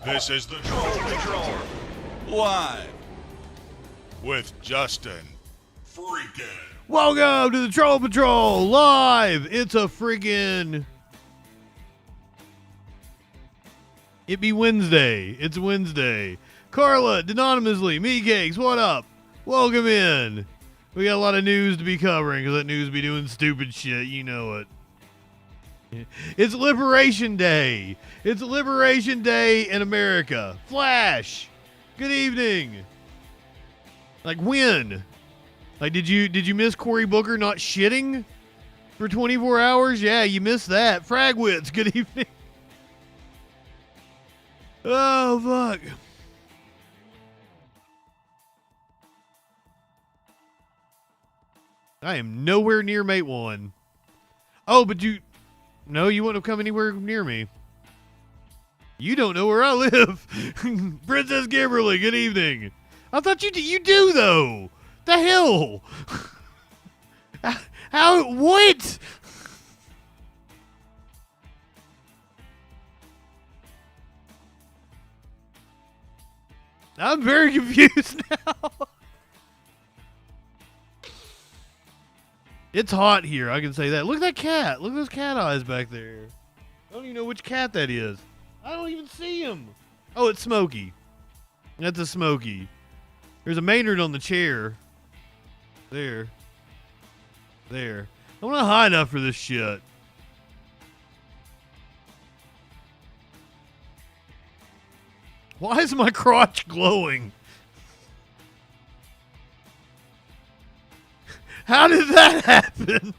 This is the Troll Patrol, live with Justin Freakin. Welcome to the Troll Patrol live. It's a freaking. It be Wednesday. It's Wednesday. Carla, anonymously, me cakes. What up? Welcome in. We got a lot of news to be covering because that news be doing stupid shit. You know it. It's Liberation Day. It's Liberation Day in America. Flash. Good evening. Like when? Like did you miss Cory Booker not shitting for 24 hours? Yeah, you missed that. Fragwits. Good evening. Oh fuck. I am nowhere near Mate 1. Oh, but no, you wouldn't have come anywhere near me. You don't know where I live. Princess Kimberly, good evening. I thought you do though. The hell? How, what? I'm very confused now. It's hot here, I can say that. Look at that cat. Look at those cat eyes back there. I don't even know which cat that is. I don't even see him. Oh, it's Smokey. That's a Smokey. There's a Maynard on the chair. There. There. I'm not high enough for this shit. Why is my crotch glowing? How did that happen?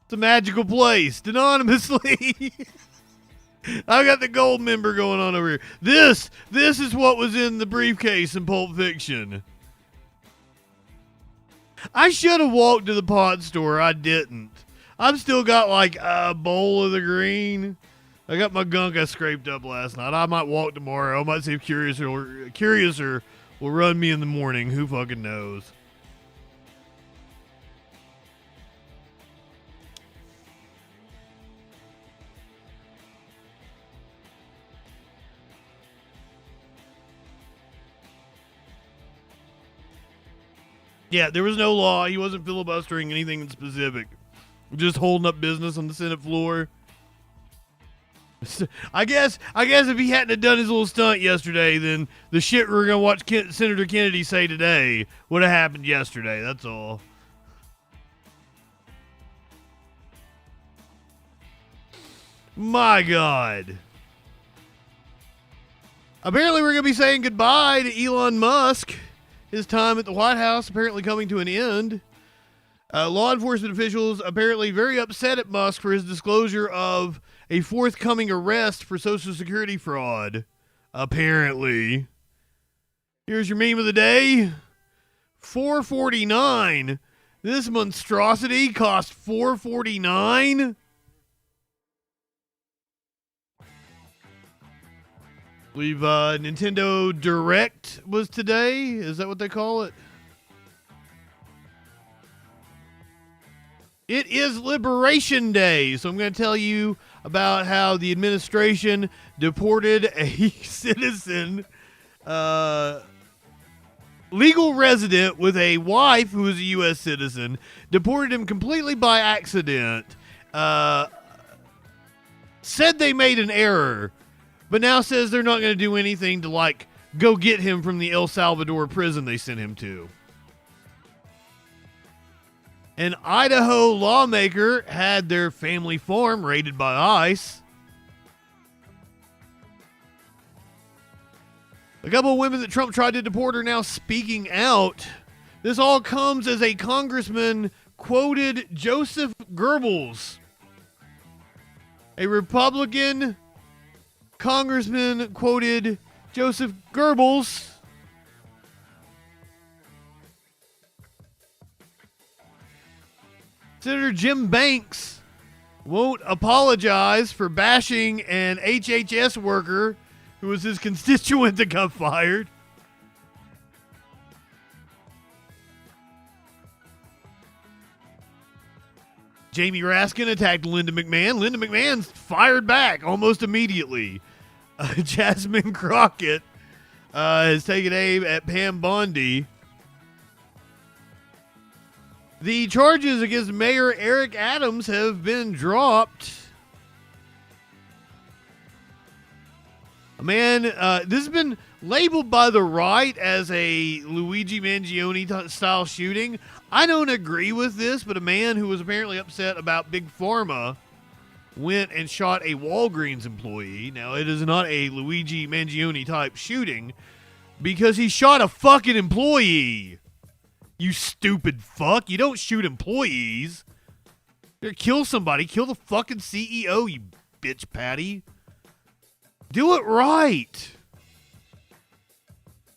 It's a magical place. Anonymously. I got the gold member going on over here. This is what was in the briefcase in Pulp Fiction. I should have walked to the pot store. I didn't. I've still got like a bowl of the green. I got my gunk I scraped up last night. I might walk tomorrow. I might see if Curiouser will run me in the morning. Who fucking knows? Yeah, there was no law. He wasn't filibustering anything in specific. Just holding up business on the Senate floor. I guess if he hadn't have done his little stunt yesterday, then the shit we're going to watch Senator Kennedy say today would have happened yesterday. That's all. My God. Apparently we're going to be saying goodbye to Elon Musk. His time at the White House apparently coming to an end. Law enforcement officials apparently very upset at Musk for his disclosure of a forthcoming arrest for Social Security fraud. Apparently. Here's your meme of the day. $4.49. This monstrosity cost $4.49. I believe Nintendo Direct was today. Is that what they call it? It is Liberation Day, so I'm going to tell you about how the administration deported a citizen, legal resident with a wife who is a U.S. citizen, deported him completely by accident, said they made an error, but now says they're not going to do anything to, like, go get him from the El Salvador prison they sent him to. An Idaho lawmaker had their family farm raided by ICE. A couple of women that Trump tried to deport are now speaking out. This all comes as a congressman quoted Joseph Goebbels. A Republican congressman quoted Joseph Goebbels. Senator Jim Banks won't apologize for bashing an HHS worker who was his constituent that got fired. Jamie Raskin attacked Linda McMahon. Linda McMahon fired back almost immediately. Jasmine Crockett has taken aim at Pam Bondi. The charges against Mayor Eric Adams have been dropped. Man, this has been labeled by the right as a Luigi Mangione style shooting. I don't agree with this, but a man who was apparently upset about Big Pharma went and shot a Walgreens employee. Now, it is not a Luigi Mangione type shooting because he shot a fucking employee. You stupid fuck. You don't shoot employees. You kill somebody. Kill the fucking CEO, you bitch patty. Do it right.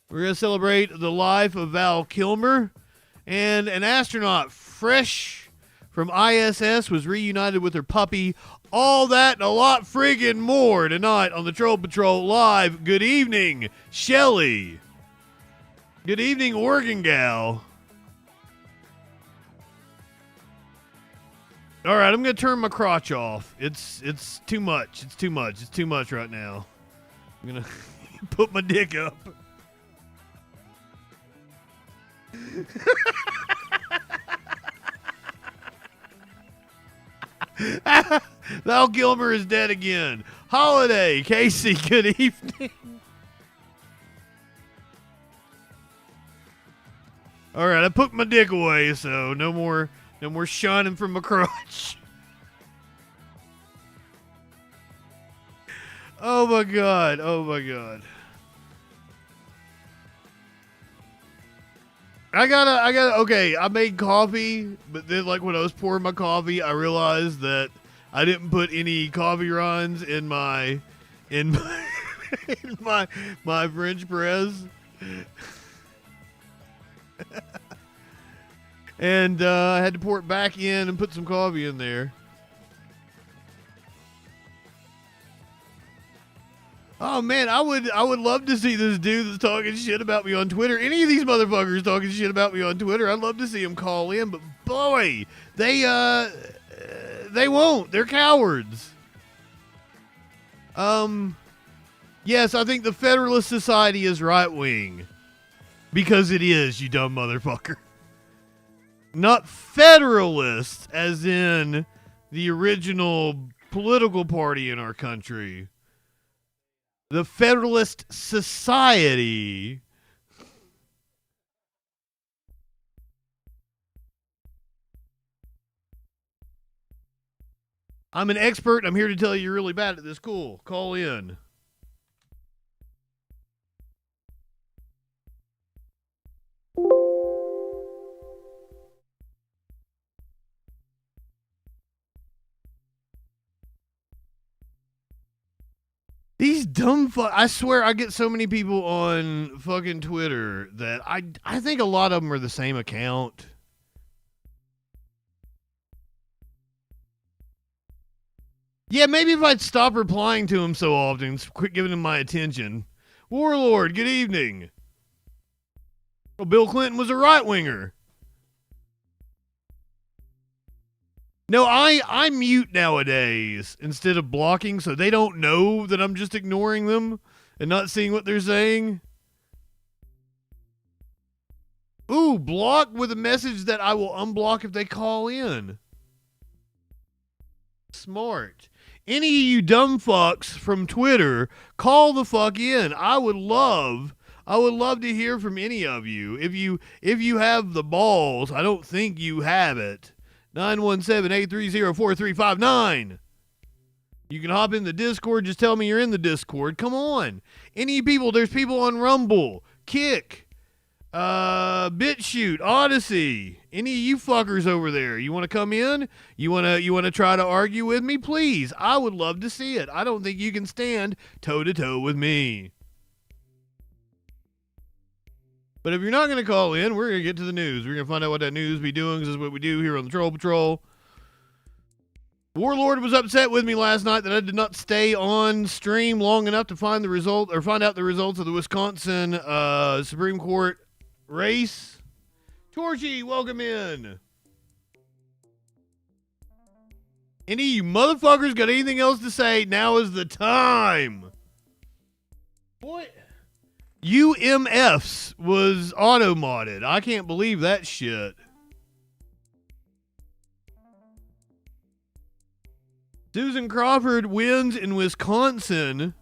We're going to celebrate the life of Val Kilmer. And an astronaut fresh from ISS was reunited with her puppy. All that and a lot friggin' more tonight on the Troll Patrol Live. Good evening, Shelly. Good evening, Oregon Gal. All right, I'm going to turn my crotch off. It's too much. It's too much. It's too much right now. I'm going to put my dick up. Val Kilmer is dead again. Holiday, Casey, good evening. All right, I put my dick away, so no more shining from my crotch. Oh my god. Oh my god. I gotta, okay, I made coffee, but then like when I was pouring my coffee, I realized that I didn't put any coffee grinds in my in my French press. And I had to pour it back in and put some coffee in there. Oh man, I would love to see this dude that's talking shit about me on Twitter. Any of these motherfuckers talking shit about me on Twitter, I'd love to see them call in. But boy, they won't. They're cowards. Yes, I think the Federalist Society is right wing because it is. You dumb motherfucker. Not Federalists, as in the original political party in our country. The Federalist Society. I'm an expert. I'm here to tell you you're really bad at this. Cool. Call in. These dumb I swear I get so many people on fucking Twitter that I think a lot of them are the same account. Yeah, maybe if I'd stop replying to him so often, quit giving him my attention. Warlord, good evening. Well, Bill Clinton was a right-winger. No, I mute nowadays instead of blocking so they don't know that I'm just ignoring them and not seeing what they're saying. Ooh, block with a message that I will unblock if they call in. Smart. Any of you dumb fucks from Twitter, call the fuck in. I would love to hear from any of you. If you have the balls, I don't think you have it. 917-830-4359. You can hop in the Discord. Just tell me you're in the Discord. Come on. Any people, there's people on Rumble, Kick, BitChute, Odyssey. Any of you fuckers over there, you want to come in? You want to try to argue with me? Please. I would love to see it. I don't think you can stand toe-to-toe with me. But if you're not going to call in, we're going to get to the news. We're going to find out what that news be doing. This is what we do here on the Troll Patrol. Warlord was upset with me last night that I did not stay on stream long enough to find out the results of the Wisconsin Supreme Court race. Torchy, welcome in. Any of you motherfuckers got anything else to say? Now is the time. What? UMFs was auto-modded. I can't believe that shit. Susan Crawford wins in Wisconsin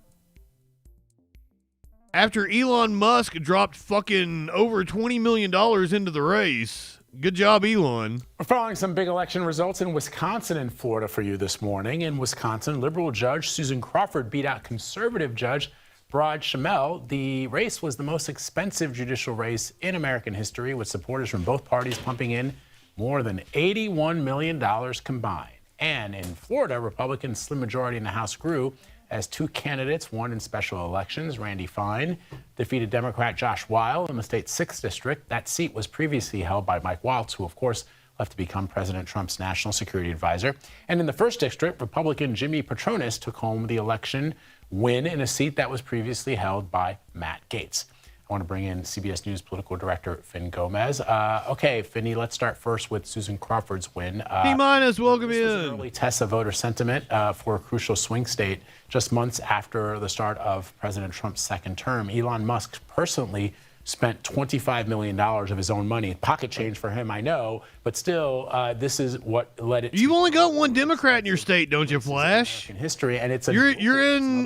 after Elon Musk dropped fucking over $20 million into the race. Good job, Elon. We're following some big election results in Wisconsin and Florida for you this morning. In Wisconsin, liberal judge Susan Crawford beat out conservative judge Brad Schmel. The race was the most expensive judicial race in American history, with supporters from both parties pumping in more than $81 million combined. And in Florida, Republicans' slim majority in the House grew as two candidates won in special elections. Randy Fine defeated Democrat Josh Weil in the state's 6th district. That seat was previously held by Mike Waltz, who, of course, left to become President Trump's national security advisor. And in the 1st district, Republican Jimmy Patronis took home the election win in a seat that was previously held by Matt Gaetz. I want to bring in CBS News political director Finn Gomez. Okay, Finny, let's start first with Susan Crawford's win. B-minus, welcome this was an in. early test of voter sentiment for a crucial swing state just months after the start of President Trump's second term. Elon Musk personally spent $25 million of his own money. Pocket change for him, I know, but still, this is what led it. You've only got one Democrat in your state, don't you, Flash? In history, and it's You're in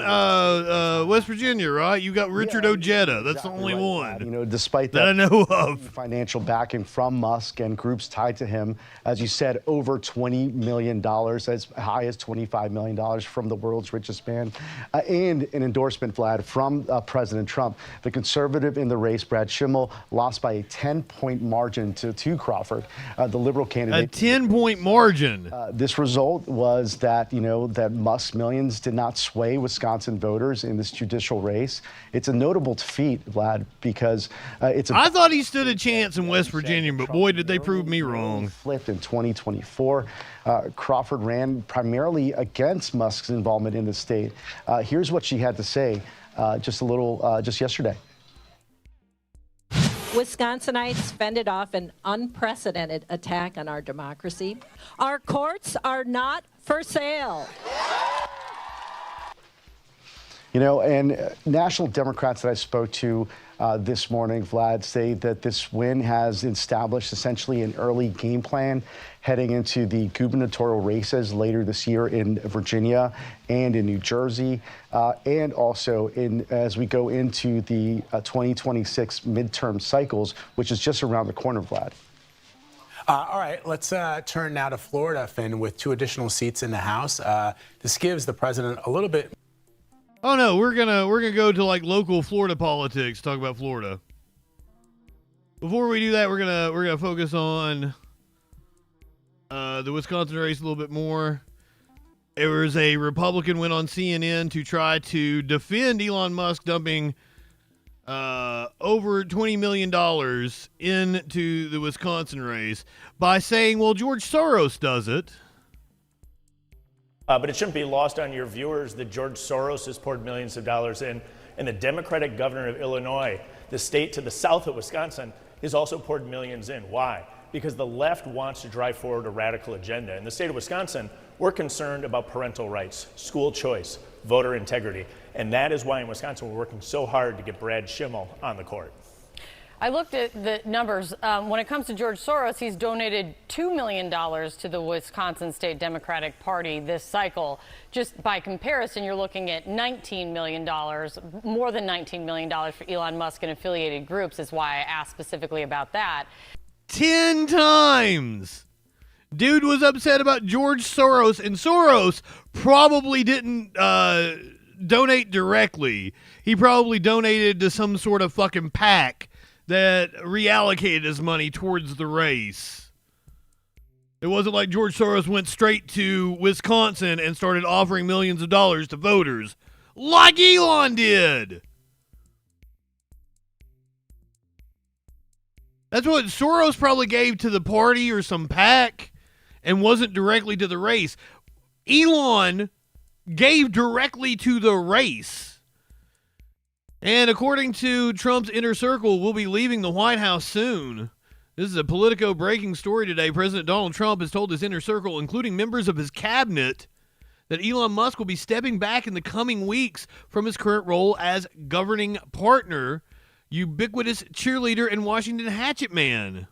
West Virginia, right? You got Richard Ojeda. That's the only one. You know, despite that I know of. Financial backing from Musk and groups tied to him, as you said, over $20 million, as high as $25 million from the world's richest man, and an endorsement, Vlad, from President Trump. The conservative in the race, Brad Schimmel, lost by a 10-point margin to Crawford, the liberal candidate. A 10-point margin. This result was that, you know, that Musk's millions did not sway Wisconsin voters in this judicial race. It's a notable defeat, Vlad, because it's I thought he stood a chance in West Virginia, but boy, did they prove me wrong. Flipped in 2024. Crawford ran primarily against Musk's involvement in the state. Here's what she had to say just yesterday. Wisconsinites fended off an unprecedented attack on our democracy. Our courts are not for sale. You know, and national Democrats that I spoke to this morning, Vlad, say that this win has established essentially an early game plan heading into the gubernatorial races later this year in Virginia and in New Jersey, and also as we go into the 2026 midterm cycles, which is just around the corner, Vlad. All right, let's turn now to Florida, Finn, with 2 additional seats in the House. This gives the president a little bit. Oh no, we're gonna go to like local Florida politics, talk about Florida. Before we do that, we're gonna focus on the Wisconsin race a little bit more. There was a Republican went on CNN to try to defend Elon Musk dumping over $20 million into the Wisconsin race by saying, well, George Soros does it. But it shouldn't be lost on your viewers that George Soros has poured millions of dollars in, and the Democratic governor of Illinois, the state to the south of Wisconsin, has also poured millions in. Why? Because the left wants to drive forward a radical agenda. In the state of Wisconsin, we're concerned about parental rights, school choice, voter integrity, and that is why in Wisconsin we're working so hard to get Brad Schimmel on the court. I looked at the numbers. When it comes to George Soros, he's donated $2 million to the Wisconsin State Democratic Party this cycle. Just by comparison, you're looking at $19 million, more than $19 million for Elon Musk and affiliated groups, is why I asked specifically about that. 10 times! Dude was upset about George Soros, and Soros probably didn't donate directly. He probably donated to some sort of fucking PAC that reallocated his money towards the race. It wasn't like George Soros went straight to Wisconsin and started offering millions of dollars to voters like Elon did. That's what Soros probably gave to the party or some PAC and wasn't directly to the race. Elon gave directly to the race. And according to Trump's inner circle, we'll be leaving the White House soon. This is a Politico breaking story today. President Donald Trump has told his inner circle, including members of his cabinet, that Elon Musk will be stepping back in the coming weeks from his current role as governing partner, ubiquitous cheerleader, and Washington hatchet man.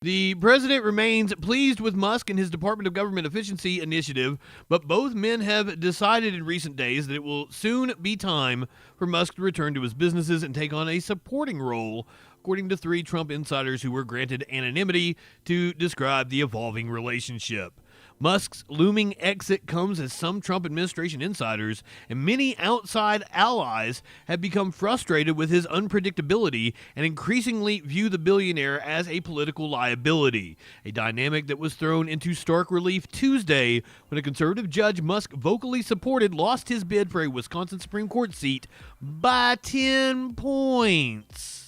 The president remains pleased with Musk and his Department of Government Efficiency initiative, but both men have decided in recent days that it will soon be time for Musk to return to his businesses and take on a supporting role, according to 3 Trump insiders who were granted anonymity to describe the evolving relationship. Musk's looming exit comes as some Trump administration insiders and many outside allies have become frustrated with his unpredictability and increasingly view the billionaire as a political liability, a dynamic that was thrown into stark relief Tuesday when a conservative judge Musk vocally supported lost his bid for a Wisconsin Supreme Court seat by 10 points.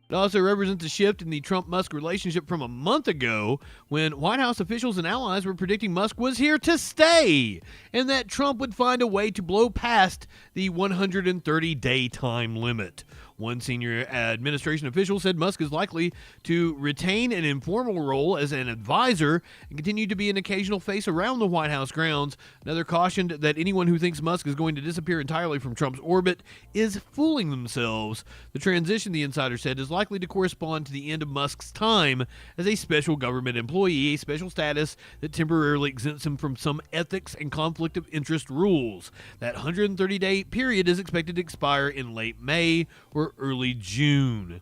It also represents a shift in the Trump-Musk relationship from a month ago when White House officials and allies were predicting Musk was here to stay and that Trump would find a way to blow past the 130-day time limit. One senior administration official said Musk is likely to retain an informal role as an advisor and continue to be an occasional face around the White House grounds. Another cautioned that anyone who thinks Musk is going to disappear entirely from Trump's orbit is fooling themselves. The transition, the insider said, is likely to correspond to the end of Musk's time as a special government employee, a special status that temporarily exempts him from some ethics and conflict of interest rules. That 130-day period is expected to expire in late May or early June.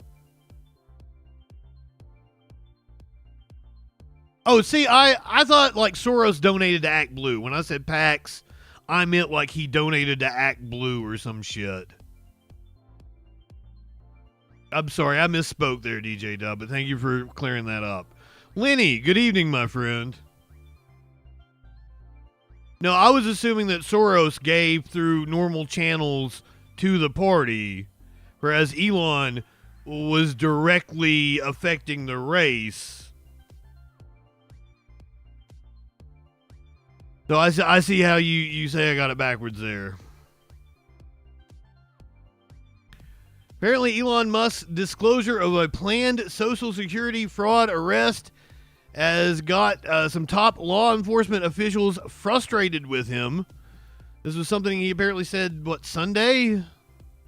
Oh, see, I thought like Soros donated to Act Blue. When I said PAX, I meant like he donated to Act Blue or some shit. I'm sorry, I misspoke there, DJ Dub, but thank you for clearing that up. Lenny, good evening, my friend. No, I was assuming that Soros gave through normal channels to the party, whereas Elon was directly affecting the race. So I see how you say I got it backwards there. Apparently, Elon Musk's disclosure of a planned Social Security fraud arrest has got some top law enforcement officials frustrated with him. This was something he apparently said, Sunday?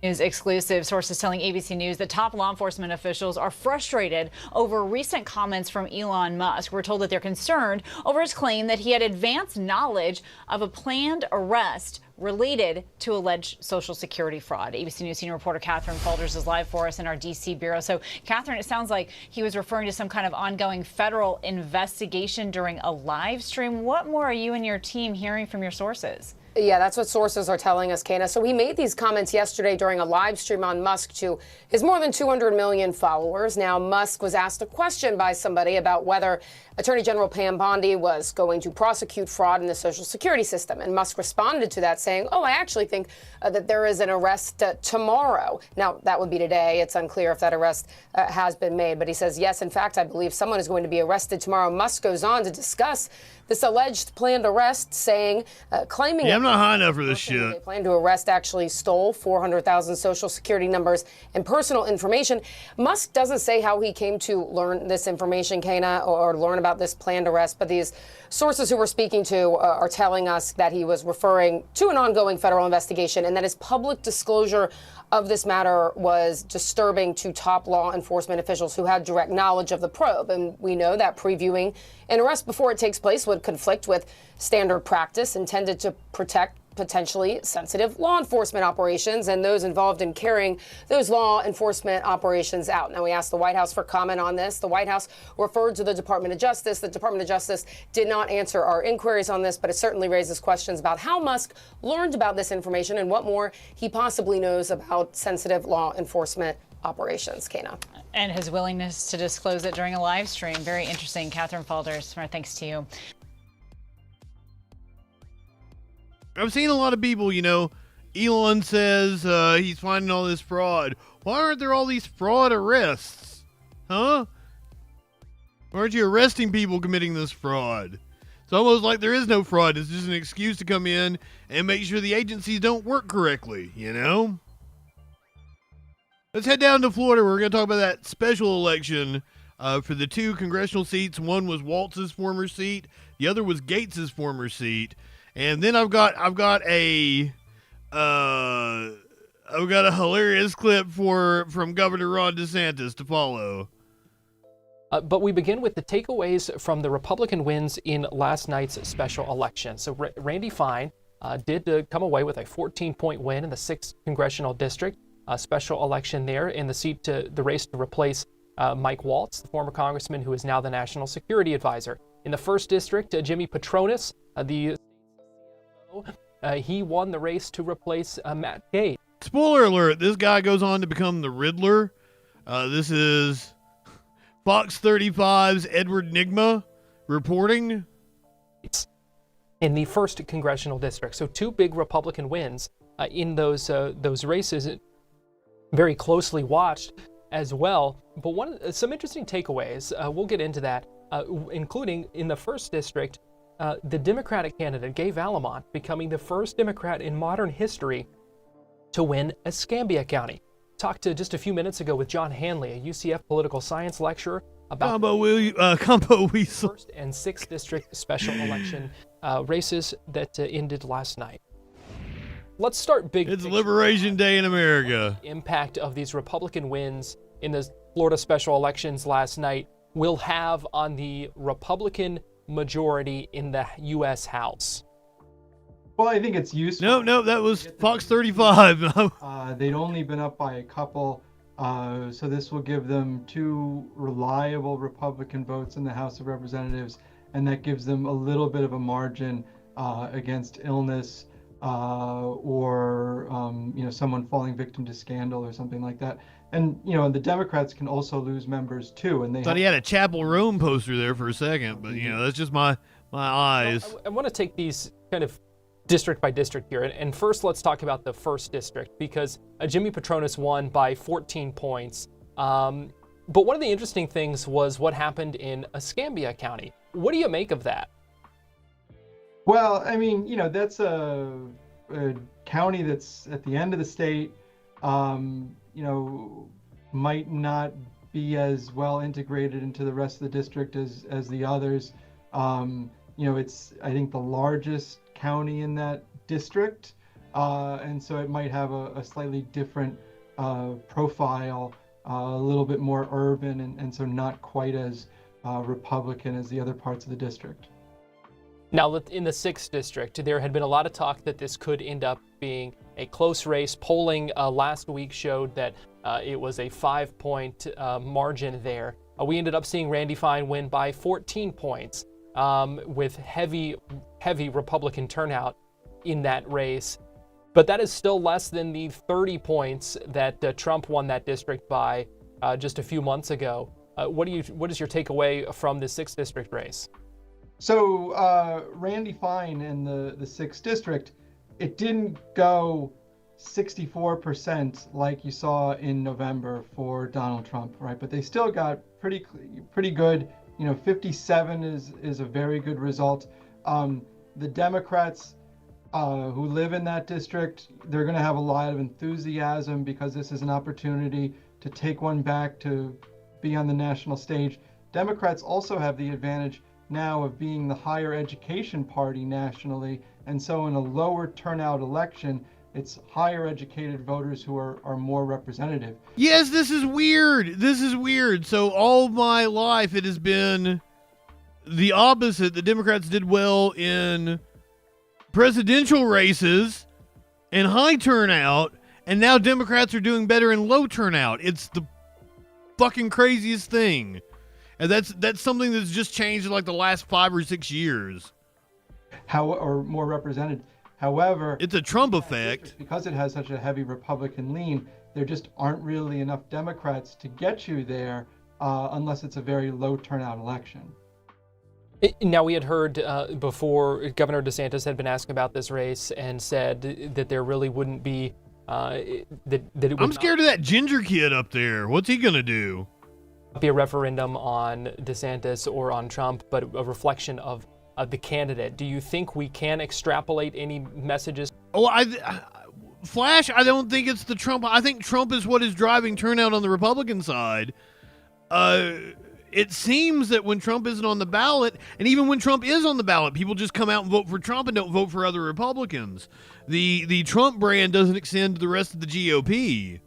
News exclusive sources telling ABC News that top law enforcement officials are frustrated over recent comments from Elon Musk. We're told that they're concerned over his claim that he had advanced knowledge of a planned arrest related to alleged Social Security fraud. ABC News senior reporter Catherine Faulders is live for us in our D.C. bureau. So, Catherine, it sounds like he was referring to some kind of ongoing federal investigation during a live stream. What more are you and your team hearing from your sources? Yeah, that's what sources are telling us, Kana. So he made these comments yesterday during a live stream on Musk to his more than 200 million followers. Now, Musk was asked a question by somebody about whether Attorney General Pam Bondi was going to prosecute fraud in the Social Security system. And Musk responded to that saying, I actually think that there is an arrest tomorrow. Now, that would be today. It's unclear if that arrest has been made. But he says, yes, in fact, I believe someone is going to be arrested tomorrow. Musk goes on to discuss this alleged planned arrest, saying, claiming... Yeah, I'm not high enough for this shit. They plan to arrest actually stole 400,000 Social Security numbers and personal information. Musk doesn't say how he came to learn this information, Kana, or learn about this planned arrest, but these sources who we're speaking to are telling us that he was referring to an ongoing federal investigation and that his public disclosure of this matter was disturbing to top law enforcement officials who had direct knowledge of the probe. And we know that previewing an arrest before it takes place would conflict with standard practice intended to protect potentially sensitive law enforcement operations and those involved in carrying those law enforcement operations out. Now, we asked the White House for comment on this. The White House referred to the Department of Justice. The Department of Justice did not answer our inquiries on this, but it certainly raises questions about how Musk learned about this information and what more he possibly knows about sensitive law enforcement operations, Kana. And his willingness to disclose it during a live stream. Very interesting. Catherine Faulders, thanks to you. I've seen a lot of people, Elon says he's finding all this fraud. Why aren't there all these fraud arrests? Huh? Why aren't you arresting people committing this fraud? It's almost like there is no fraud. It's just an excuse to come in and make sure the agencies don't work correctly, Let's head down to Florida. We're going to talk about that special election for the 2 congressional seats. One was Waltz's former seat. The other was Gates's former seat. And then I've got a hilarious clip from Governor Ron DeSantis to follow. But we begin with the takeaways from the Republican wins in last night's special election. So Randy Fine did come away with a 14-point win in the 6th congressional district, a special election there in the race to replace Mike Waltz, the former congressman who is now the national security advisor. In the 1st district, Jimmy Patronis, he won the race to replace Matt Gaetz. Spoiler alert, this guy goes on to become the Riddler. This is Fox 35's Edward Nigma reporting. In the 1st congressional district. So 2 big Republican wins in those races, very closely watched as well. But some interesting takeaways, we'll get into that, including in the 1st district, the Democratic candidate, Gay Valamont, becoming the first Democrat in modern history to win Escambia County. Talked to just a few minutes ago with John Hanley, a UCF political science lecturer, about Combo Weasel. 1st and 6th district special election races that ended last night. Let's start big. It's Liberation Day in America. The impact of these Republican wins in the Florida special elections last night will have on the Republican majority in the U.S. House. Well, I think it's useful. No, that was Fox 35. They'd only been up by a couple, so this will give them 2 reliable Republican votes in the House of Representatives, and that gives them a little bit of a margin against illness or someone falling victim to scandal or something like that. And the Democrats can also lose members too. And they thought he had a Chapel Roan poster there for a second, but that's just my eyes. I want to take these kind of district by district here. And first, let's talk about the 1st district, because Jimmy Patronis won by 14 points. But one of the interesting things was what happened in Escambia County. What do you make of that? Well, I mean, that's a county that's at the end of the state, might not be as well integrated into the rest of the district as the others. It's, I think, the largest county in that district, and so it might have a slightly different profile, a little bit more urban, and so not quite as Republican as the other parts of the district. Now, in the 6th district, there had been a lot of talk that this could end up being a close race. Polling last week showed that it was a 5-point margin there. We ended up seeing Randy Fine win by 14 points. With heavy Republican turnout in that race. But that is still less than the 30 points that Trump won that district by just a few months ago. What is your takeaway from the 6th district race? So Randy Fine in the 6th district, it didn't go 64% like you saw in November for Donald Trump, right? But they still got pretty good. 57 is a very good result. The Democrats who live in that district, they're going to have a lot of enthusiasm because this is an opportunity to take one back to be on the national stage. Democrats also have the advantage now of being the higher education party nationally, and so in a lower turnout election, it's higher educated voters who are more representative. Yes, this is weird. So all my life it has been the opposite. The Democrats did well in presidential races and high turnout, and now Democrats are doing better in low turnout. It's the fucking craziest thing. And that's something that's just changed in like the last 5 or 6 years. Or more represented. However, it's a Trump effect. Because it has such a heavy Republican lean, there just aren't really enough Democrats to get you there unless it's a very low turnout election. Now, we had heard before Governor DeSantis had been asked about this race and said that there really wouldn't be I'm scared of that ginger kid up there. What's he gonna do? Be a referendum on DeSantis or on Trump, but a reflection of the candidate. Do you think we can extrapolate any messages? Oh, Flash, I don't think it's the Trump. I think Trump is what is driving turnout on the Republican side. It seems that when Trump isn't on the ballot, and even when Trump is on the ballot, people just come out and vote for Trump and don't vote for other Republicans. The Trump brand doesn't extend to the rest of the GOP.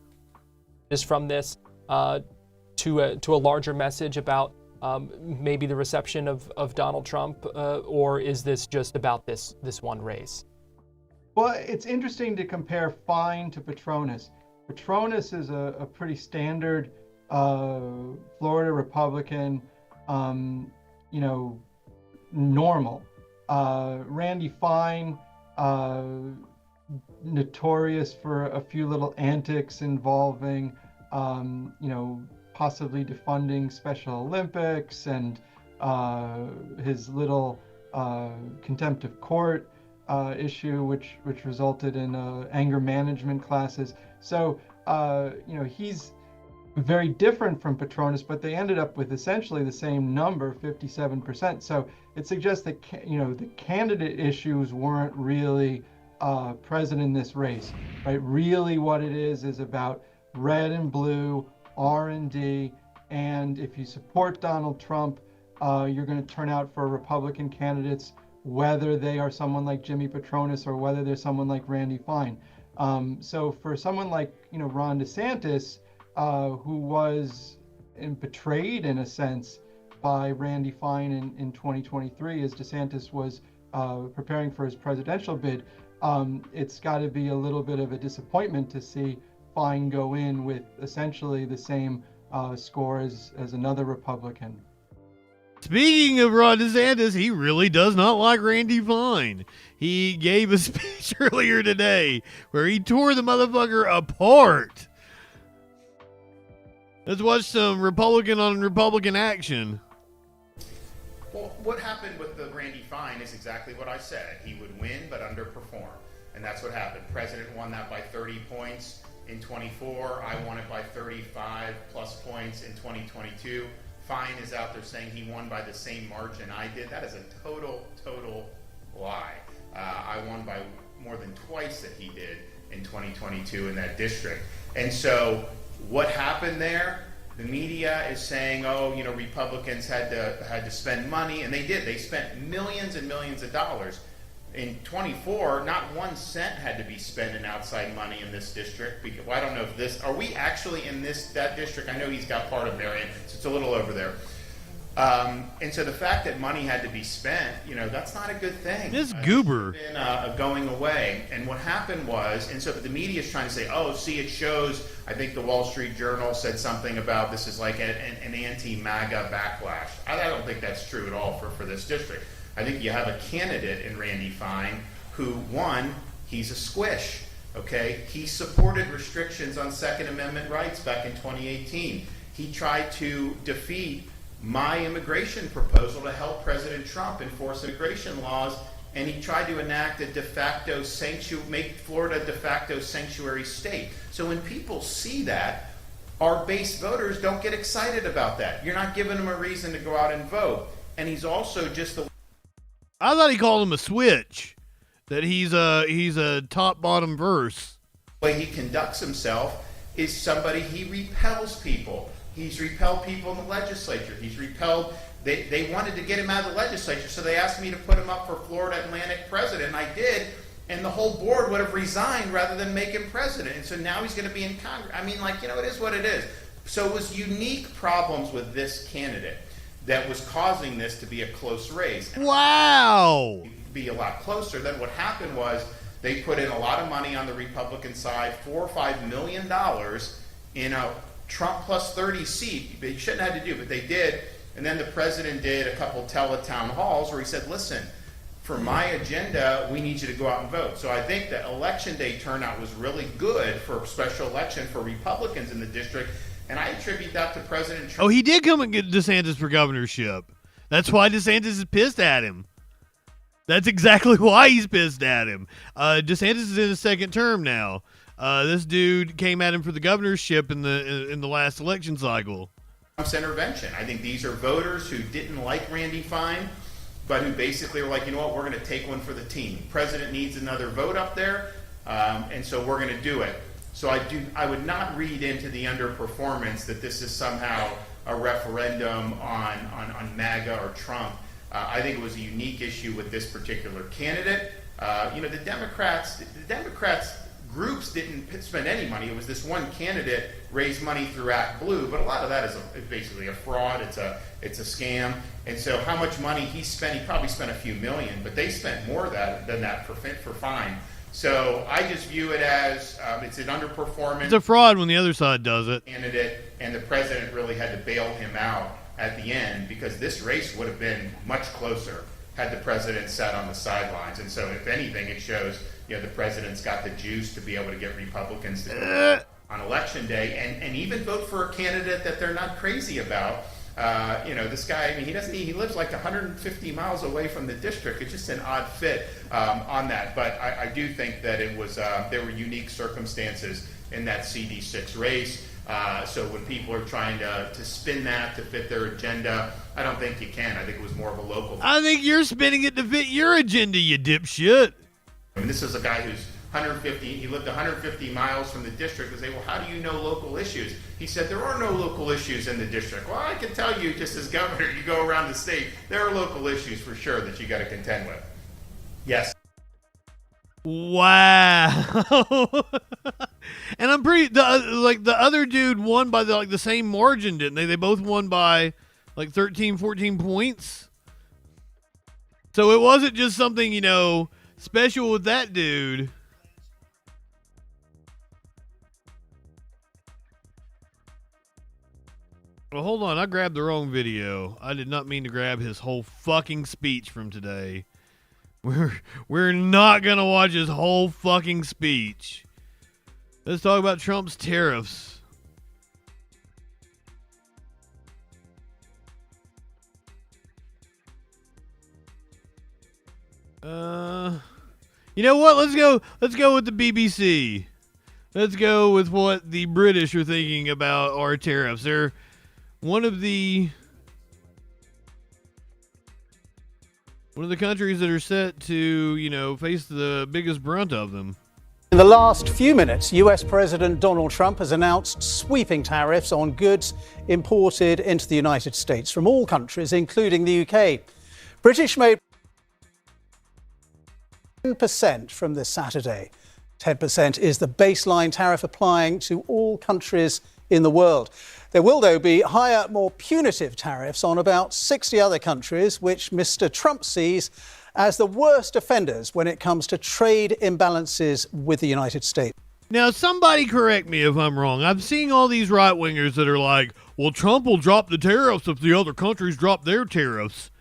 Is from this to a larger message about maybe the reception of Donald Trump, or is this just about this one race? Well, it's interesting to compare Fine to Petronas. Petronas is a pretty standard Florida Republican, normal. Randy Fine, notorious for a few little antics involving, possibly defunding Special Olympics and his little contempt of court issue, which resulted in anger management classes. So, he's very different from Petronas, but they ended up with essentially the same number, 57%. So it suggests that, the candidate issues weren't really present in this race, right? Really what it is about red and blue, R&D, and if you support Donald Trump, you're going to turn out for Republican candidates, whether they are someone like Jimmy Petronas or whether they're someone like Randy Fine. So for someone like, Ron DeSantis, who was betrayed in a sense by Randy Fine in 2023 as DeSantis was preparing for his presidential bid, it's got to be a little bit of a disappointment to see Fine go in with essentially the same score as another Republican. Speaking of Ron DeSantis, he really does not like Randy Fine. He gave a speech earlier today where he tore the motherfucker apart. Let's watch some Republican on Republican action. Well, what happened with the Randy Fine is exactly what I said. He would win but underperform. And that's what happened. President won that by 30 points in 24. I won it by 35 plus points in 2022. Fine is out there saying he won by the same margin I did. That is a total lie. I won by more than twice that he did in 2022 in that district. And so what happened there? The media is saying, Republicans had to spend money, and they did. They spent millions and millions of dollars. In 24, not 1 cent had to be spent in outside money in this district. Because, well, I don't know if are we actually in that district? I know he's got part of Marion, so it's a little over there. And so the fact that money had to be spent, that's not a good thing. This goober. It's been going away. And what happened was, and so the media is trying to say, it shows, I think the Wall Street Journal said something about this is like an anti-MAGA backlash. I don't think that's true at all for this district. I think you have a candidate in Randy Fine who, one, he's a squish, okay? He supported restrictions on Second Amendment rights back in 2018. He tried to defeat my immigration proposal to help President Trump enforce immigration laws, and he tried to enact a de facto make Florida a de facto sanctuary state. So when people see that, our base voters don't get excited about that. You're not giving them a reason to go out and vote. And he's also just the... I thought he called him a switch, that he's a top-bottom verse. The way he conducts himself is he repels people. He's repelled people in the legislature. He's repelled, they wanted to get him out of the legislature, so they asked me to put him up for Florida Atlantic president, and I did, and the whole board would have resigned rather than make him president. And so now he's going to be in Congress. I mean, it is what it is. So it was unique problems with this candidate that was causing this to be a close race. Wow! Be a lot closer. Then what happened was they put in a lot of money on the Republican side, $4 or $5 million in a Trump plus 30 seat. They shouldn't have had to do, but they did. And then the president did a couple teletown halls where he said, listen, for my agenda, we need you to go out and vote. So I think the election day turnout was really good for a special election for Republicans in the district. And I attribute that to President Trump. Oh, he did come and get DeSantis for governorship. That's why DeSantis is pissed at him. That's exactly why he's pissed at him. DeSantis is in his second term now. This dude came at him for the governorship in the last election cycle. Trump's intervention. I think these are voters who didn't like Randy Fine, but who basically were like, you know what, we're going to take one for the team. President needs another vote up there. and so we're going to do it. So I would not read into the underperformance that this is somehow a referendum on MAGA or Trump. I think it was a unique issue with this particular candidate. The Democrats groups didn't spend any money. It was this one candidate raised money through Act Blue, but a lot of that is basically a fraud. It's a scam. And so how much money he spent? He probably spent a few million, but they spent more than that for fine. So I just view it as it's an underperformance. It's a fraud when the other side does it. Candidate, and the president really had to bail him out at the end, because this race would have been much closer had the president sat on the sidelines. And so if anything, it shows the president's got the juice to be able to get Republicans to go on election day and even vote for a candidate that they're not crazy about. This guy, he lives like 150 miles away from the district. It's just an odd fit on that. But I do think that it was, there were unique circumstances in that CD6 race. So when people are trying to spin that to fit their agenda, I don't think you can. I think it was more of a local thing. I think you're spinning it to fit your agenda, you dipshit. This is a guy who's 150, he lived 150 miles from the district. They say, well, how do you know local issues? He said, there are no local issues in the district. Well, I can tell you, just as governor, you go around the state, there are local issues for sure that you got to contend with. Yes. Wow. And I'm the other dude won by the same margin, didn't they? They both won by 13, 14 points. So it wasn't just something, special with that dude. Well, hold on. I grabbed the wrong video. I did not mean to grab his whole fucking speech from today. We're not going to watch his whole fucking speech. Let's talk about Trump's tariffs. You know what? Let's go with the BBC. Let's go with what the British are thinking about our tariffs. They're one of the countries that are set to, face the biggest brunt of them. In the last few minutes, US President Donald Trump has announced sweeping tariffs on goods imported into the United States from all countries, including the UK. British made 10% from this Saturday. 10% is the baseline tariff applying to all countries in the world. There will, though, be higher, more punitive tariffs on about 60 other countries, which Mr. Trump sees as the worst offenders when it comes to trade imbalances with the United States. Now, somebody correct me if I'm wrong. I'm seeing all these right-wingers that are like, well, Trump will drop the tariffs if the other countries drop their tariffs.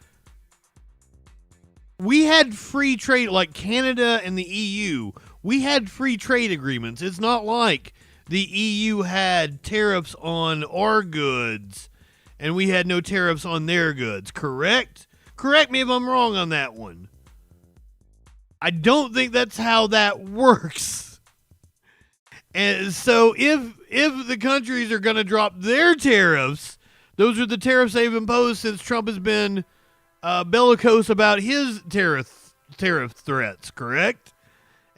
We had free trade, like Canada and the EU. We had free trade agreements. It's not like the EU had tariffs on our goods and we had no tariffs on their goods, correct? Correct me if I'm wrong on that one. I don't think that's how that works. And so if the countries are going to drop their tariffs, those are the tariffs they've imposed since Trump has been bellicose about his tariff threats, correct?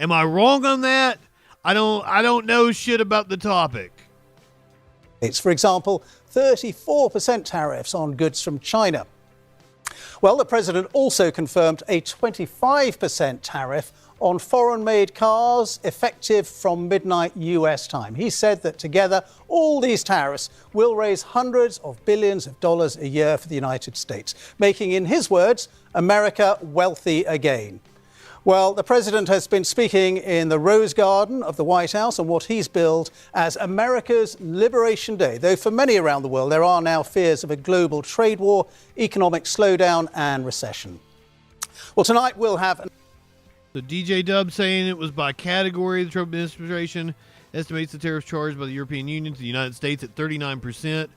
Am I wrong on that? I don't know shit about the topic. It's, for example, 34% tariffs on goods from China. Well, the president also confirmed a 25% tariff on foreign-made cars effective from midnight US time. He said that together, all these tariffs will raise hundreds of billions of dollars a year for the United States, making, in his words, America wealthy again. Well, the president has been speaking in the Rose Garden of the White House on what he's billed as America's Liberation Day, though for many around the world there are now fears of a global trade war, economic slowdown and recession. Well, tonight we'll have... The DJ Dub saying it was by category. The Trump administration estimates the tariffs charged by the European Union to the United States at 39%,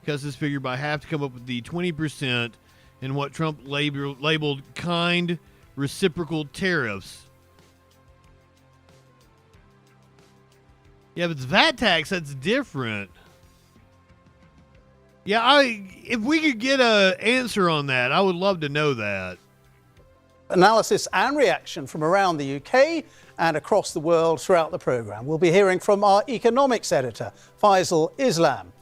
cuts this figure by half to come up with the 20% in what Trump labeled kind reciprocal tariffs. Yeah, if it's VAT tax, that's different. Yeah, if we could get an answer on that, I would love to know that. Analysis and reaction from around the UK and across the world throughout the programme. We'll be hearing from our economics editor, Faisal Islam,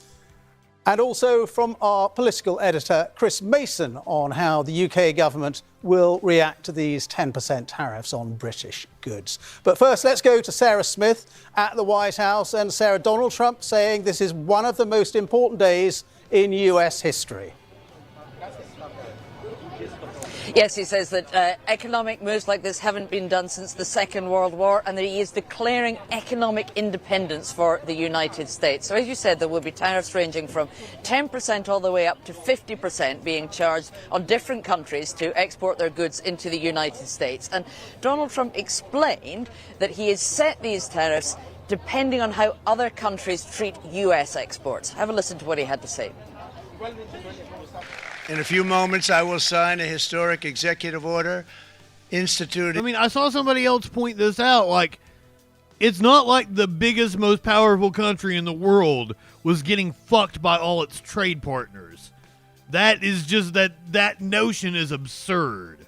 and also from our political editor, Chris Mason, on how the UK government will react to these 10% tariffs on British goods. But first, let's go to Sarah Smith at the White House. And Sarah, Donald Trump saying this is one of the most important days in US history. Yes, he says that economic moves like this haven't been done since the Second World War, and that he is declaring economic independence for the United States. So as you said, there will be tariffs ranging from 10% all the way up to 50% being charged on different countries to export their goods into the United States. And Donald Trump explained that he has set these tariffs depending on how other countries treat US exports. Have a listen to what he had to say. In a few moments, I will sign a historic executive order instituting. I mean, I saw somebody else point this out. Like, it's not like the biggest, most powerful country in the world was getting fucked by all its trade partners. That is just that notion is absurd.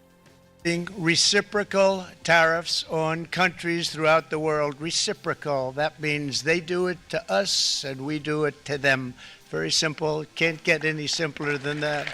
Reciprocal tariffs on countries throughout the world. Reciprocal. That means they do it to us and we do it to them. Very simple. Can't get any simpler than that.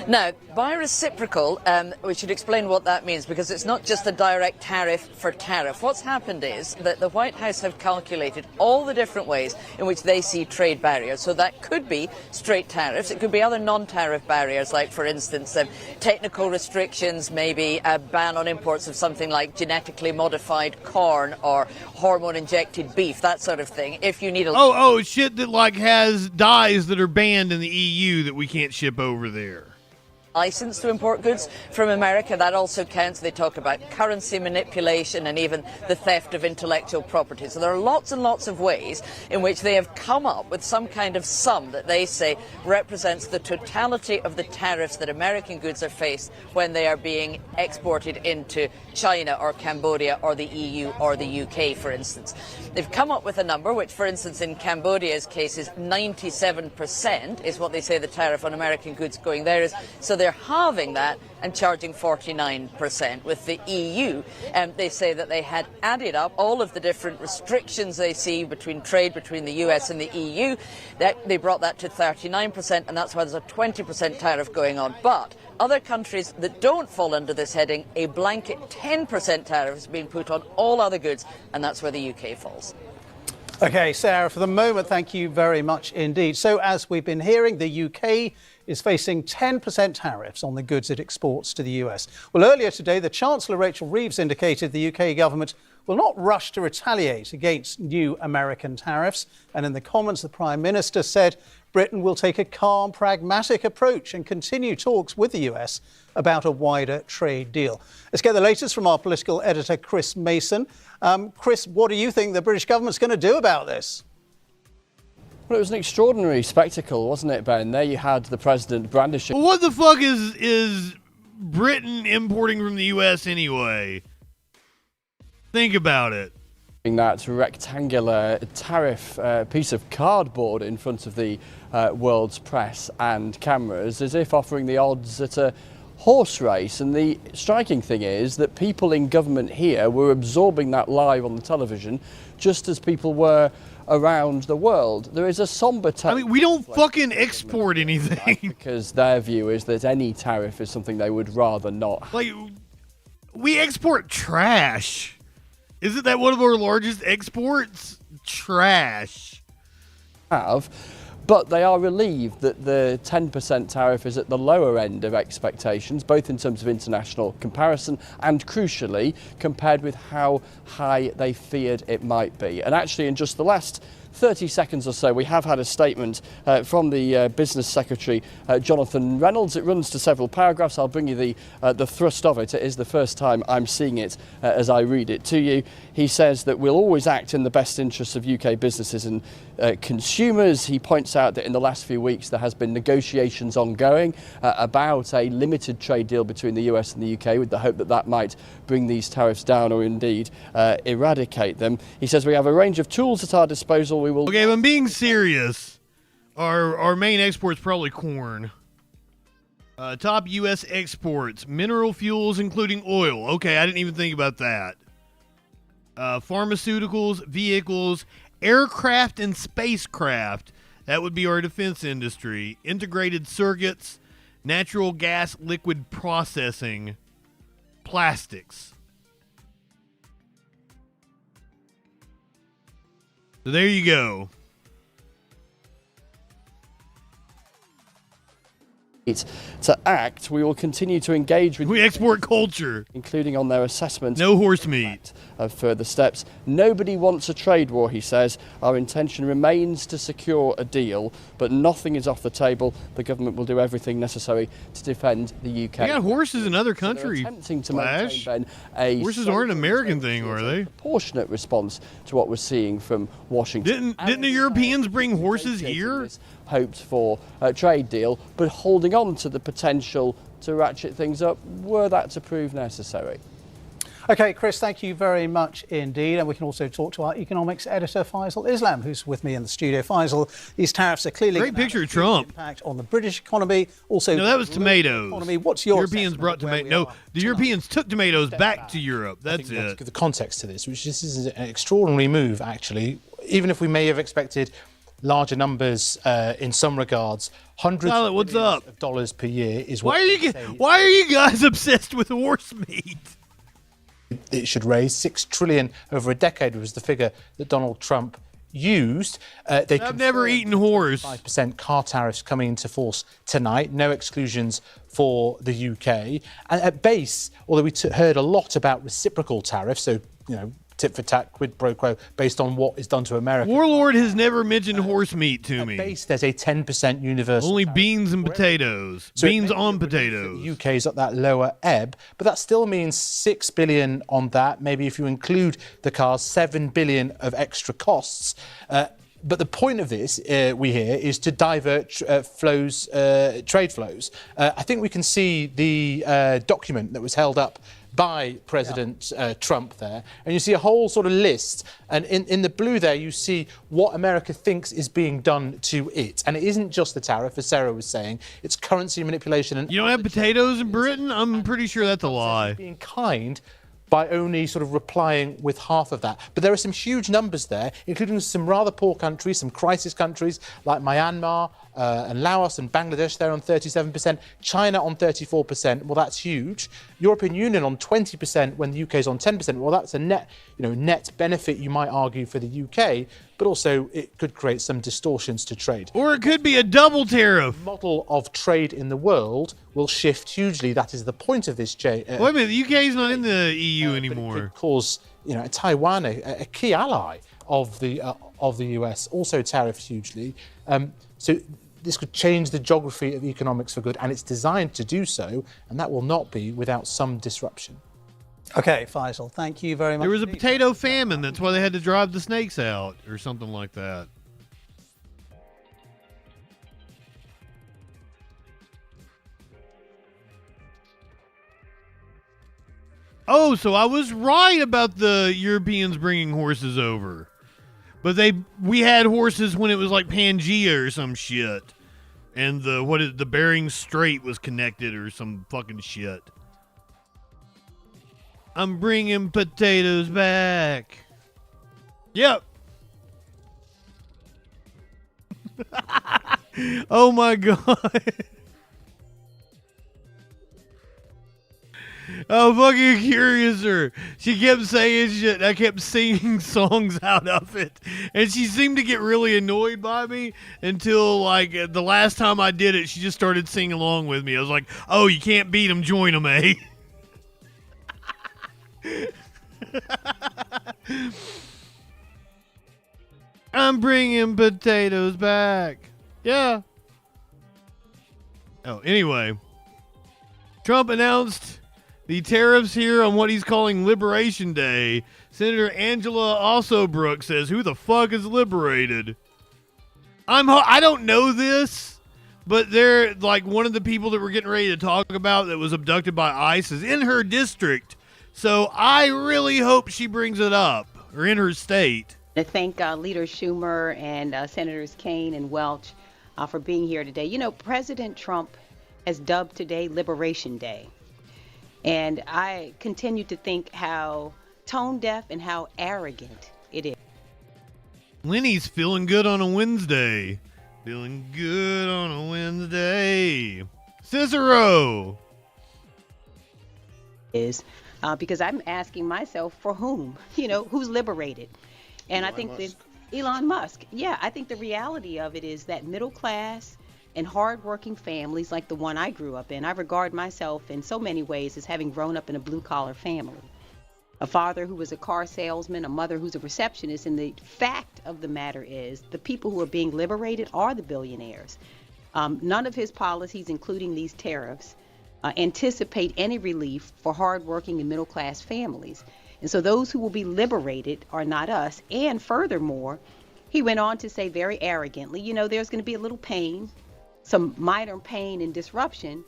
Now, by reciprocal, we should explain what that means, because it's not just a direct tariff for tariff. What's happened is that the White House have calculated all the different ways in which they see trade barriers. So that could be straight tariffs. It could be other non-tariff barriers, like, for instance, technical restrictions, maybe a ban on imports of something like genetically modified corn or hormone-injected beef, that sort of thing. If you need a... shit that, like, has dyes that are banned in the EU that we can't ship over there. License to import goods from America, that also counts. They talk about currency manipulation and even the theft of intellectual property. So there are lots and lots of ways in which they have come up with some kind of sum that they say represents the totality of the tariffs that American goods are faced when they are being exported into China or Cambodia or the EU or the UK, for instance. They've come up with a number which, for instance, in Cambodia's case is 97% is what they say the tariff on American goods going there is. So they're halving that and charging 49%. With the EU, they say that they had added up all of the different restrictions they see between trade between the US and the EU. They brought that to 39%, and that's why there's a 20% tariff going on. But other countries that don't fall under this heading, a blanket 10% tariff is being put on all other goods, and that's where the UK falls. OK, Sarah, for the moment, thank you very much indeed. So as we've been hearing, the UK is facing 10% tariffs on the goods it exports to the US. Well, earlier today, the Chancellor Rachel Reeves indicated the UK government will not rush to retaliate against new American tariffs. And in the Commons, the Prime Minister said Britain will take a calm, pragmatic approach and continue talks with the US about a wider trade deal. Let's get the latest from our political editor, Chris Mason. Chris, what do you think the British government's going to do about this? Well, it was an extraordinary spectacle, wasn't it, Ben? There you had the president brandishing... What the fuck is Britain importing from the US anyway? Think about it. That rectangular tariff piece of cardboard in front of the world's press and cameras, as if offering the odds at a horse race. And the striking thing is that people in government here were absorbing that live on the television, just as people were around the world. There is a somber tone. I mean, we don't fucking export anything. Because their view is that any tariff is something they would rather not. Like, we export trash. Isn't that one of our largest exports? Trash. But they are relieved that the 10% tariff is at the lower end of expectations, both in terms of international comparison and, crucially, compared with how high they feared it might be. And actually, in just the last 30 seconds or so, we have had a statement from the Business Secretary, Jonathan Reynolds. It runs to several paragraphs. I'll bring you the thrust of it. It is the first time I'm seeing it as I read it to you. He says that we'll always act in the best interests of UK businesses and consumers. He points out that in the last few weeks there has been negotiations ongoing about a limited trade deal between the US and the UK, with the hope that that might bring these tariffs down or indeed eradicate them. He says we have a range of tools at our disposal. Okay, if I'm being serious, our main export's probably corn. Top U.S. exports, mineral fuels, including oil. Okay, I didn't even think about that. Pharmaceuticals, vehicles, aircraft and spacecraft. That would be our defense industry. Integrated circuits, natural gas liquid processing, plastics. So there you go. To act, we will continue to engage with. We export culture, including on their assessment. No horse meat. Of further steps. Nobody wants a trade war, he says. Our intention remains to secure a deal, but nothing is off the table. The government will do everything necessary to defend the UK. They got horses in other countries. So attempting to maintain, Ben, a horses aren't an American thing, are they? Proportionate response to what we're seeing from Washington. Didn't the Europeans bring horses here? Hoped for a trade deal, but holding on to the potential to ratchet things up were that to prove necessary. OK, Chris, thank you very much indeed. And we can also talk to our economics editor, Faisal Islam, who's with me in the studio. Faisal, these tariffs are clearly great picture of Trump. Impact on the British economy. Also, no, that was tomatoes. Economy. What's your Europeans brought tomatoes? No, the Europeans took tomatoes back to Europe. That's it. To give the context to this, which this is an extraordinary move, actually. Even if we may have expected larger numbers in some regards, hundreds of millions of dollars per year is what. Why are you guys obsessed with horse meat? It should raise $6 trillion over a decade was the figure that Donald Trump used. I've never eaten horse. 5% car tariffs coming into force tonight. No exclusions for the UK. And at base, although we heard a lot about reciprocal tariffs, so tit for tat, quid pro quo, based on what is done to America. Warlord has never mentioned horse meat to me. At base, there's a 10% universal only tariff. Beans and potatoes. So beans on potatoes. The UK is at that lower ebb, but that still means $6 billion on that. Maybe if you include the cars, $7 billion of extra costs. But the point of this, we hear, is to divert trade flows. I think we can see the document that was held up by President Trump there. And you see a whole sort of list. And in the blue there, you see what America thinks is being done to it. And it isn't just the tariff, as Sarah was saying. It's currency manipulation. And you don't have potatoes in Britain? I'm pretty sure that's a lie. Being kind by only sort of replying with half of that. But there are some huge numbers there, including some rather poor countries, some crisis countries like Myanmar and Laos and Bangladesh. They're on 37%. China on 34%. Well, that's huge. European Union on 20% when the UK is on 10%. Well, that's a net benefit, you might argue, for the UK, but also it could create some distortions to trade. Or it could be a double tariff. The model of trade in the world will shift hugely. That is the point of this. Wait a minute, the UK is not in the EU anymore. It could cause, Taiwan, a key ally of the US, also tariffed hugely. So this could change the geography of economics for good, and it's designed to do so, and that will not be without some disruption. OK, Faisal, thank you very much. There was a potato famine. That's why they had to drive the snakes out or something like that. Oh, so I was right about the Europeans bringing horses over. But we had horses when it was like Pangea or some shit. And the Bering Strait was connected or some fucking shit. I'm bringing potatoes back. Yep. Oh my God. Oh, fucking Curiouser. She kept saying shit. I kept singing songs out of it. And she seemed to get really annoyed by me until, like, the last time I did it, she just started singing along with me. I was like, oh, you can't beat them, join them, eh? I'm bringing potatoes back. Yeah. Oh, anyway. Trump announced the tariffs here on what he's calling Liberation Day. Senator Angela Alsobrook says, who the fuck is liberated? I don't know this, but they're like one of the people that we're getting ready to talk about that was abducted by ICE is in her district. So I really hope she brings it up, or in her state. I thank Leader Schumer and Senators Kaine and Welch for being here today. You know, President Trump has dubbed today Liberation Day. And I continue to think how tone deaf and how arrogant it is. Lenny's feeling good on a Wednesday. Feeling good on a Wednesday. Cicero. Because I'm asking myself, for whom? You know, who's liberated? And I think that Elon Musk. Yeah, I think the reality of it is that middle class and hardworking families like the one I grew up in, I regard myself in so many ways as having grown up in a blue-collar family. A father who was a car salesman, a mother who's a receptionist, and the fact of the matter is the people who are being liberated are the billionaires. None of his policies, including these tariffs, anticipate any relief for hardworking and middle-class families. And so those who will be liberated are not us. And furthermore, he went on to say very arrogantly, you know, there's going to be a little pain, some minor pain and disruption,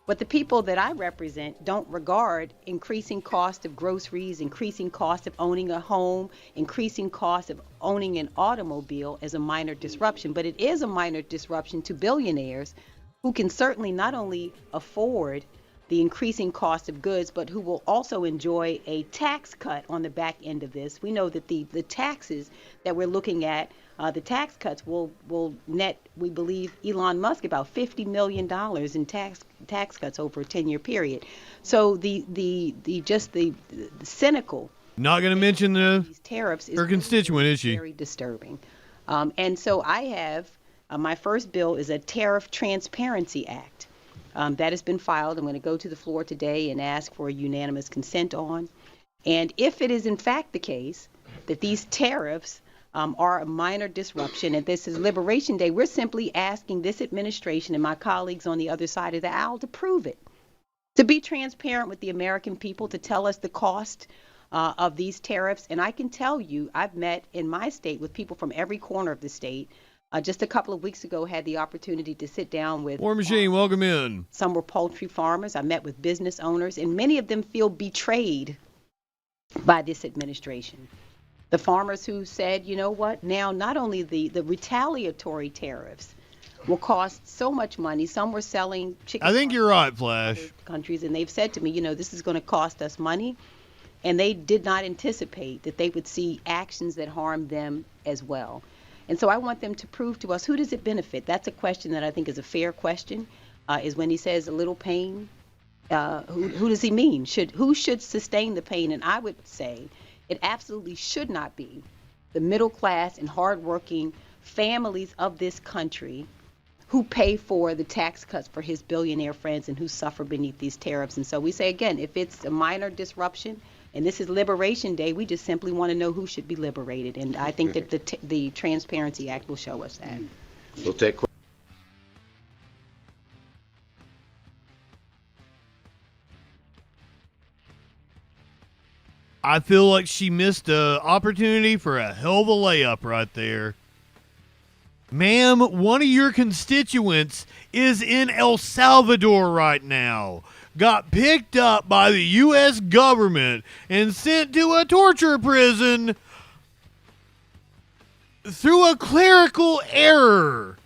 but the people that I represent don't regard increasing cost of groceries, increasing cost of owning a home, increasing cost of owning an automobile as a minor disruption. But it is a minor disruption to billionaires who can certainly not only afford the increasing cost of goods, but who will also enjoy a tax cut on the back end of this. We know that the taxes that we're looking at, the tax cuts will net, we believe, Elon Musk about $50 million in tax cuts over a 10-year period. So the cynical. Not going to mention these tariffs is her constituent, is she? Very disturbing. And so I have my first bill is a Tariff Transparency Act. That has been filed. I'm going to go to the floor today and ask for a unanimous consent on. And if it is in fact the case that these tariffs are a minor disruption and this is Liberation Day, we're simply asking this administration and my colleagues on the other side of the aisle to prove it, to be transparent with the American people, to tell us the cost of these tariffs. And I can tell you, I've met in my state with people from every corner of the state. Just a couple of weeks ago, had the opportunity to sit down with War Machine, welcome in. Some were poultry farmers. I met with business owners, and many of them feel betrayed by this administration. The farmers who said, you know what, now not only the retaliatory tariffs will cost so much money. Some were selling chicken. I think you're right, Flash. Countries, and they've said to me, you know, this is going to cost us money. And they did not anticipate that they would see actions that harm them as well. And so I want them to prove to us, who does it benefit? That's a question that I think is a fair question, is when he says a little pain, who does he mean? Who should sustain the pain? And I would say it absolutely should not be the middle class and hardworking families of this country who pay for the tax cuts for his billionaire friends and who suffer beneath these tariffs. And so we say, again, if it's a minor disruption, and this is Liberation Day, we just simply want to know who should be liberated. And I think that the Transparency Act will show us that. We'll take questions. I feel like she missed an opportunity for a hell of a layup right there. Ma'am, one of your constituents is in El Salvador right now. Got picked up by the U.S. government and sent to a torture prison through a clerical error.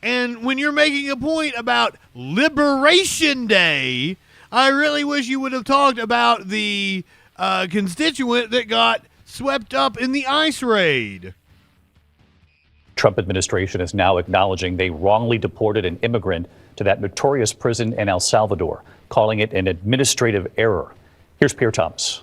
And when you're making a point about Liberation Day, I really wish you would have talked about the constituent that got swept up in the ICE raid. Trump administration is now acknowledging they wrongly deported an immigrant to that notorious prison in El Salvador, calling it an administrative error. Here's Pierre Thomas.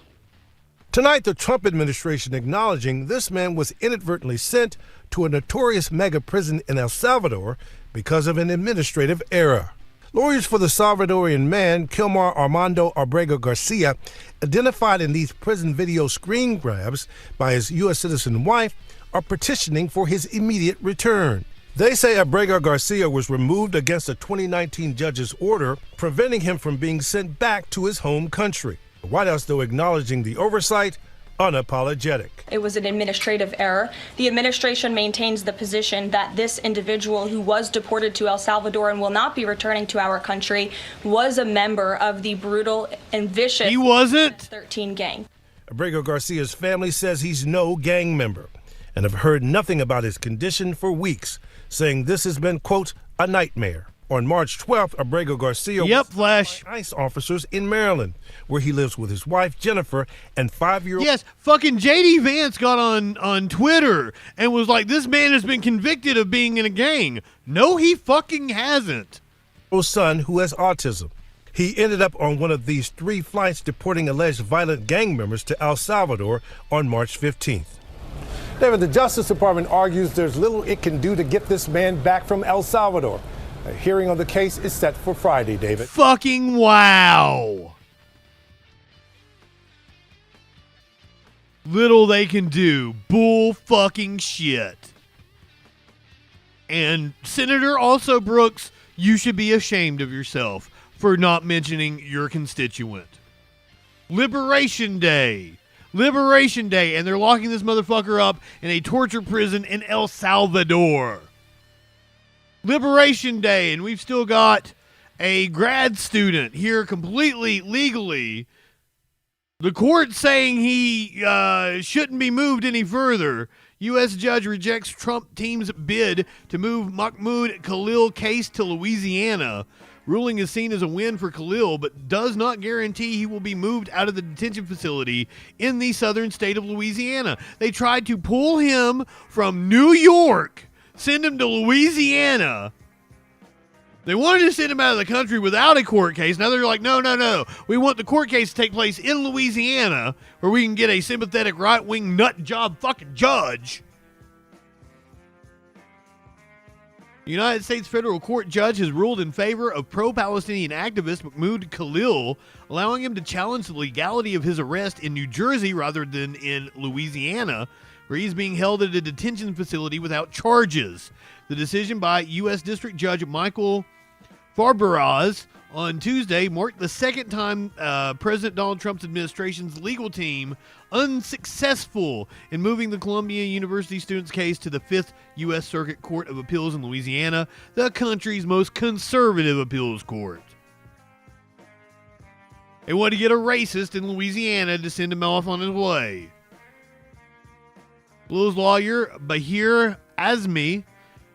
Tonight, the Trump administration acknowledging this man was inadvertently sent to a notorious mega prison in El Salvador because of an administrative error. Lawyers for the Salvadorian man, Kilmar Armando Abrego Garcia, identified in these prison video screen grabs by his U.S. citizen wife, are petitioning for his immediate return. They say Abrego Garcia was removed against a 2019 judge's order, preventing him from being sent back to his home country. The White House, though, acknowledging the oversight, unapologetic. It was an administrative error. The administration maintains the position that this individual who was deported to El Salvador and will not be returning to our country was a member of the brutal and vicious 13 gang. Abrego Garcia's family says he's no gang member and have heard nothing about his condition for weeks, saying this has been, quote, a nightmare. On March 12th, Abrego Garcia Yep, was Flash. by ICE officers in Maryland, where he lives with his wife, Jennifer, and 5-year-old. Yes, fucking J.D. Vance got on Twitter and was like, this man has been convicted of being in a gang. No, he fucking hasn't. Son who has autism. He ended up on one of these 3 flights deporting alleged violent gang members to El Salvador on March 15th. David, the Justice Department argues there's little it can do to get this man back from El Salvador. A hearing on the case is set for Friday, David. Fucking wow. Little they can do. Bull fucking shit. And Senator also Brooks, you should be ashamed of yourself for not mentioning your constituent. Liberation Day. Liberation Day. And they're locking this motherfucker up in a torture prison in El Salvador. Liberation Day. And we've still got a grad student here completely legally. The court saying he shouldn't be moved any further. U.S. judge rejects Trump team's bid to move Mahmoud Khalil case to Louisiana. Ruling is seen as a win for Khalil, but does not guarantee he will be moved out of the detention facility in the southern state of Louisiana. They tried to pull him from New York, send him to Louisiana. They wanted to send him out of the country without a court case. Now they're like, no. We want the court case to take place in Louisiana where we can get a sympathetic right-wing nut job fucking judge. The United States federal court judge has ruled in favor of pro-Palestinian activist Mahmoud Khalil, allowing him to challenge the legality of his arrest in New Jersey rather than in Louisiana, where he's being held at a detention facility without charges. The decision by U.S. District Judge Michael Farberaz on Tuesday marked the second time President Donald Trump's administration's legal team unsuccessful in moving the Columbia University student's case to the 5th U.S. Circuit Court of Appeals in Louisiana, the country's most conservative appeals court. They wanted to get a racist in Louisiana to send him off on his way. Khalil's lawyer, Bahir Azmi,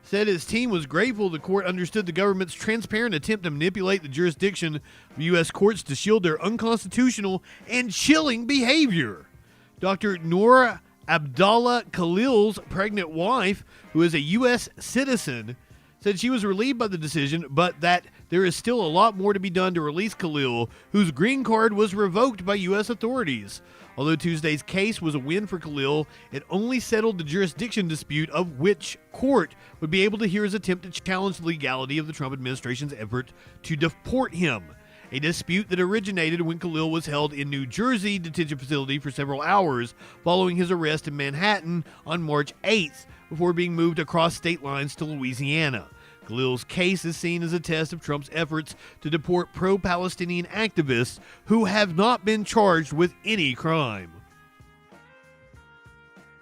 said his team was grateful the court understood the government's transparent attempt to manipulate the jurisdiction of U.S. courts to shield their unconstitutional and chilling behavior. Dr. Noor Abdallah Khalil's pregnant wife, who is a U.S. citizen, said she was relieved by the decision, but that there is still a lot more to be done to release Khalil, whose green card was revoked by U.S. authorities. Although Tuesday's case was a win for Khalil, it only settled the jurisdiction dispute of which court would be able to hear his attempt to challenge the legality of the Trump administration's effort to deport him, a dispute that originated when Khalil was held in New Jersey detention facility for several hours following his arrest in Manhattan on March 8th before being moved across state lines to Louisiana. Khalil's case is seen as a test of Trump's efforts to deport pro-Palestinian activists who have not been charged with any crime.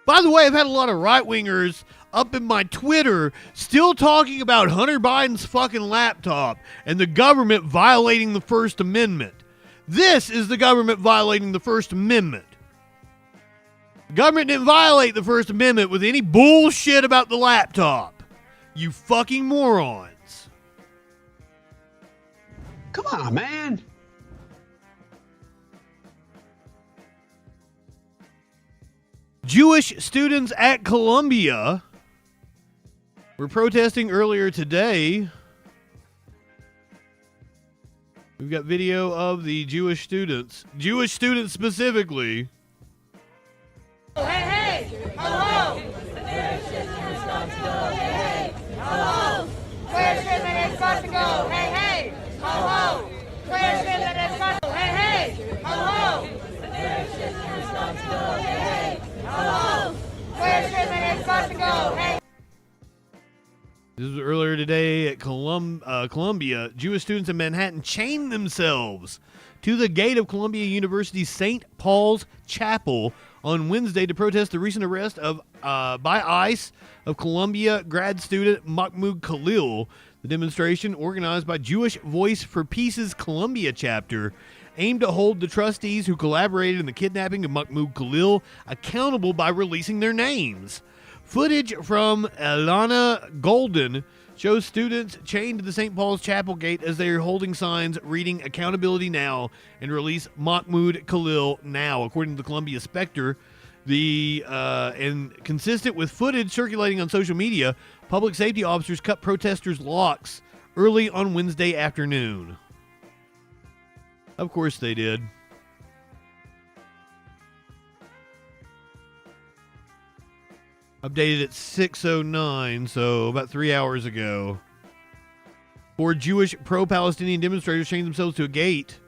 By the way, I've had a lot of right-wingers up in my Twitter still talking about Hunter Biden's fucking laptop and the government violating the First Amendment. This is the government violating the First Amendment. The government didn't violate the First Amendment with any bullshit about the laptop. You fucking morons. Come on, man. Jewish students at Columbia were protesting earlier today. We've got video of the Jewish students specifically. Hey, hey, hello. Hello! Where's the supposed to go? Hey, hey! Hello! Where's the supposed to go? Hey, hey! Hello! Hey, hey! Hello! Where's the supposed to go? Hey! This was earlier today at Columbia. Jewish students in Manhattan chained themselves to the gate of Columbia University's St. Paul's Chapel on Wednesday to protest the recent arrest by ICE of Columbia grad student Mahmoud Khalil. The demonstration, organized by Jewish Voice for Peace's Columbia chapter, aimed to hold the trustees who collaborated in the kidnapping of Mahmoud Khalil accountable by releasing their names. Footage from Elana Golden shows students chained to the St. Paul's Chapel gate as they are holding signs reading "Accountability Now" and "Release Mahmoud Khalil Now," according to the Columbia Spectre. And consistent with footage circulating on social media, public safety officers cut protesters' locks early on Wednesday afternoon. Of course they did. Updated at 6:09, so about 3 hours ago. 4 Jewish pro-Palestinian demonstrators chained themselves to a gate.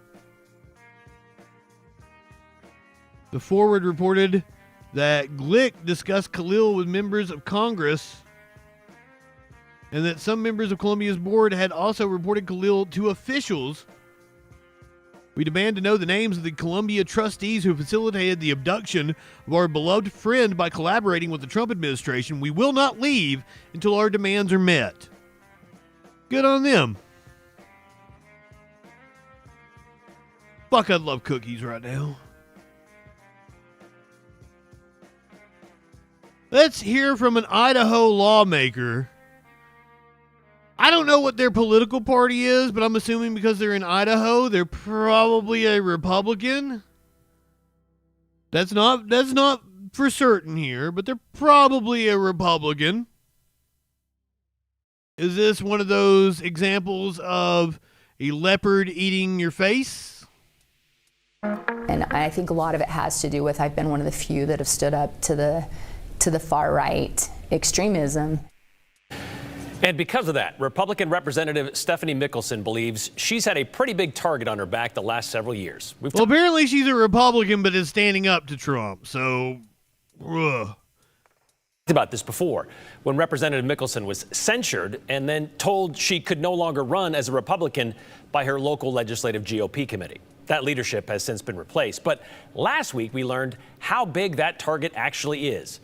The Forward reported that Glick discussed Khalil with members of Congress and that some members of Columbia's board had also reported Khalil to officials. We demand to know the names of the Columbia trustees who facilitated the abduction of our beloved friend by collaborating with the Trump administration. We will not leave until our demands are met. Good on them. Fuck, I'd love cookies right now. Let's hear from an Idaho lawmaker. I don't know what their political party is, but I'm assuming because they're in Idaho, they're probably a Republican. That's not for certain here, but they're probably a Republican. Is this one of those examples of a leopard eating your face? And I think a lot of it has to do with I've been one of the few that have stood up to the far right extremism. And because of that, Republican Representative Stephanie Mickelson believes she's had a pretty big target on her back the last several years. Well, apparently she's a Republican, but is standing up to Trump. So, about this before, when Representative Mickelson was censured and then told she could no longer run as a Republican by her local legislative GOP committee. That leadership has since been replaced. But last week, we learned how big that target actually is.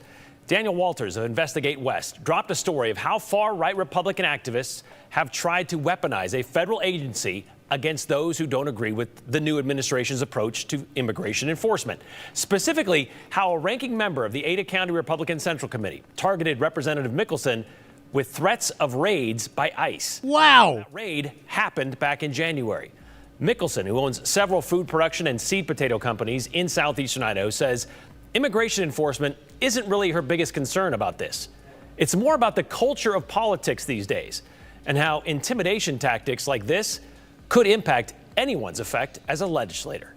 Daniel Walters of Investigate West dropped a story of how far-right Republican activists have tried to weaponize a federal agency against those who don't agree with the new administration's approach to immigration enforcement. Specifically, how a ranking member of the Ada County Republican Central Committee targeted Representative Mickelson with threats of raids by ICE. Wow! That raid happened back in January. Mickelson, who owns several food production and seed potato companies in southeastern Idaho, says immigration enforcement isn't really her biggest concern about this. It's more about the culture of politics these days and how intimidation tactics like this could impact anyone's effect as a legislator.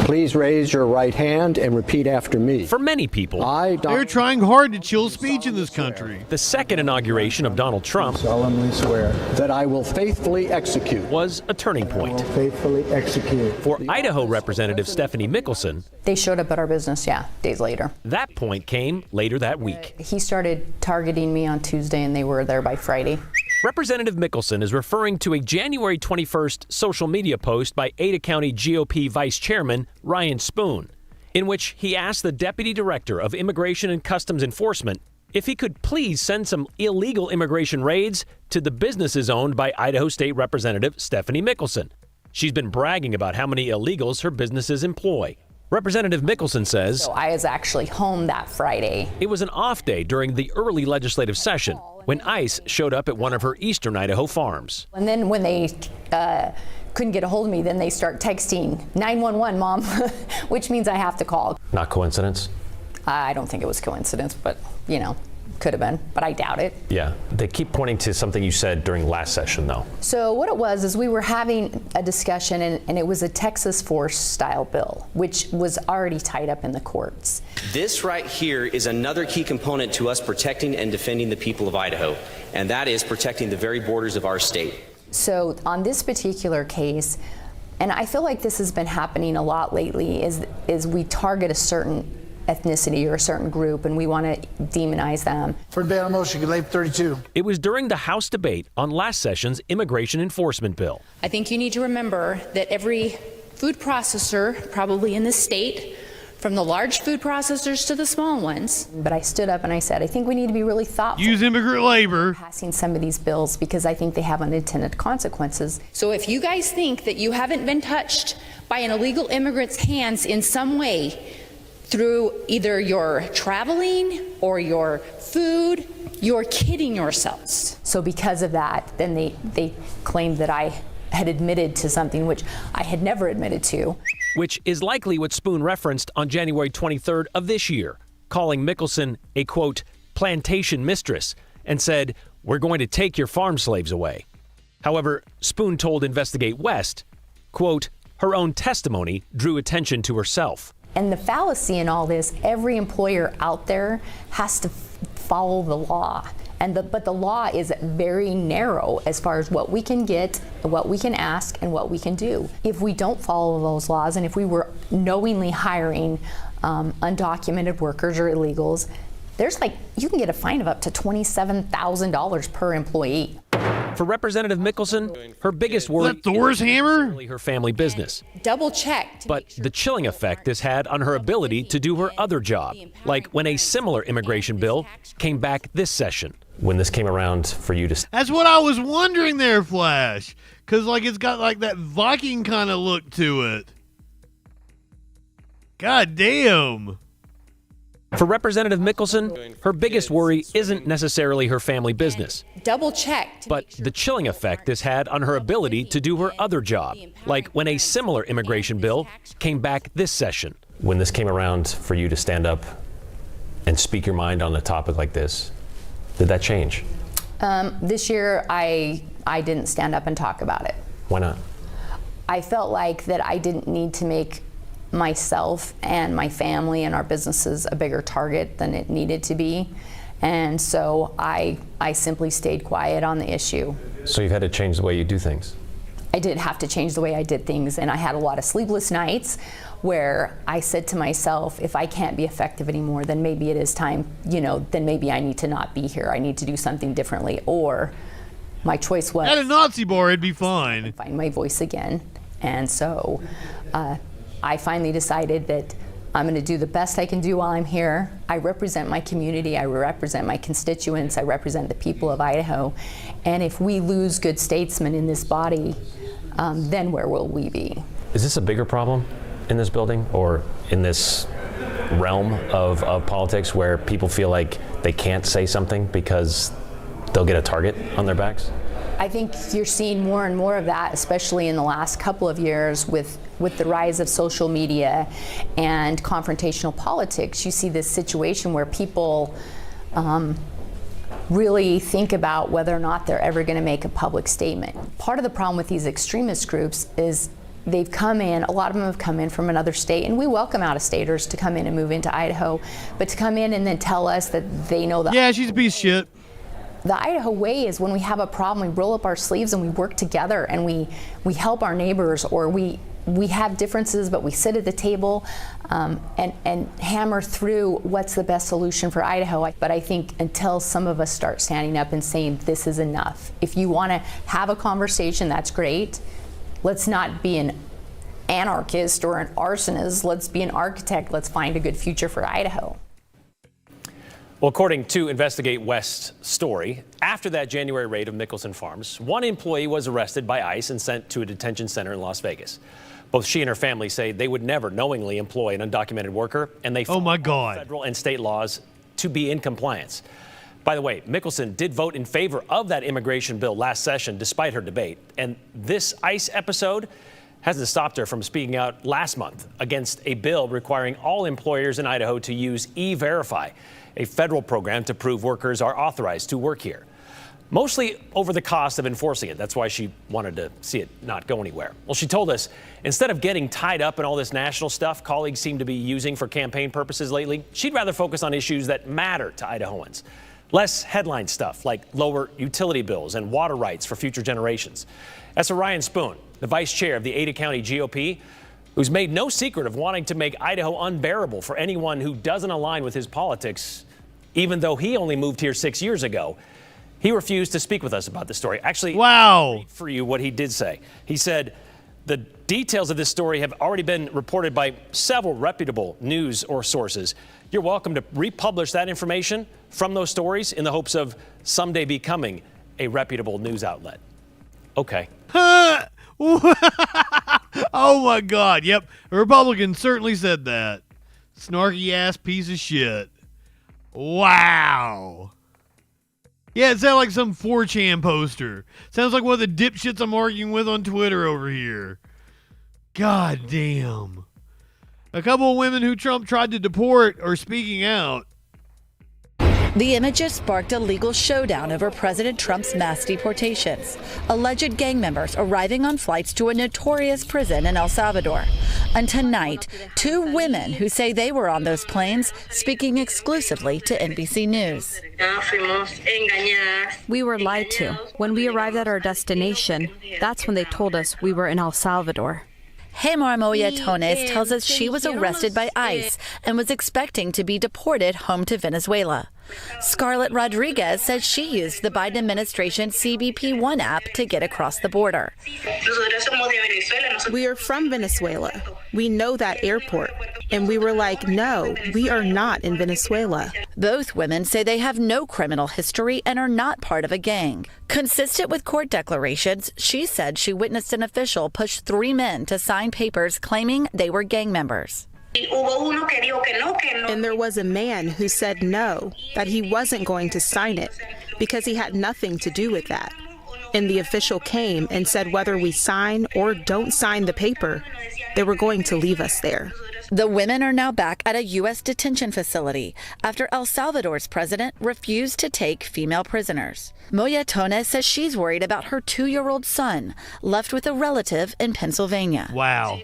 Please raise your right hand and repeat after me. For many people, they're trying hard to chill speech in this country. The second inauguration of Donald Trump solemnly swear that I will faithfully execute was a turning point. Faithfully execute. For Idaho Representative Stephanie Mickelson, They showed up at our business, days later. that point came later that week. He started targeting me on Tuesday and they were there by Friday. Representative Mickelson is referring to a January 21st social media post by Ada County GOP Vice Chairman Ryan Spoon, in which he asked the Deputy Director of Immigration and Customs Enforcement if he could please send some illegal immigration raids to the businesses owned by Idaho State Representative Stephanie Mickelson. She's been bragging about how many illegals her businesses employ. Representative Mickelson says, So I was actually home that Friday. It was an off day during the early legislative session when ICE showed up at one of her eastern Idaho farms. And then when they couldn't get a hold of me, then they start texting 911, Mom, which means I have to call. Not coincidence? I don't think it was coincidence, but, could have been, but I doubt it. Yeah. They keep pointing to something you said during last session, though. So what it was is we were having a discussion, and it was a Texas Force style bill, which was already tied up in the courts. This right here is another key component to us protecting and defending the people of Idaho, and that is protecting the very borders of our state. So on this particular case, and I feel like this has been happening a lot lately, is we target a certain ethnicity or a certain group, and we want to demonize them. For debate on motion, you late 32. It was during the House debate on last session's immigration enforcement bill. I think you need to remember that every food processor, probably in this state, from the large food processors to the small ones. But I stood up and I said, I think we need to be really thoughtful. Use immigrant labor. Passing some of these bills because I think they have unintended consequences. So if you guys think that you haven't been touched by an illegal immigrant's hands in some way, through either your traveling or your food, you're kidding yourselves. So because of that, then they claimed that I had admitted to something which I had never admitted to. Which is likely what Spoon referenced on January 23rd of this year, calling Mickelson a, quote, plantation mistress, and said, we're going to take your farm slaves away. However, Spoon told Investigate West, quote, her own testimony drew attention to herself. And the fallacy in all this, every employer out there has to follow the law. But the law is very narrow as far as what we can get, what we can ask, and what we can do. If we don't follow those laws, and if we were knowingly hiring undocumented workers or illegals, you can get a fine of up to $27,000 per employee. For Representative Mickelson, her biggest worry is that Thor's hammer? Her family business. Double checked. But the chilling effect this had on her ability to do her other job, like when a similar immigration bill came back this session. When this came around for you to... That's what I was wondering there, Flash. Because, it's got, that Viking kind of look to it. God damn. For Representative Mickelson, her biggest worry isn't necessarily her family business. Double checked. But the chilling effect this had on her ability to do her other job, like when a similar immigration bill came back this session. When this came around for you to stand up and speak your mind on a topic like this, did that change? This year, I didn't stand up and talk about it. Why not? I felt like that I didn't need to make myself and my family and our businesses a bigger target than it needed to be. And so I simply stayed quiet on the issue. So you've had to change the way you do things? I did have to change the way I did things, and I had a lot of sleepless nights where I said to myself, if I can't be effective anymore, then maybe it is time, then maybe I need to not be here. I need to do something differently. Or my choice was... At a Nazi bar, it'd be fine. Find my voice again. And so I finally decided that I'm going to do the best I can do while I'm here. I represent my community. I represent my constituents. I represent the people of Idaho. And if we lose good statesmen in this body, then where will we be? Is this a bigger problem in this building or in this realm of politics where people feel like they can't say something because they'll get a target on their backs? I think you're seeing more and more of that, especially in the last couple of years with the rise of social media and confrontational politics. You see this situation where people really think about whether or not they're ever going to make a public statement. Part of the problem with these extremist groups is they've come in, a lot of them have come in from another state, and we welcome out-of-staters to come in and move into Idaho, but to come in and then tell us that they know Yeah, she's a piece of shit. The Idaho way is when we have a problem, we roll up our sleeves and we work together and we help our neighbors, or we have differences, but we sit at the table and hammer through what's the best solution for Idaho. But I think until some of us start standing up and saying this is enough, if you want to have a conversation, that's great. Let's not be an anarchist or an arsonist. Let's be an architect. Let's find a good future for Idaho. Well, according to Investigate West's story, after that January raid of Mickelson Farms, one employee was arrested by ICE and sent to a detention center in Las Vegas. Both she and her family say they would never knowingly employ an undocumented worker, and they follow federal and state laws to be in compliance. By the way, Mickelson did vote in favor of that immigration bill last session, despite her debate. And this ICE episode hasn't stopped her from speaking out last month against a bill requiring all employers in Idaho to use E-Verify, a federal program to prove workers are authorized to work here. Mostly over the cost of enforcing it. That's why she wanted to see it not go anywhere. Well, she told us, instead of getting tied up in all this national stuff colleagues seem to be using for campaign purposes lately, she'd rather focus on issues that matter to Idahoans. Less headline stuff like lower utility bills and water rights for future generations. That's Ryan Spoon, the vice chair of the Ada County GOP, who's made no secret of wanting to make Idaho unbearable for anyone who doesn't align with his politics, even though he only moved here 6 years ago. He refused to speak with us about the story. Actually, wow. I'll read for you what he did say. He said, the details of this story have already been reported by several reputable news or sources. You're welcome to republish that information from those stories in the hopes of someday becoming a reputable news outlet. Okay. Oh my God. Yep. A Republican certainly said that. Snarky ass piece of shit. Wow. Yeah, it sounds like some 4chan poster. Sounds like one of the dipshits I'm arguing with on Twitter over here. God damn. A couple of women who Trump tried to deport are speaking out. The images sparked a legal showdown over President Trump's mass deportations. Alleged gang members arriving on flights to a notorious prison in El Salvador. And tonight, 2 women who say they were on those planes speaking exclusively to NBC News. We were lied to. When we arrived at our destination, that's when they told us we were in El Salvador. Hemar Moyetones tells us she was arrested by ICE and was expecting to be deported home to Venezuela. Scarlett Rodriguez says she used the Biden administration's CBP One app to get across the border. We are from Venezuela. We know that airport. And we were like, no, we are not in Venezuela. Both women say they have no criminal history and are not part of a gang. Consistent with court declarations, she said she witnessed an official push 3 men to sign papers claiming they were gang members. And there was a man who said no, that he wasn't going to sign it because he had nothing to do with that. And the official came and said whether we sign or don't sign the paper, they were going to leave us there. The women are now back at a U.S. detention facility after El Salvador's president refused to take female prisoners. Moyetones says she's worried about her 2-year-old son, left with a relative in Pennsylvania. Wow.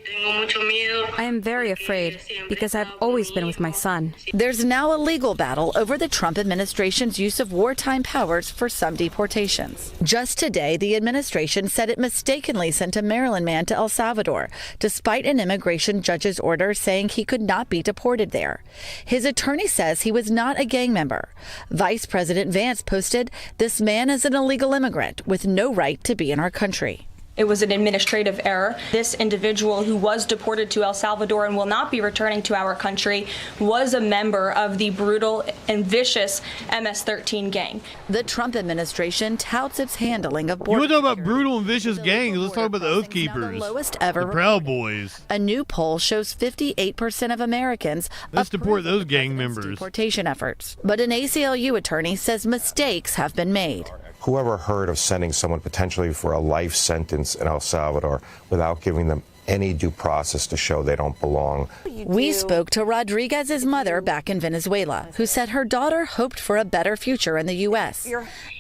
I am very afraid because I've always been with my son. There's now a legal battle over the Trump administration's use of wartime powers for some deportations. Just today, the administration said it mistakenly sent a Maryland man to El Salvador, despite an immigration judge's order saying he could not be deported there. His attorney says he was not a gang member. Vice President Vance posted, "This man is an illegal immigrant with no right to be in our country." It was an administrative error. This individual who was deported to El Salvador and will not be returning to our country was a member of the brutal and vicious MS-13 gang. The Trump administration touts its handling of border. You want to talk about brutal and vicious gangs? Let's talk about the Oath Keepers. The lowest ever. The Proud Boys. A new poll shows 58% of Americans let's deport those gang members. Deportation efforts. But an ACLU attorney says mistakes have been made. Whoever heard of sending someone potentially for a life sentence in El Salvador without giving them any due process to show they don't belong? We spoke to Rodriguez's mother back in Venezuela, who said her daughter hoped for a better future in the U.S.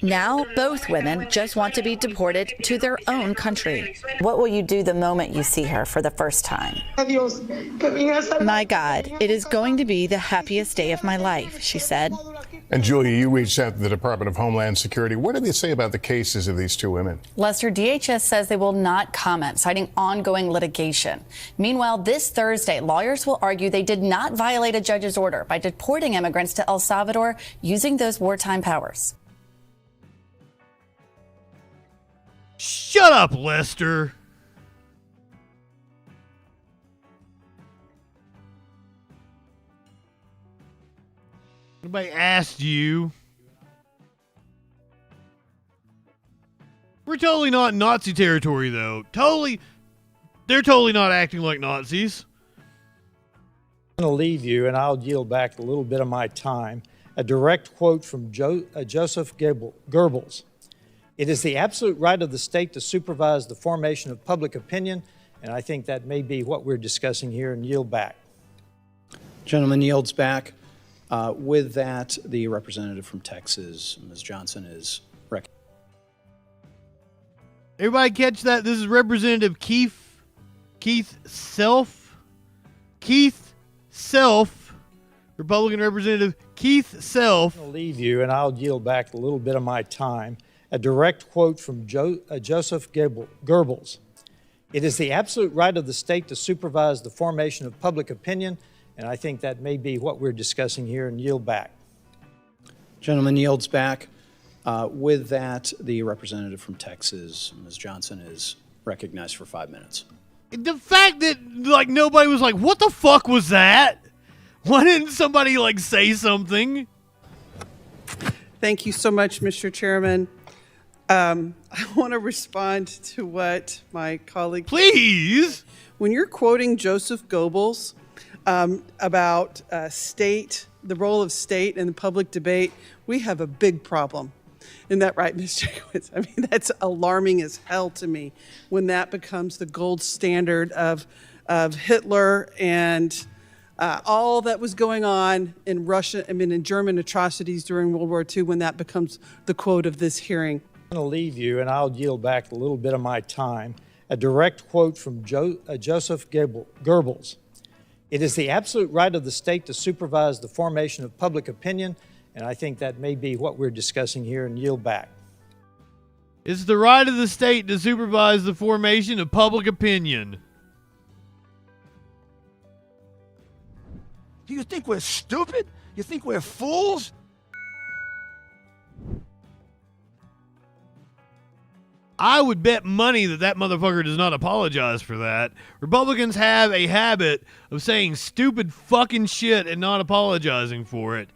Now, both women just want to be deported to their own country. What will you do the moment you see her for the first time? My God, it is going to be the happiest day of my life, she said. And Julia, you reached out to the Department of Homeland Security. What did they say about the cases of these 2 women? Lester, DHS says they will not comment, citing ongoing litigation. Meanwhile, this Thursday, lawyers will argue they did not violate a judge's order by deporting immigrants to El Salvador using those wartime powers. Shut up, Lester. Nobody asked you. We're totally not in Nazi territory, though. They're totally not acting like Nazis. I'm going to leave you, and I'll yield back a little bit of my time. A direct quote from Joseph Goebbels. "It is the absolute right of the state to supervise the formation of public opinion," and I think that may be what we're discussing here, and yield back. Gentleman yields back. With that, the representative from Texas, Ms. Johnson, is recognized. Everybody catch that? This is Representative Keith Self. Keith Self. Republican Representative Keith Self. I'll leave you, and I'll yield back a little bit of my time. A direct quote from Joseph Goebbels. "It is the absolute right of the state to supervise the formation of public opinion," and I think that may be what we're discussing here, and yield back. Gentleman yields back. With that, the representative from Texas, Ms. Johnson, is recognized for 5 minutes. The fact that nobody was like, what the fuck was that? Why didn't somebody say something? Thank you so much, Mr. Chairman. I want to respond to what my colleague... Please! When you're quoting Joseph Goebbels, about the role of state in the public debate, we have a big problem. Isn't that right, Ms. Jacobs? I mean, that's alarming as hell to me when that becomes the gold standard of Hitler and all that was going on in Russia, in German atrocities during World War II, when that becomes the quote of this hearing. I'm going to leave you, and I'll yield back a little bit of my time. A direct quote from Joseph Goebbels. It is the absolute right of the state to supervise the formation of public opinion, and I think that may be what we're discussing here, and yield back. It's the right of the state to supervise the formation of public opinion. Do you think we're stupid? You think we're fools? I would bet money that motherfucker does not apologize for that. Republicans have a habit of saying stupid fucking shit and not apologizing for it.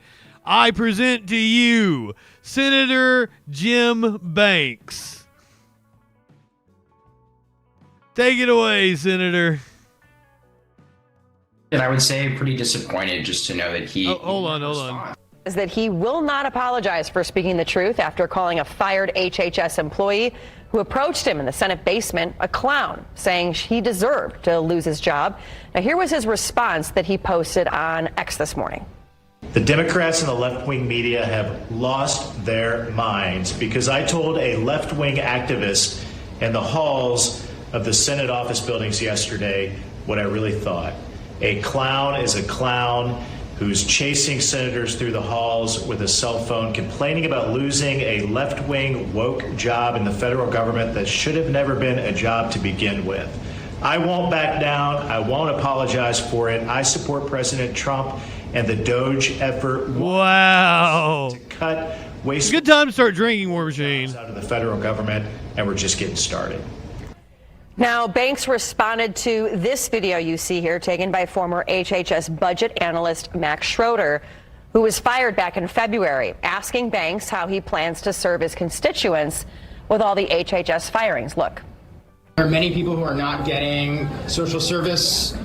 I present to you Senator Jim Banks. Take it away, Senator. And I would say pretty disappointed just to know that he... Oh, hold on. Is that he will not apologize for speaking the truth after calling a fired HHS employee who approached him in the Senate basement a clown, saying he deserved to lose his job. Now, here was his response that he posted on X this morning. The Democrats and the left-wing media have lost their minds because I told a left-wing activist in the halls of the Senate office buildings yesterday what I really thought. A clown is a clown who's chasing senators through the halls with a cell phone, complaining about losing a left-wing woke job in the federal government that should have never been a job to begin with. I won't back down. I won't apologize for it. I support President Trump and the Doge effort. Wow. To cut waste. Good time to start drinking, War Machine. Out of the federal government, and we're just getting started. Now, Banks responded to this video you see here, taken by former HHS budget analyst Max Schroeder, who was fired back in February, asking Banks how he plans to serve his constituents with all the HHS firings. Look. There are many people who are not getting social service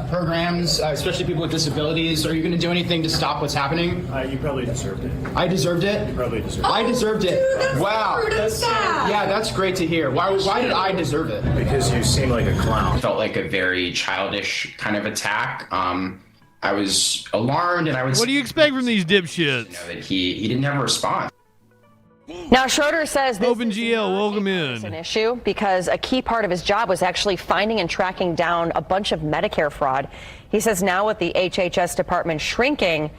programs, especially people with disabilities. Are you going to do anything to stop what's happening? You probably deserved it. I deserved it? You probably deserved it. I deserved it. Dude, wow. Yeah, that's great to hear. Why did I deserve it? Because you seem like a clown. It felt like a very childish kind of attack. I was alarmed, and I would... What do you expect from these dipshits? Know that he didn't have a response. Now, Schroeder says this OpenGL, welcome in. An issue because a key part of his job was actually finding and tracking down a bunch of Medicare fraud. He says now with the HHS department shrinking,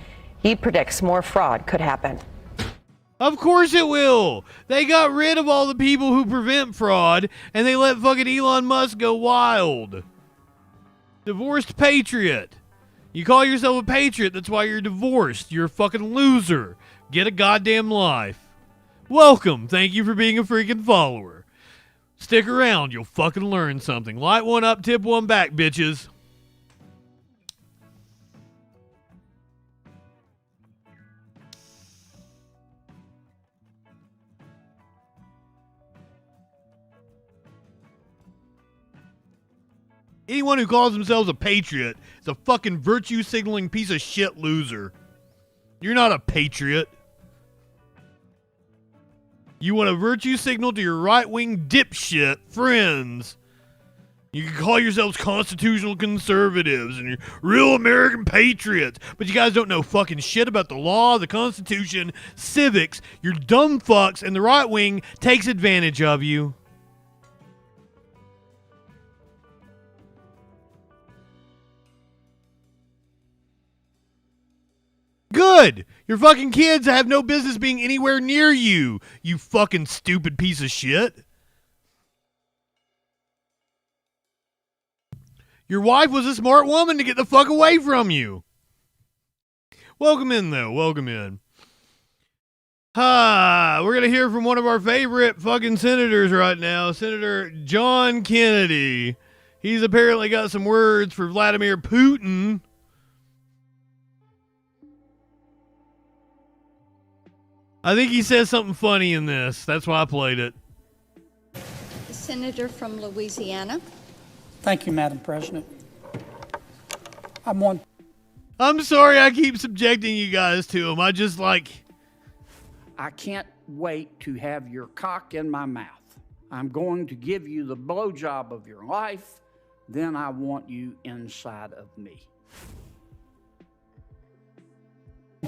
he predicts more fraud could happen. Of course it will. They got rid of all the people who prevent fraud, and they let fucking Elon Musk go wild. Divorced patriot. You call yourself a patriot, that's why you're divorced. You're a fucking loser. Get a goddamn life. Welcome. Thank you for being a freaking follower. Stick around. You'll fucking learn something. Light one up, tip one back, bitches. Anyone who calls themselves a patriot is a fucking virtue signaling piece of shit loser. You're not a patriot. You want to virtue signal to your right-wing dipshit friends. You can call yourselves constitutional conservatives and you're real American patriots, but you guys don't know fucking shit about the law, the Constitution, civics. You're dumb fucks, and the right wing takes advantage of you. Good. Your fucking kids have no business being anywhere near you, you fucking stupid piece of shit. Your wife was a smart woman to get the fuck away from you. Welcome in, though. Welcome in. We're going to hear from one of our favorite fucking senators right now, Senator John Kennedy. He's apparently got some words for Vladimir Putin. I think he says something funny in this. That's why I played it. The senator from Louisiana. Thank you, Madam President. I'm sorry I keep subjecting you guys to him. I just like... I can't wait to have your cock in my mouth. I'm going to give you the blowjob of your life. Then I want you inside of me.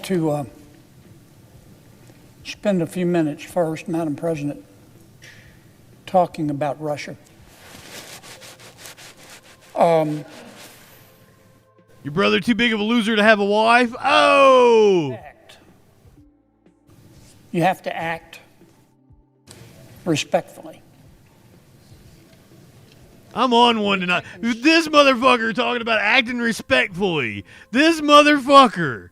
To spend a few minutes first, Madam President, talking about Russia. Your brother too big of a loser to have a wife? Oh! You have to act respectfully. I'm on one tonight. This motherfucker talking about acting respectfully. This motherfucker.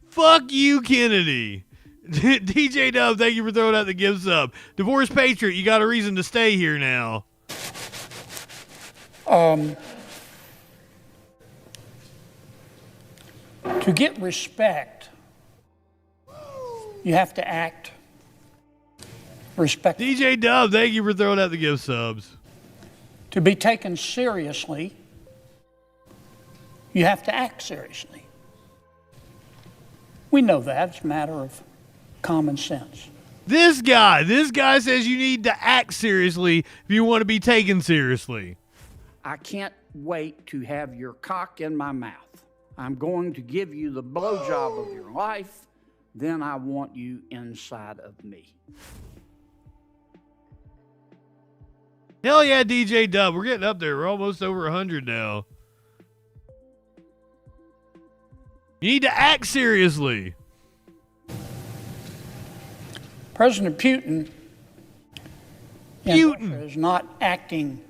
Fuck you, Kennedy. DJ Dub, thank you for throwing out the gift sub. Divorced Patriot, you got a reason to stay here now. To get respect, you have to act respectfully. DJ Dub, thank you for throwing out the gift subs. To be taken seriously, you have to act seriously. We know that. It's a matter of common sense. This guy says you need to act seriously if you want to be taken seriously. I can't wait to have your cock in my mouth. I'm going to give you the blowjob of your life. Then I want you inside of me. Hell yeah, DJ Dub. We're getting up there. We're almost over 100 now. You need to act seriously. President Putin is not acting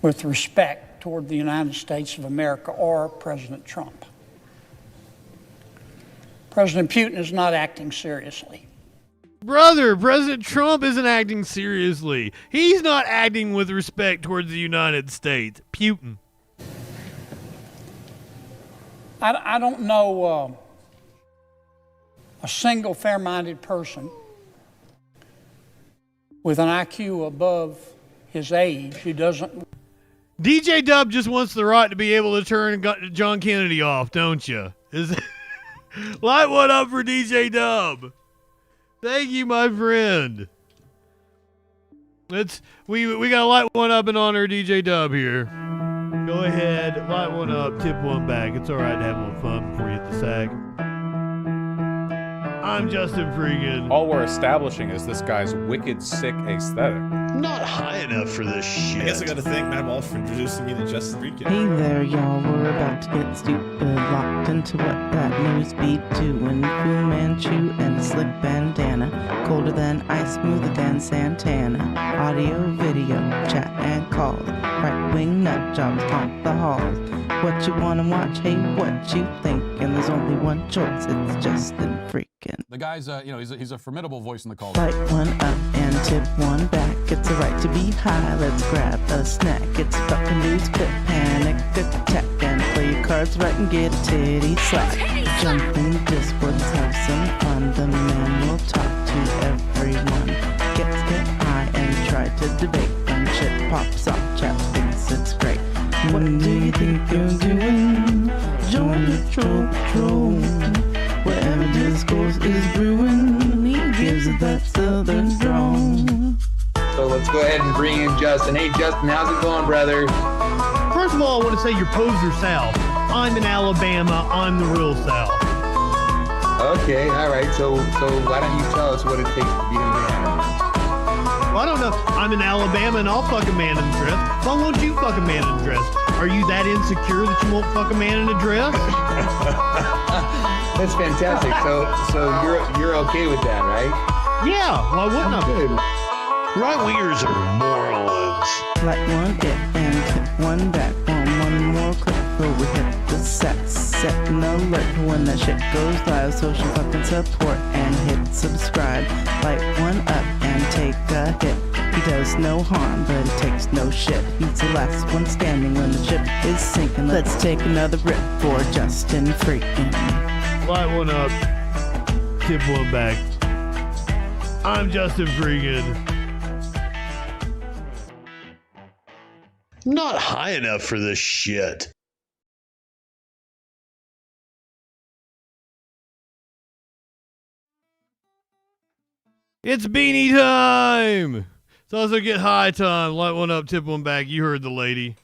with respect toward the United States of America or President Trump. President Putin is not acting seriously. Brother, President Trump isn't acting seriously. He's not acting with respect towards the United States. Putin. I don't know a single fair-minded person with an IQ above his age who doesn't... DJ Dub just wants the right to be able to turn John Kennedy off, don't you? Light one up for DJ Dub. Thank you, my friend. We gotta light one up in honor of DJ Dub here. Go ahead, light one up, tip one back. It's all right to have one fun before you hit the sack. I'm JustinFREAKIN. All we're establishing is this guy's wicked, sick aesthetic. Not high enough for this shit. I guess I gotta thank Matt Walsh for introducing me to JustinFREAKIN. Hey there, y'all. We're about to get stupid, locked into what that news be doing. Fu Manchu and a slick bandana, colder than ice, smoother than Santana. Audio, video, chat and calls. Right-wing nut jobs haunt the halls. What you wanna watch? Hey, what you think? And there's only one choice. It's JustinFREAKIN. The guy's, he's a formidable voice in the culture. Light one up and tip one back. It's a right to be high. Let's grab a snack. It's fucking news, quick panic attack, and play your cards right and get a titty slap. Jump in Discords, have some fun. The man will talk to everyone. Get high and try to debate. When shit pops off, chat thinks it's great. What do you think you're doing? Join the troll patrol. Wherever discourse is brewing, he gives it that southern drawl. So let's go ahead and bring in Justin. Hey Justin, how's it going, brother? First of all, I want to say you're poser South. I'm in Alabama. I'm the real South. Okay, all right. So why don't you tell us what it takes to be a man? Well, I don't know. I'm in Alabama and I'll fuck a man in a dress. Why won't you fuck a man in a dress? Are you that insecure that you won't fuck a man in a dress? That's fantastic. So you're okay with that, right? Yeah. Why wouldn't I? Right-wingers are morons. Light one hit and tip one back. One more click before we hit the set an alert when that shit goes live. Social fucking support and hit subscribe. Light one up and take a hit. He does no harm, but he takes no shit. He's the last one standing when the ship is sinking. Let's take another rip for JustinFREAKIN. Light one up, tip one back. I'm JustinFREAKIN. Not high enough for this shit. It's beanie time! It's also get high time. Light one up, tip one back. You heard the lady.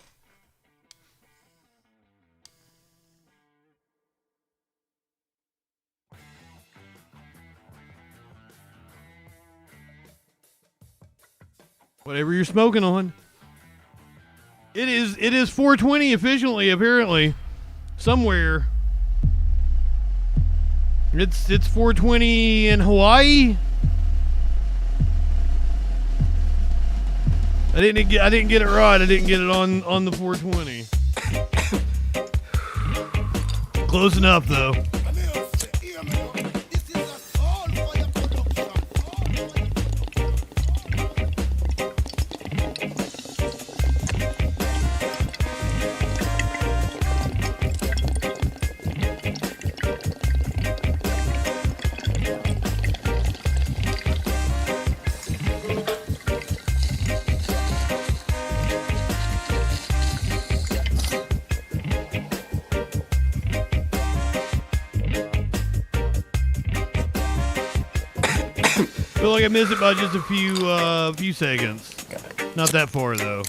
Whatever you're smoking on. It is 420 officially, apparently. Somewhere. It's 420 in Hawaii. I didn't get it right. I didn't get it on the 420. Close enough though. I feel like I missed it by just a few seconds. Not that far though.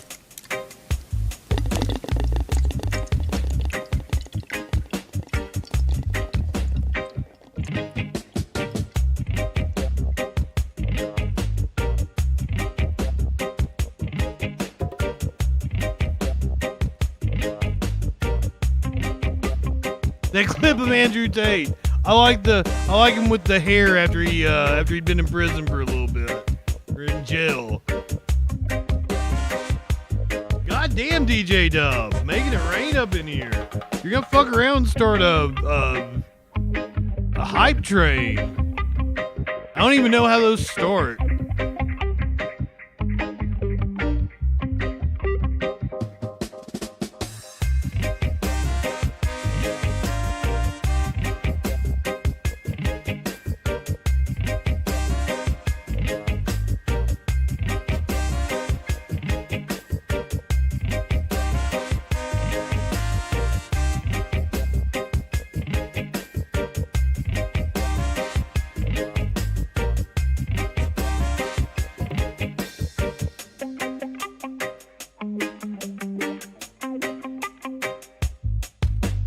That clip of Andrew Tate. I like him with the hair after he'd been in prison for a little bit. Or in jail. Goddamn DJ Dub. Making it rain up in here. You're gonna fuck around and start a hype train. I don't even know how those start.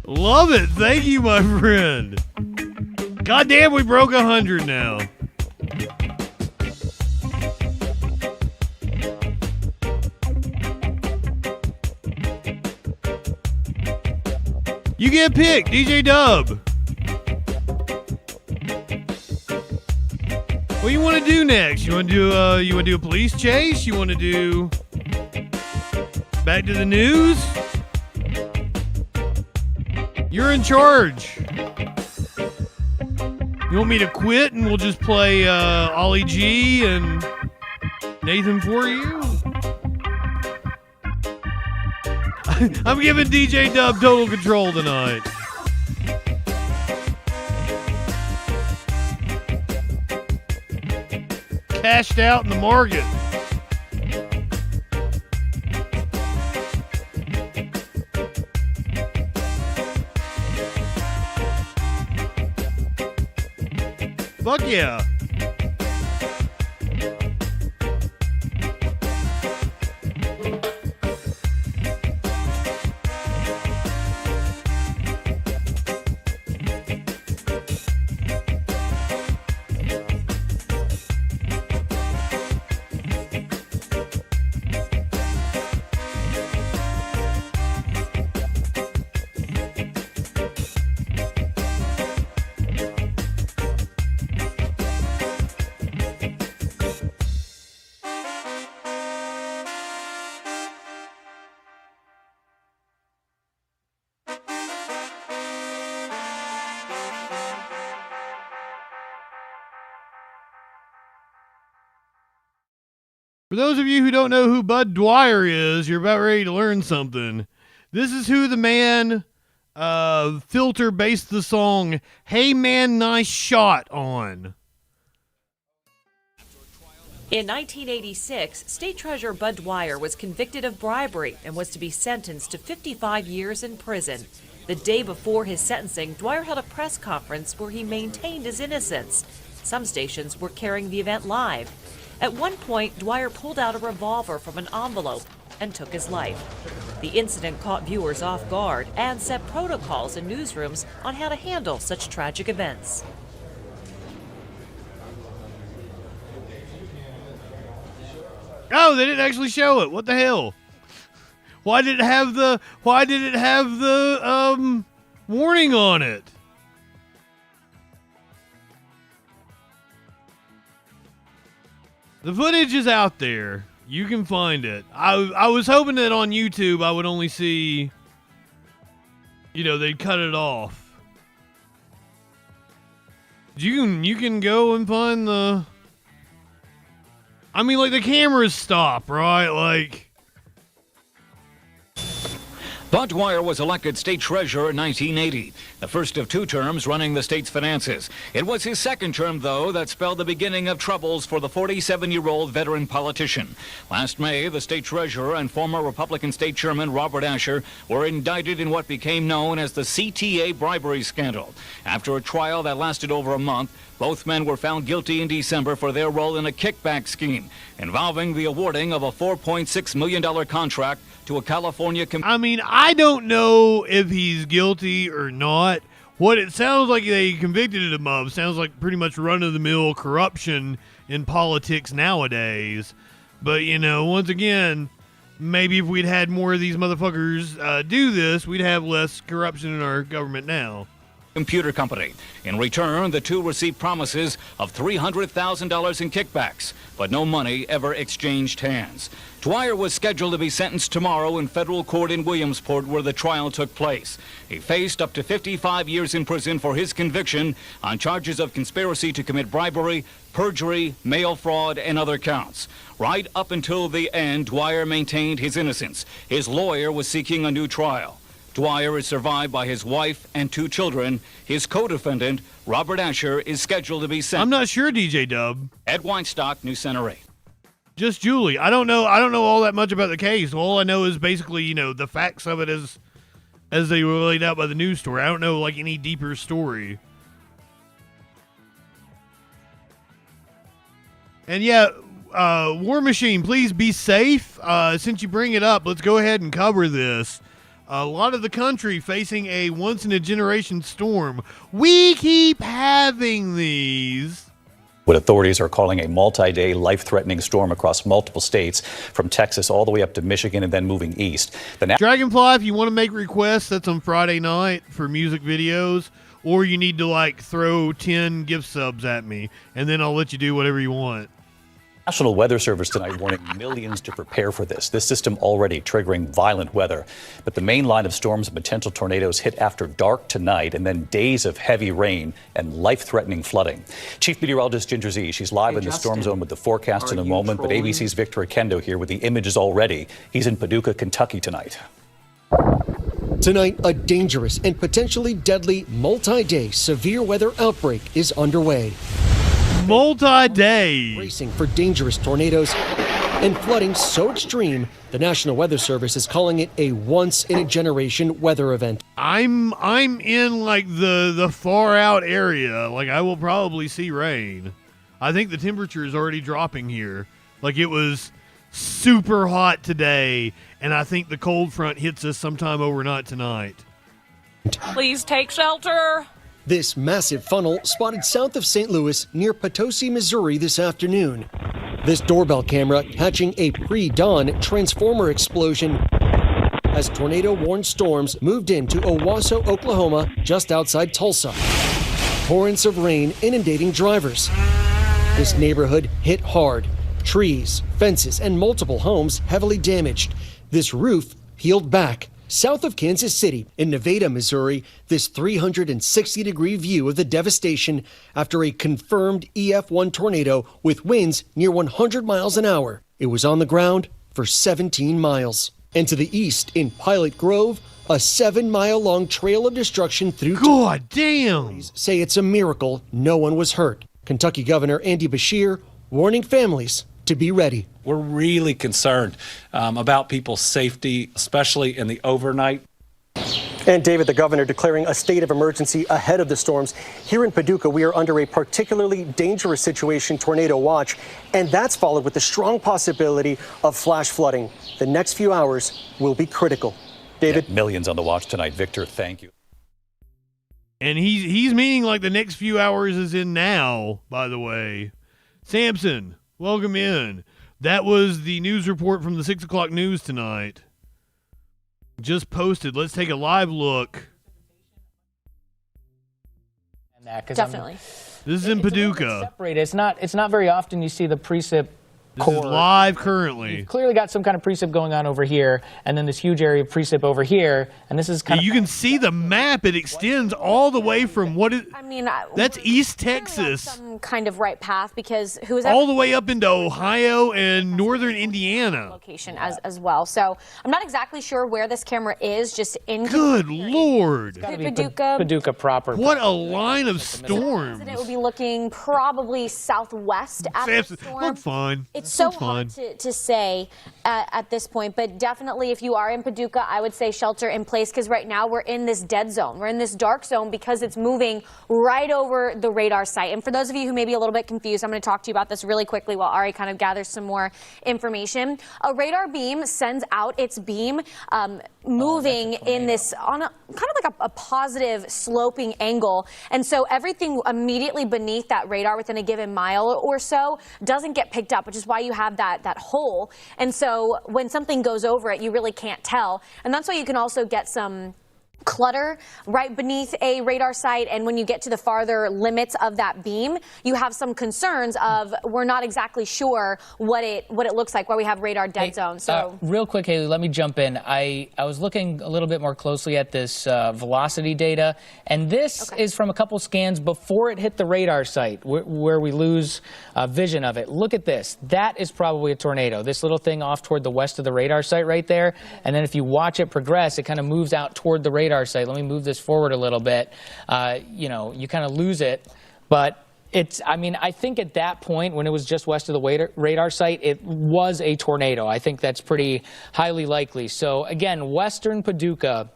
Love it. Thank you, my friend. Goddamn, we broke 100 now. You get picked, DJ Dub. What do you want to do next? You want to do a police chase? You want to do back to the news? You're in charge. You want me to quit and we'll just play Ollie G and Nathan for you? I'm giving DJ Dub total control tonight. Cashed out in the market. Fuck yeah. For those of you who don't know who Bud Dwyer is, you're about ready to learn something. This is who the man Filter based the song Hey Man Nice Shot on. In 1986, State Treasurer Bud Dwyer was convicted of bribery and was to be sentenced to 55 years in prison. The day before his sentencing, Dwyer held a press conference where he maintained his innocence. Some stations were carrying the event live. At one point, Dwyer pulled out a revolver from an envelope and took his life. The incident caught viewers off guard and set protocols in newsrooms on how to handle such tragic events. Oh, they didn't actually show it. What the hell? Why did it have the warning on it? The footage is out there. You can find it. I was hoping that on YouTube I would only see, they'd cut it off. You can go and find the... I mean, like, the cameras stop, right? Like... Bud Dwyer was elected state treasurer in 1980, the first of 2 terms running the state's finances. It was his second term, though, that spelled the beginning of troubles for the 47-year-old veteran politician. Last May, the state treasurer and former Republican state chairman Robert Asher were indicted in what became known as the CTA bribery scandal. After a trial that lasted over a month, both men were found guilty in December for their role in a kickback scheme involving the awarding of a $4.6 million contract to a California... I mean, I don't know if he's guilty or not. What it sounds like they convicted him of sounds like pretty much run-of-the-mill corruption in politics nowadays. But, once again, maybe if we'd had more of these motherfuckers do this, we'd have less corruption in our government now. Computer company. In return, the two received promises of $300,000 in kickbacks, but no money ever exchanged hands. Dwyer was scheduled to be sentenced tomorrow in federal court in Williamsport, where the trial took place. He faced up to 55 years in prison for his conviction on charges of conspiracy to commit bribery, perjury, mail fraud, and other counts. Right up until the end, Dwyer maintained his innocence. His lawyer was seeking a new trial. Dwyer is survived by his wife and 2 children. His co-defendant, Robert Asher, is scheduled to be sentenced. I'm not sure, DJ Dub. Ed Weinstock, News Center 8. Just Julie. I don't know all that much about the case. All I know is basically, the facts of it as they were laid out by the news story. I don't know, like, any deeper story. And yeah, War Machine, please be safe. Since you bring it up, let's go ahead and cover this. A lot of the country facing a once-in-a-generation storm. We keep having these. What authorities are calling a multi-day, life-threatening storm across multiple states, from Texas all the way up to Michigan and then moving east. Dragonfly, if you want to make requests, that's on Friday night for music videos, or you need to, throw 10 gift subs at me, and then I'll let you do whatever you want. National Weather Service tonight warning millions to prepare for this. This system already triggering violent weather. But the main line of storms and potential tornadoes hit after dark tonight, and then days of heavy rain and life-threatening flooding. Chief Meteorologist Ginger Z, she's live in the storm zone with the forecast in a moment. But ABC's Victor Akendo here with the images already. He's in Paducah, Kentucky tonight. Tonight, a dangerous and potentially deadly multi-day severe weather outbreak is underway. Multi-day. Racing for dangerous tornadoes and flooding so extreme, the National Weather Service is calling it a once-in-a-generation weather event. I'm in the far out area. I will probably see rain. I think the temperature is already dropping here. It was super hot today, and I think the cold front hits us sometime overnight tonight. Please take shelter. This massive funnel spotted south of St. Louis near Potosi, Missouri this afternoon. This doorbell camera catching a pre-dawn transformer explosion as tornado-warned storms moved into Owasso, Oklahoma, just outside Tulsa. Torrents of rain inundating drivers. This neighborhood hit hard. Trees, fences, and multiple homes heavily damaged. This roof peeled back. South of Kansas City, in Nevada, Missouri, this 360-degree view of the devastation after a confirmed EF1 tornado with winds near 100 miles an hour. It was on the ground for 17 miles. And to the east, in Pilot Grove, a 7-mile-long trail of destruction through... God damn! Say it's a miracle no one was hurt. Kentucky Governor Andy Beshear warning families to be ready. We're really concerned about people's safety, especially in the overnight. And David, the governor declaring a state of emergency ahead of the storms. Here in Paducah, we are under a particularly dangerous situation, tornado watch, and that's followed with the strong possibility of flash flooding. The next few hours will be critical. David? Yeah, millions on the watch tonight. Victor, thank you. And he's meaning like the next few hours is in now, by the way. Samson, welcome in. That was the news report from the 6 o'clock news tonight. Just posted. Let's take a live look. Definitely. This is in Paducah. It's not very often you see the precip This is live currently. You've clearly got some kind of precip going on over here, and then this huge area of precip over here, and this is kind of... You can see the map. It extends all the way from what is... I mean, that's East Texas. Some kind of right path because who's all the way up into Ohio and northern Indiana. Location as well. So I'm not exactly sure where this camera is. Just in. Good Lord. Paducah proper. What a line of storms. It would be looking probably southwest after the storm. Look fine. It's so hard to say at this point, but definitely if you are in Paducah, I would say shelter in place because right now we're in this dead zone. We're in this dark zone because it's moving right over the radar site. And for those of you who may be a little bit confused, I'm going to talk to you about this really quickly while Ari kind of gathers some more information. A radar beam sends out its beam moving in this on a kind of like a positive sloping angle. And so everything immediately beneath that radar within a given mile or so doesn't get picked up, which is why you have that hole. And so when something goes over it, you really can't tell. And that's why you can also get some clutter right beneath a radar site, and when you get to the farther limits of that beam, you have some concerns of we're not exactly sure what it looks like where we have radar dead zone. So real quick, Haley, let me jump in. I was looking a little bit more closely at this velocity data, and this is from a couple scans before it hit the radar site where we lose vision of it. Look at this. That is probably a tornado. This little thing off toward the west of the radar site right there, and then if you watch it progress, it kind of moves out toward the radar site. Let me move this forward a little bit. You know, you kind of lose it, but it's, I mean, I think at that point when it was just west of the radar site, it was a tornado. I think that's pretty highly likely. So again, western Paducah,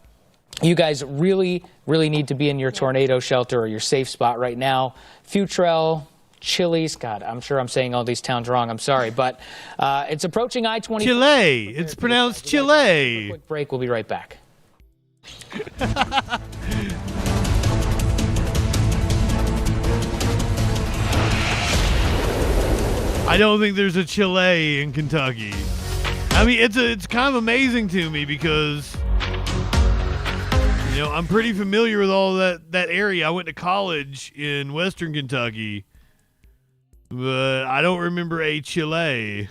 you guys really, really need to be in your tornado shelter or your safe spot right now. Futrell, Chili's, God, I'm sure I'm saying all these towns wrong. I'm sorry, but it's approaching I-20. Chile. It's pronounced Chile. Quick break. We'll be right back. I don't think there's a Chile in Kentucky. I mean, it's kind of amazing to me because, you know, I'm pretty familiar with all that area. I went to college in Western Kentucky, but I don't remember a Chile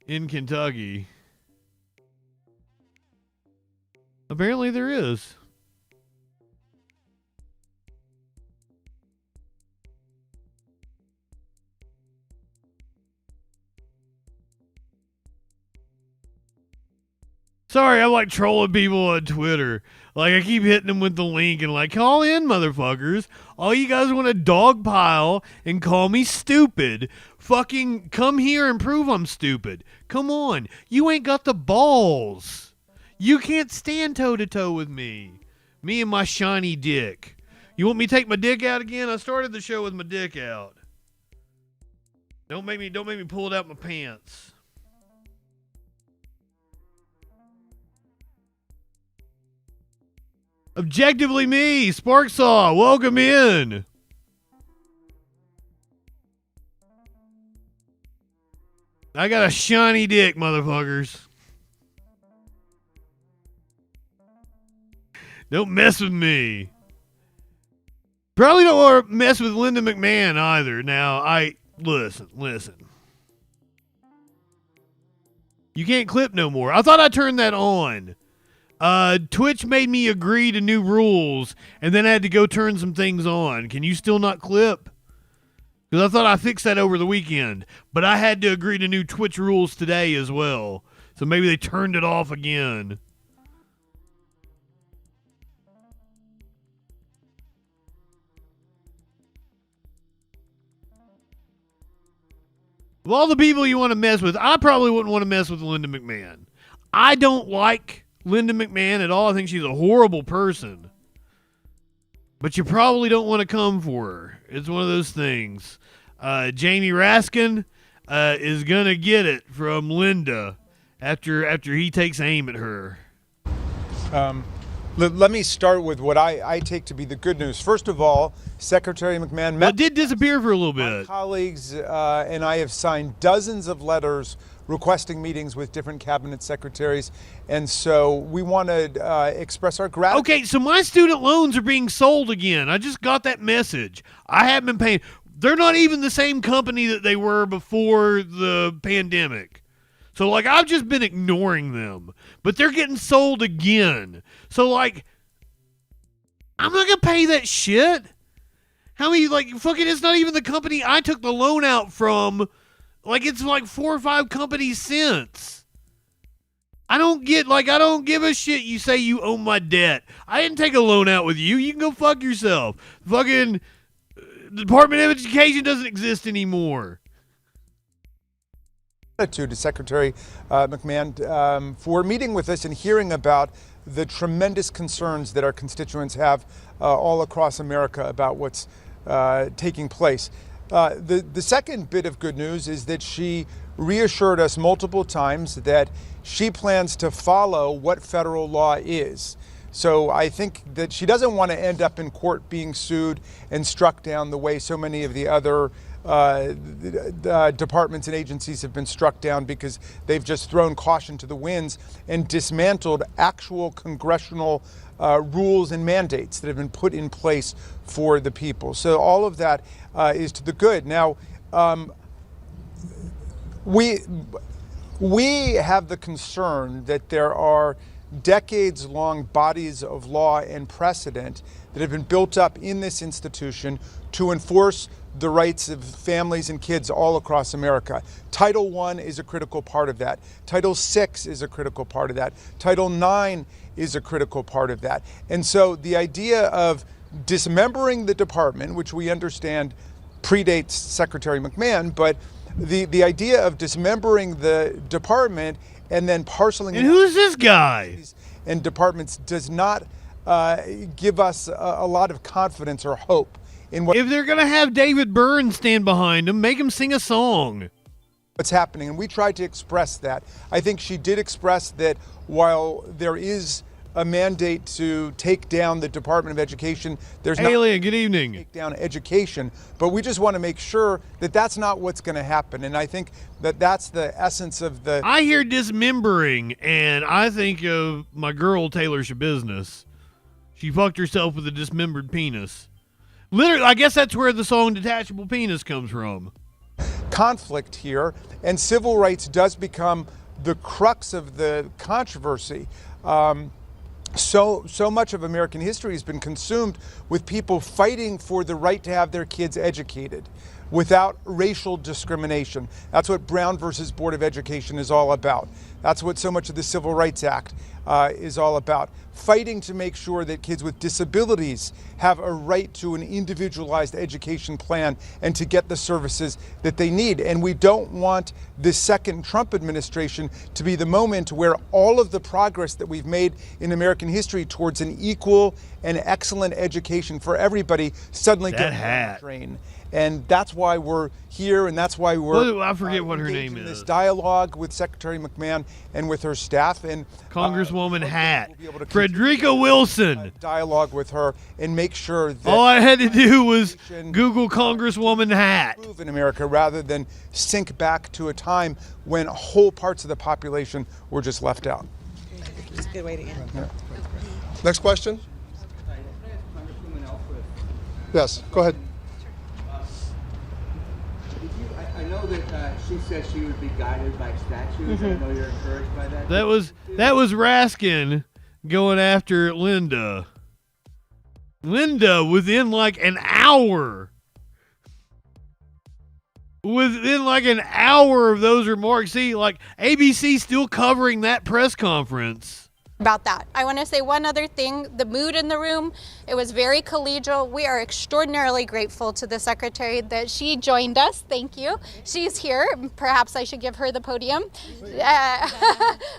in Kentucky. Apparently there is. Sorry, I'm like trolling people on Twitter. Like, I keep hitting them with the link and like, call in, motherfuckers. All you guys want to dogpile and call me stupid. Fucking come here and prove I'm stupid. Come on. You ain't got the balls. You can't stand toe-to-toe with me. Me and my shiny dick. You want me to take my dick out again? I started the show with my dick out. Don't make me pull it out my pants. Objectively me, Sparksaw, welcome in. I got a shiny dick, motherfuckers. Don't mess with me. Probably don't want to mess with Linda McMahon either. Now, listen. You can't clip no more. I thought I turned that on. Twitch made me agree to new rules, and then I had to go turn some things on. Can you still not clip? Because I thought I fixed that over the weekend, but I had to agree to new Twitch rules today as well. So maybe they turned it off again. Of all the people you want to mess with, I probably wouldn't want to mess with Linda McMahon. I don't like Linda McMahon at all. I think she's a horrible person. But you probably don't want to come for her. It's one of those things. Jamie Raskin is going to get it from Linda after he takes aim at her. Let me start with what I take to be the good news. First of all, Secretary McMahon met. It did disappear for a little bit. My colleagues and I have signed dozens of letters requesting meetings with different cabinet secretaries, and so we want to express our gratitude. Okay, so my student loans are being sold again. I just got that message. I haven't been paying. They're not even the same company that they were before the pandemic. So, like, I've just been ignoring them. But they're getting sold again. So, like, I'm not going to pay that shit. How many, like, fucking, it's not even the company I took the loan out from. Like, it's like 4 or 5 companies since. I don't give a shit you say you owe my debt. I didn't take a loan out with you. You can go fuck yourself. Fucking the Department of Education doesn't exist anymore. Gratitude to Secretary McMahon for meeting with us and hearing about the tremendous concerns that our constituents have all across America about what's taking place. The second bit of good news is that she reassured us multiple times that she plans to follow what federal law is. So I think that she doesn't want to end up in court being sued and struck down the way so many of the other departments and agencies have been struck down because they've just thrown caution to the winds and dismantled actual congressional rules and mandates that have been put in place for the people. So all of that is to the good. Now, we have the concern that there are decades-long bodies of law and precedent that have been built up in this institution to enforce the rights of families and kids all across America. Title I is a critical part of that. Title VI is a critical part of that. Title IX is a critical part of that. And so the idea of dismembering the department, which we understand predates Secretary McMahon, but the idea of dismembering the department and then parceling. And who's this guy? And departments does not give us a lot of confidence or hope in what. If they're gonna have David Byrne stand behind him, make him sing a song. What's happening, and we tried to express that. I think she did express that while there is a mandate to take down the Department of Education, there's Alien, good evening. Take down education, but we just want to make sure that that's not what's going to happen. And I think that that's the essence of the. I hear dismembering, and I think of my girl Taylor Shabusiness. She fucked herself with a dismembered penis. Literally, I guess that's where the song "Detachable Penis" comes from. Conflict here, and civil rights does become the crux of the controversy. So much of American history has been consumed with people fighting for the right to have their kids educated without racial discrimination. That's what Brown versus Board of Education is all about. That's what so much of the Civil Rights Act is all about. Fighting to make sure that kids with disabilities have a right to an individualized education plan and to get the services that they need. And we don't want this second Trump administration to be the moment where all of the progress that we've made in American history towards an equal and excellent education for everybody suddenly gets down the drain. And that's why we're here, and that's why we're I forget what her name is. This dialogue with Secretary McMahon and with her staff, and Congresswoman Hat, Frederica Wilson. Dialogue with her and make sure that all I had to do was Google Congresswoman Hat in America, rather than sink back to a time when whole parts of the population were just left out. Just a good way to end. Yeah. Next question. Yes, go ahead. I know that she said she would be guided by statues. I know you're encouraged by that. That was Raskin going after Linda. Linda, within like an hour of those remarks, see, like ABC still covering that press conference. about that. I want to say one other thing. The mood in the room, it was very collegial. We are extraordinarily grateful to the secretary that she joined us. Thank you. She's here. Perhaps I should give her the podium.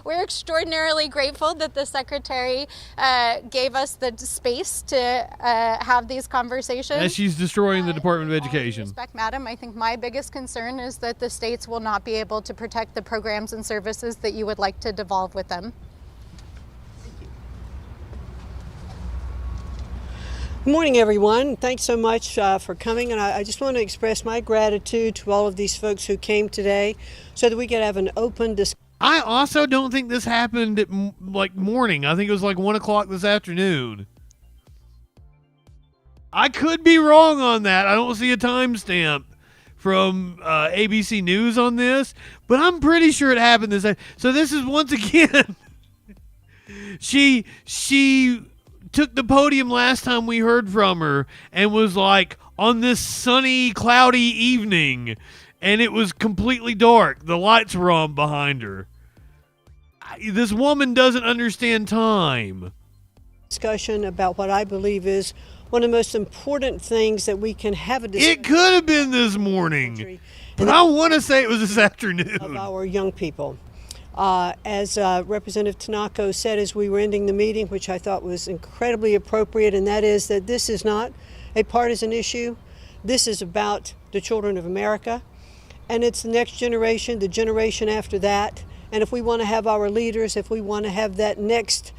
We're extraordinarily grateful that the secretary gave us the space to have these conversations. As she's destroying the Department of Education. Respect, madam, I think my biggest concern is that the states will not be able to protect the programs and services that you would like to devolve with them. Good morning, everyone. Thanks so much for coming, and I just want to express my gratitude to all of these folks who came today so that we could have an open discussion. I also don't think this happened at morning. I think it was like 1 o'clock this afternoon. I could be wrong on that. I don't see a timestamp from ABC News on this, but I'm pretty sure it happened this. So this is once again, she took the podium last time we heard from her and was like, on this sunny, cloudy evening, and it was completely dark. The lights were on behind her. This woman doesn't understand time. Discussion about what I believe is one of the most important things that we can have a discussion. It could have been this morning, but I want to say it was this afternoon. Of our young people. As Representative Tanako said as we were ending the meeting, which I thought was incredibly appropriate, and that is that this is not a partisan issue. This is about the children of America, and it's the next generation, the generation after that. And if we want to have our leaders, if we want to have that next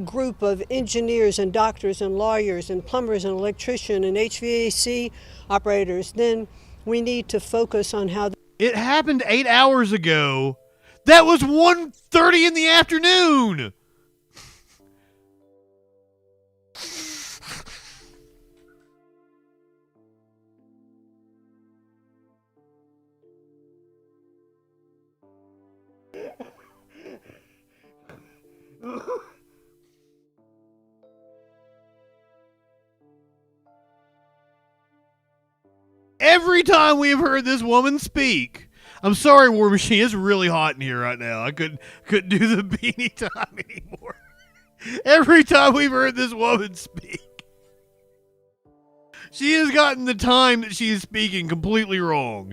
group of engineers and doctors and lawyers and plumbers and electricians and HVAC operators, then we need to focus on how... It happened 8 hours ago. That was 1:30 in the afternoon. Every time we have heard this woman speak, I'm sorry, War Machine, it's really hot in here right now. I couldn't do the beanie time anymore. Every time we've heard this woman speak, she has gotten the time that she is speaking completely wrong.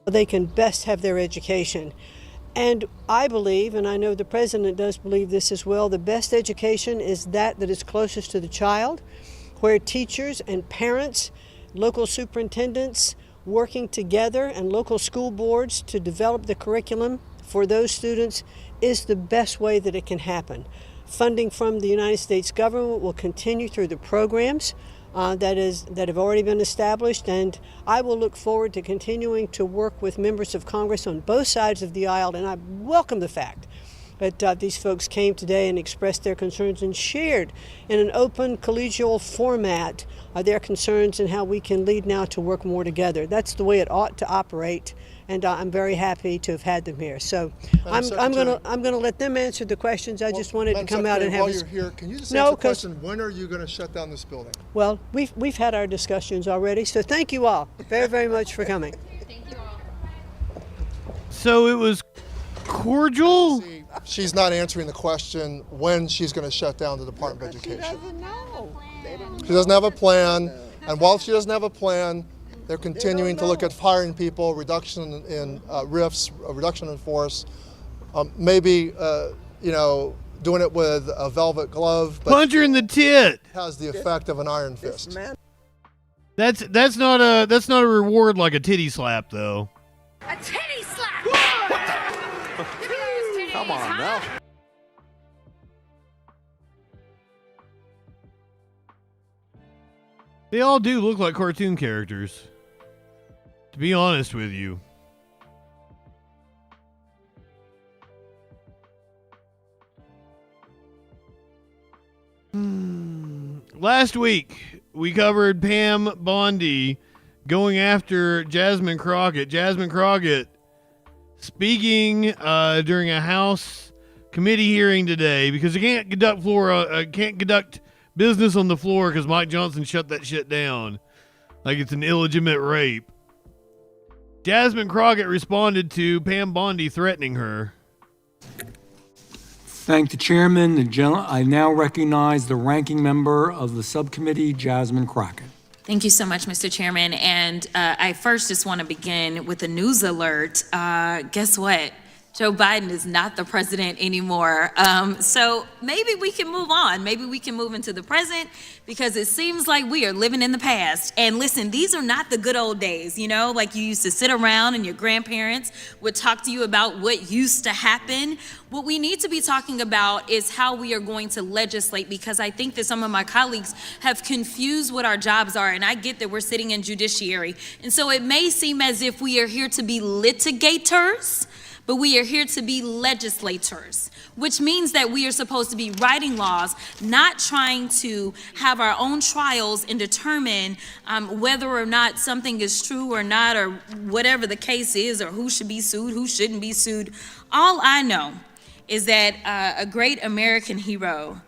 They can best have their education. And I believe, and I know the president does believe this as well, the best education is that is closest to the child, where teachers and parents, local superintendents, working together and local school boards to develop the curriculum for those students is the best way that it can happen. Funding from the United States government will continue through the programs that have already been established, and I will look forward to continuing to work with members of Congress on both sides of the aisle, and I welcome the fact that these folks came today and expressed their concerns and shared in an open collegial format their concerns and how we can lead now to work more together. That's the way it ought to operate, and I'm very happy to have had them here. So I'm gonna let them answer the questions. I just wanted to come out and have. While you're here, can you just answer the question? When are you going to shut down this building? Well, we've had our discussions already. So thank you all very, very much for coming. Thank you all. So it was cordial. She's not answering the question when she's going to shut down the Department of Education. She doesn't know. She doesn't have a plan, and while she doesn't have a plan, they're continuing to look at firing people, reduction in RIFs, reduction in force, maybe doing it with a velvet glove. But punch her in the tit. Has the effect of an iron fist. That's not a reward like a titty slap though. A titty slap! Come on now. They all do look like cartoon characters, to be honest with you. Last week, we covered Pam Bondi going after Jasmine Crockett. Jasmine Crockett speaking during a House committee hearing today because they can't conduct business on the floor because Mike Johnson shut that shit down like it's an illegitimate rape. Jasmine Crockett responded to Pam Bondi threatening her. thank the chairman. I now recognize the ranking member of the subcommittee, JustinFREAKIN. Thank you so much, Mr. Chairman. And I first just want to begin with a news alert. Guess what? Joe Biden is not the president anymore. So maybe we can move on. Maybe we can move into the present, because it seems like we are living in the past. And listen, these are not the good old days, you know, like you used to sit around and your grandparents would talk to you about what used to happen. What we need to be talking about is how we are going to legislate, because I think that some of my colleagues have confused what our jobs are. And I get that we're sitting in judiciary. And so it may seem as if we are here to be litigators, but we are here to be legislators, which means that we are supposed to be writing laws, not trying to have our own trials and determine whether or not something is true or not, or whatever the case is, or who should be sued, who shouldn't be sued. All I know is that a great American hero,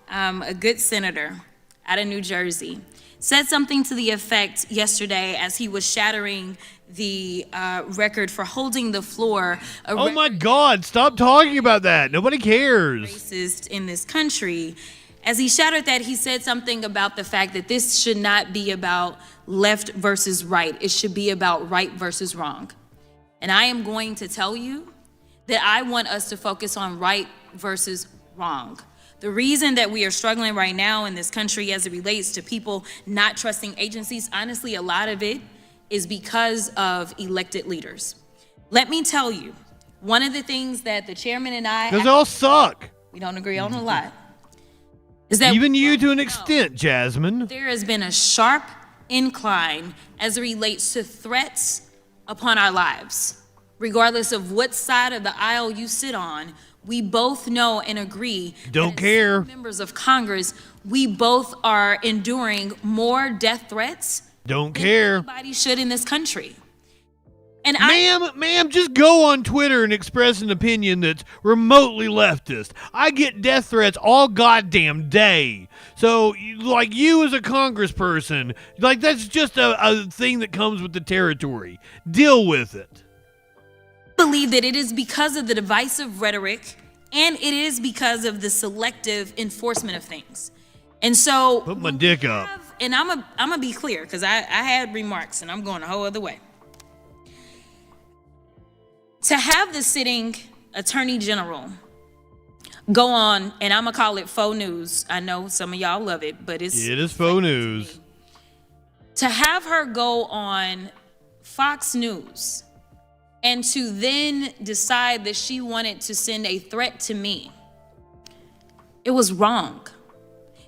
a good senator out of New Jersey, said something to the effect yesterday as he was shattering the record for holding the floor. Oh my God, stop talking about that. Nobody cares. Racist in this country. As he shattered that, he said something about the fact that this should not be about left versus right. It should be about right versus wrong. And I am going to tell you that I want us to focus on right versus wrong. The reason that we are struggling right now in this country as it relates to people not trusting agencies, honestly, a lot of it is because of elected leaders. Let me tell you, one of the things that the chairman and I— Because they all suck. We don't agree on a lot. Is that even you to an extent, Jasmine. There has been a sharp incline as it relates to threats upon our lives. Regardless of what side of the aisle you sit on, we both know and agree. Don't care. Members of Congress, we both are enduring more death threats. Don't care. Anybody should in this country. And ma'am, just go on Twitter and express an opinion that's remotely leftist. I get death threats all goddamn day. So, like, you as a congressperson, like, that's just a thing that comes with the territory. Deal with it. I believe that it is because of the divisive rhetoric, and it is because of the selective enforcement of things. And so— Put my dick up. And I'm gonna be clear, because I had remarks, and I'm going a whole other way. To have the sitting attorney general go on, and I'm gonna call it faux news. I know some of y'all love it, but it is faux news. To have her go on Fox News and to then decide that she wanted to send a threat to me, it was wrong.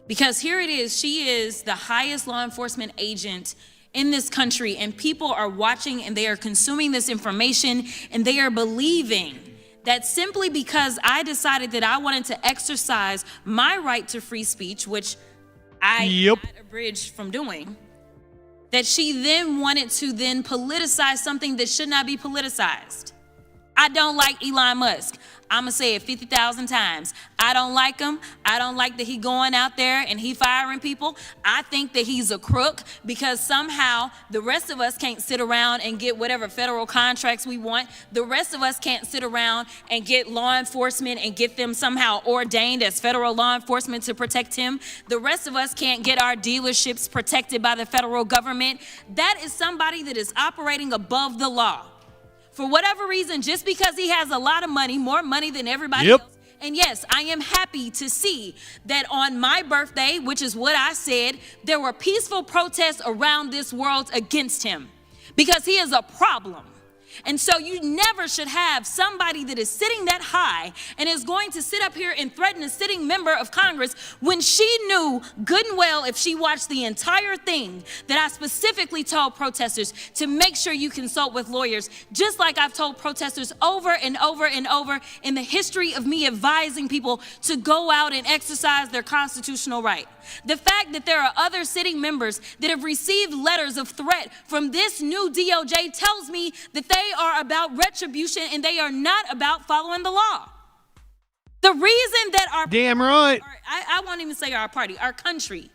Because here it is, she is the highest law enforcement agent in this country, and people are watching and they are consuming this information, and they are believing that simply because I decided that I wanted to exercise my right to free speech, which I got abridged from doing, that she then wanted to then politicize something that should not be politicized. I don't like Elon Musk. I'm gonna say it 50,000 times. I don't like him. I don't like that he going out there and he firing people. I think that he's a crook, because somehow the rest of us can't sit around and get whatever federal contracts we want. The rest of us can't sit around and get law enforcement and get them somehow ordained as federal law enforcement to protect him. The rest of us can't get our dealerships protected by the federal government. That is somebody that is operating above the law. For whatever reason, just because he has a lot of money, more money than everybody else. And yes, I am happy to see that on my birthday, which is what I said, there were peaceful protests around this world against him, because he is a problem. And so you never should have somebody that is sitting that high and is going to sit up here and threaten a sitting member of Congress when she knew good and well, if she watched the entire thing, that I specifically told protesters to make sure you consult with lawyers, just like I've told protesters over and over and over in the history of me advising people to go out and exercise their constitutional right. The fact that there are other sitting members that have received letters of threat from this new DOJ tells me that they are about retribution and they are not about following the law. The reason that our— Damn right. I won't even say our party, our country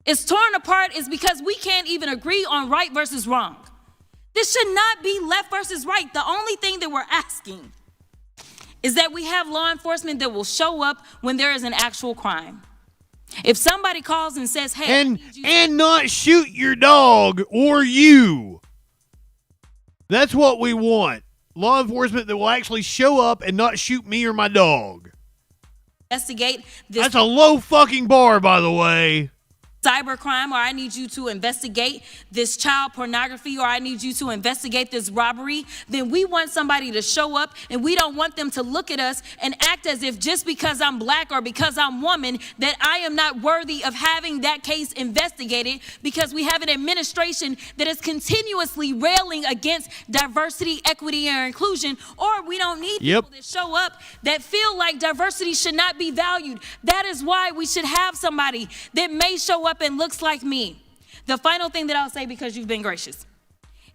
is torn apart is because we can't even agree on right versus wrong. This should not be left versus right. The only thing that we're asking is that we have law enforcement that will show up when there is an actual crime. If somebody calls and says, hey, and not shoot your dog or you. That's what we want. Law enforcement that will actually show up and not shoot me or my dog. Investigate this. That's a low fucking bar, by the way. Cybercrime, or I need you to investigate this child pornography, or I need you to investigate this robbery, then we want somebody to show up, and we don't want them to look at us and act as if just because I'm black or because I'm woman that I am not worthy of having that case investigated, because we have an administration that is continuously railing against diversity, equity, and inclusion, or we don't need people that show up that feel like diversity should not be valued. That is why we should have somebody that may show up and looks like me. The final thing that I'll say, because you've been gracious,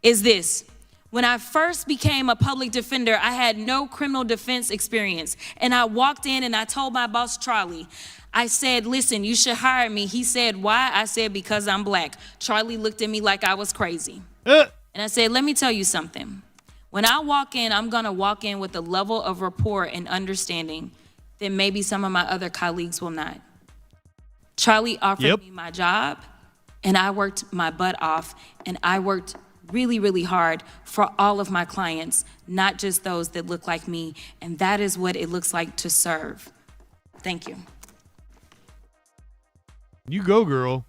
is this. When I first became a public defender, I had no criminal defense experience. And I walked in and I told my boss, Charlie, I said, listen, you should hire me. He said, why? I said, because I'm black. Charlie looked at me like I was crazy. And I said, let me tell you something. When I walk in, I'm going to walk in with a level of rapport and understanding that maybe some of my other colleagues will not. Charlie offered me my job, and I worked my butt off, and I worked really, really hard for all of my clients, not just those that look like me, and that is what it looks like to serve. Thank you. You go, girl.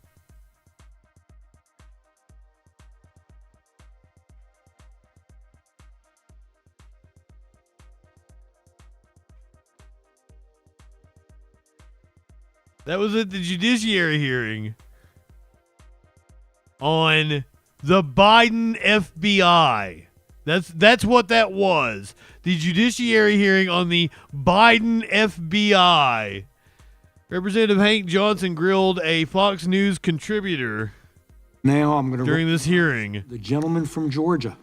That was at the judiciary hearing on the Biden FBI. That's what that was. The judiciary hearing on the Biden FBI. Representative Hank Johnson grilled a Fox News contributor Now I'm going to during this hearing. The gentleman from Georgia.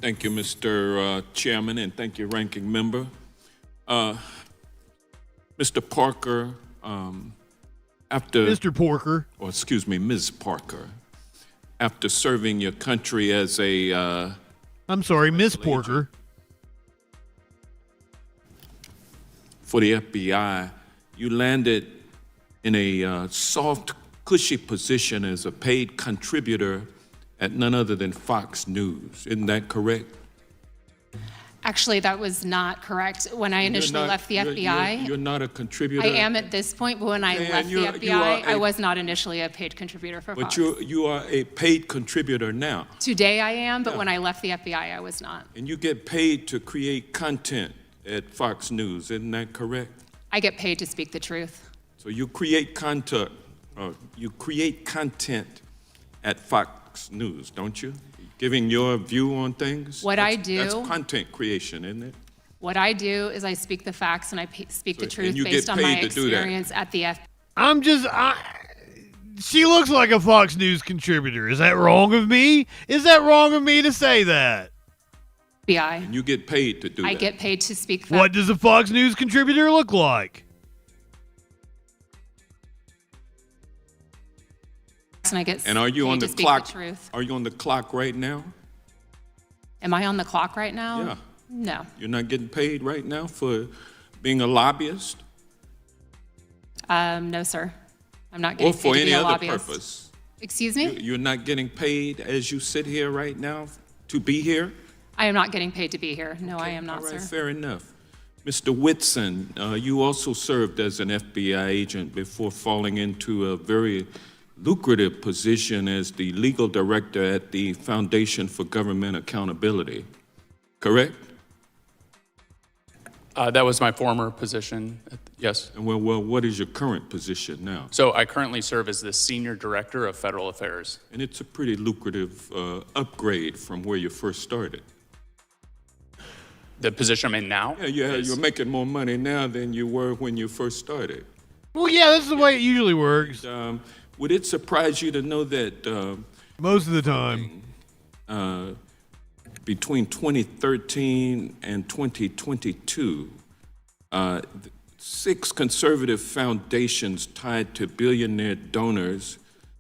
Thank you, Mr. Chairman, and thank you, Ranking Member. Mr. Parker, after... Mr. Porker. Or excuse me, Ms. Parker. After serving your country as a... I'm sorry, Miss Porker. For the FBI, you landed in a soft, cushy position as a paid contributor at none other than Fox News. Isn't that correct? Actually, that was not correct. When I initially left the FBI, you're not a contributor. I am at this point, but when I left the FBI, I was not initially a paid contributor for Fox. But you are a paid contributor now. Today I am, but when I left the FBI, I was not. And you get paid to create content at Fox News, isn't that correct? I get paid to speak the truth. So you create content at Fox News, don't you? Giving your view on things? That's content creation, isn't it? What I do is I speak the facts and I speak the truth based on my experience at the FBI. She looks like a Fox News contributor. Is that wrong of me? Is that wrong of me to say that? And you get paid to do that. I get paid to speak facts. What does a Fox News contributor look like? And are you on the clock? Are you on the clock right now? Am I on the clock right now? Yeah. No. You're not getting paid right now for being a lobbyist? No, sir. I'm not getting paid to be a lobbyist. Or for any other purpose? Excuse me? You're not getting paid as you sit here right now to be here? I am not getting paid to be here. No, I am not, all right, sir. Fair enough. Mr. Whitson, you also served as an FBI agent before falling into a very lucrative position as the legal director at the Foundation for Government Accountability, correct? That was my former position, yes. And well, what is your current position now? So I currently serve as the Senior Director of Federal Affairs. And it's a pretty lucrative upgrade from where you first started. The position I'm in now? Yeah, you're making more money now than you were when you first started. Well, yeah, that's the way it usually works. Would it surprise you to know that most of the time, between 2013 and 2022, 6 conservative foundations tied to billionaire donors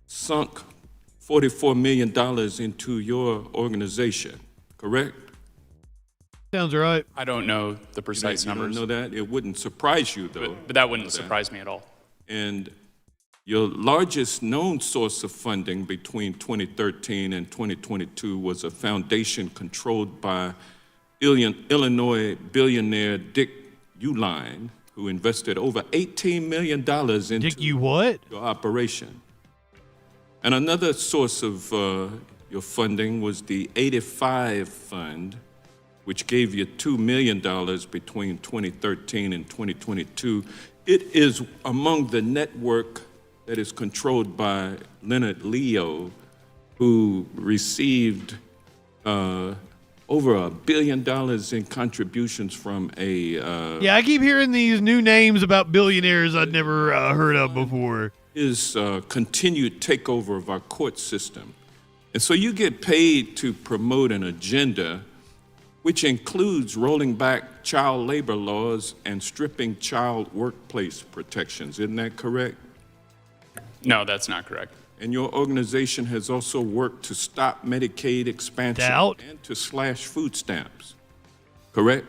sunk $44 million into your organization, correct? Sounds right. I don't know the precise numbers. You don't know that? It wouldn't surprise you, though. But that wouldn't surprise me at all. And your largest known source of funding between 2013 and 2022 was a foundation controlled by Illinois billionaire Dick Uihlein, who invested over $18 million into your operation. And another source of your funding was the 85 Fund, which gave you $2 million between 2013 and 2022. It is among the network that is controlled by Leonard Leo, who received over $1 billion in contributions from a... Yeah, I keep hearing these new names about billionaires I'd never heard of before. His continued takeover of our court system. And so you get paid to promote an agenda which includes rolling back child labor laws and stripping child workplace protections. Isn't that correct? No, that's not correct. And your organization has also worked to stop Medicaid expansion and to slash food stamps, correct?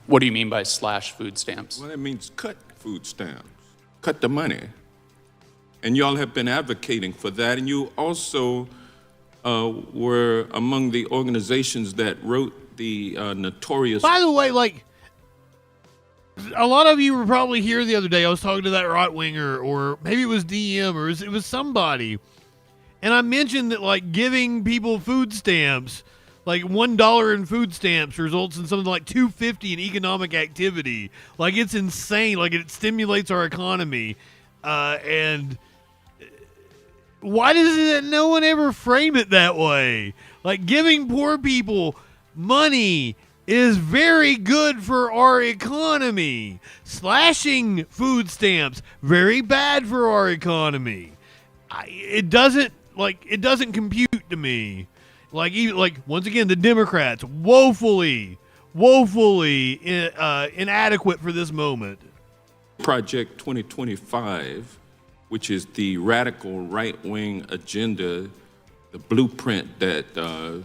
What do you mean by slash food stamps? Well, that means cut food stamps, cut the money. And y'all have been advocating for that. And you also were among the organizations that wrote the notorious... By the way, like, a lot of you were probably here the other day. I was talking to that right-winger, or maybe it was DM, or it was somebody. And I mentioned that, like, giving people food stamps, like $1 in food stamps results in something like $250 in economic activity. Like, it's insane. Like, it stimulates our economy. And why does no one ever frame it that way? Like, giving poor people money is very good for our economy. Slashing food stamps, very bad for our economy. It doesn't compute to me. Like once again, the Democrats woefully inadequate for this moment. Project 2025, which is the radical right-wing agenda, the blueprint that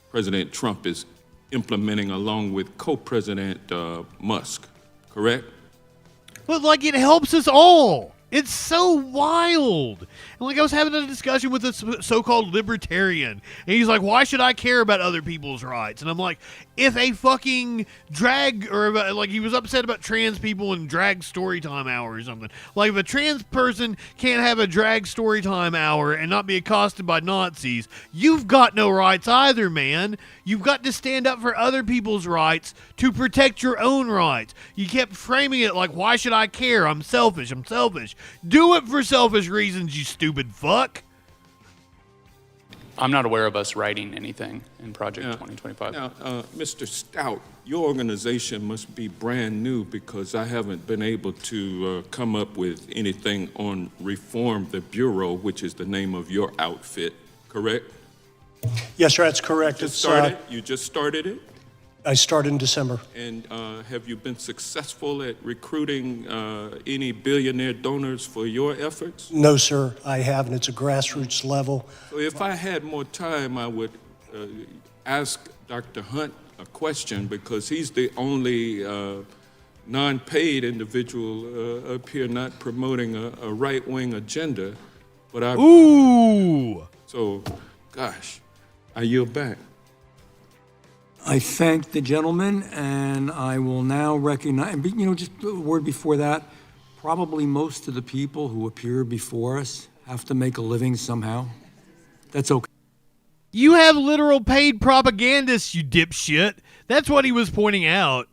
President Trump is implementing along with co-president Musk, correct? But like, it helps us all. It's so wild. And like, I was having a discussion with a so-called libertarian, and he's like, why should I care about other people's rights? And I'm like, if a fucking drag, or like, he was upset about trans people and drag story time hour or something. Like, if a trans person can't have a drag story time hour and not be accosted by Nazis, you've got no rights either, man. You've got to stand up for other people's rights to protect your own rights. You kept framing it like, why should I care? I'm selfish. I'm selfish. Do it for selfish reasons, you stupid fuck. I'm not aware of us writing anything in Project 2025. Now, Mr. Stout, your organization must be brand new, because I haven't been able to come up with anything on Reform the Bureau, which is the name of your outfit, correct? Yes, sir, that's correct. You just started it? I started in December. And have you been successful at recruiting any billionaire donors for your efforts? No, sir, I haven't. It's a grassroots level. So if I had more time, I would ask Dr. Hunt a question, because he's the only non-paid individual up here not promoting a right-wing agenda. But Ooh! So, gosh, I yield back. I thank the gentleman, and I will now recognize, just a word before that, probably most of the people who appear before us have to make a living somehow. That's okay. You have literal paid propagandists, you dipshit. That's what he was pointing out.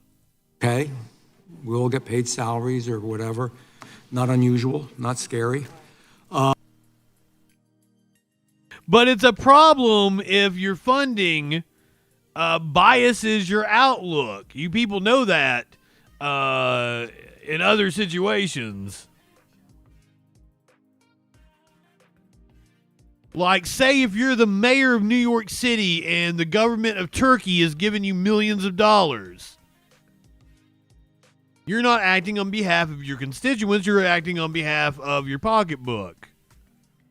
Okay, we all get paid salaries or whatever. Not unusual, not scary. But it's a problem if your funding biases your outlook. You people know that in other situations. Like, say if you're the mayor of New York City and the government of Turkey is giving you millions of dollars. You're not acting on behalf of your constituents, you're acting on behalf of your pocketbook.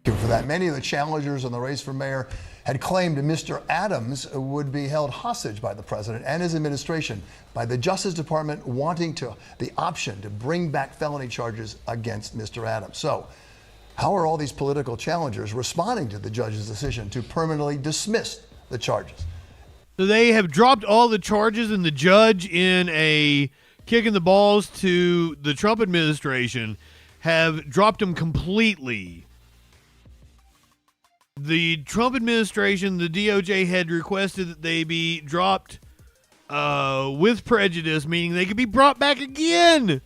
For that, many of the challengers in the race for mayor had claimed Mr. Adams would be held hostage by the president and his administration, by the Justice Department wanting the option to bring back felony charges against Mr. Adams. So, how are all these political challengers responding to the judge's decision to permanently dismiss the charges? So they have dropped all the charges, and the judge, in a kick in the balls to the Trump administration, have dropped them completely. The Trump administration, the DOJ, had requested that they be dropped with prejudice, meaning they could be brought back again.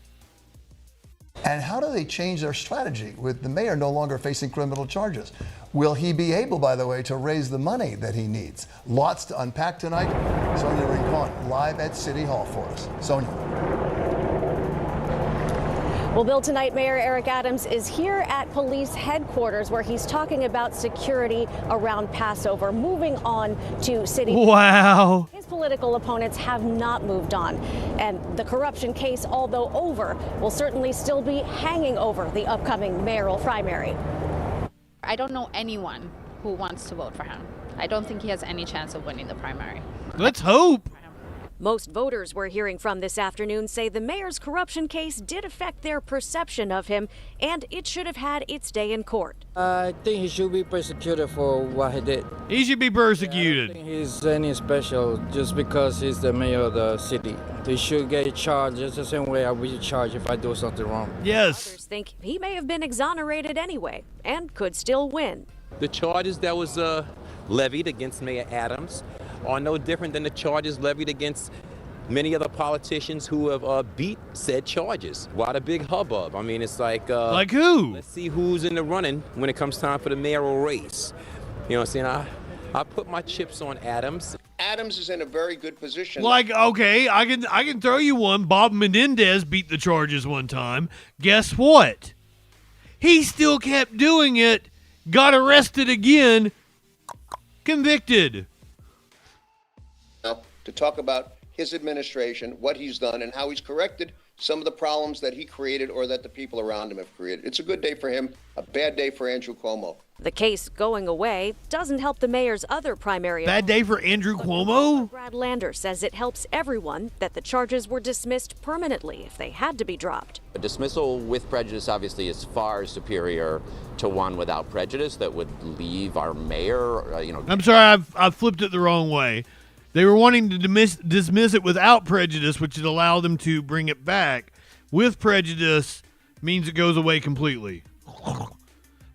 And how do they change their strategy with the mayor no longer facing criminal charges? Will he be able, by the way, to raise the money that he needs? Lots to unpack tonight. Sonia Rincon, live at City Hall for us. Sonia. Well, Bill, tonight Mayor Eric Adams is here at police headquarters where he's talking about security around Passover. Moving on to city. Wow. His political opponents have not moved on. And the corruption case, although over, will certainly still be hanging over the upcoming mayoral primary. I don't know anyone who wants to vote for him. I don't think he has any chance of winning the primary. Let's hope. Most voters we're hearing from this afternoon say the mayor's corruption case did affect their perception of him, and it should have had its day in court. I think he should be persecuted for what he did. He should be persecuted. I don't think he's any special just because he's the mayor of the city. He should get charged just the same way I would charge if I do something wrong. Yes. Others think he may have been exonerated anyway and could still win. The charges that was levied against Mayor Adams are no different than the charges levied against many other politicians who have beat said charges. Why the big hubbub? I mean, it's like who? Let's see who's in the running when it comes time for the mayoral race. You know what I'm saying? I put my chips on Adams. Adams is in a very good position. Like, okay, I can throw you one. Bob Menendez beat the charges one time. Guess what? He still kept doing it, got arrested again, convicted. To talk about his administration, what he's done, and how he's corrected some of the problems that he created or that the people around him have created. It's a good day for him, a bad day for Andrew Cuomo. The case going away doesn't help the mayor's other primary. Bad day for Andrew Cuomo? Brad Lander says it helps everyone that the charges were dismissed permanently if they had to be dropped. A dismissal with prejudice obviously is far superior to one without prejudice that would leave our mayor, I'm sorry, I flipped it the wrong way. They were wanting to dismiss it without prejudice, which would allow them to bring it back. With prejudice means it goes away completely.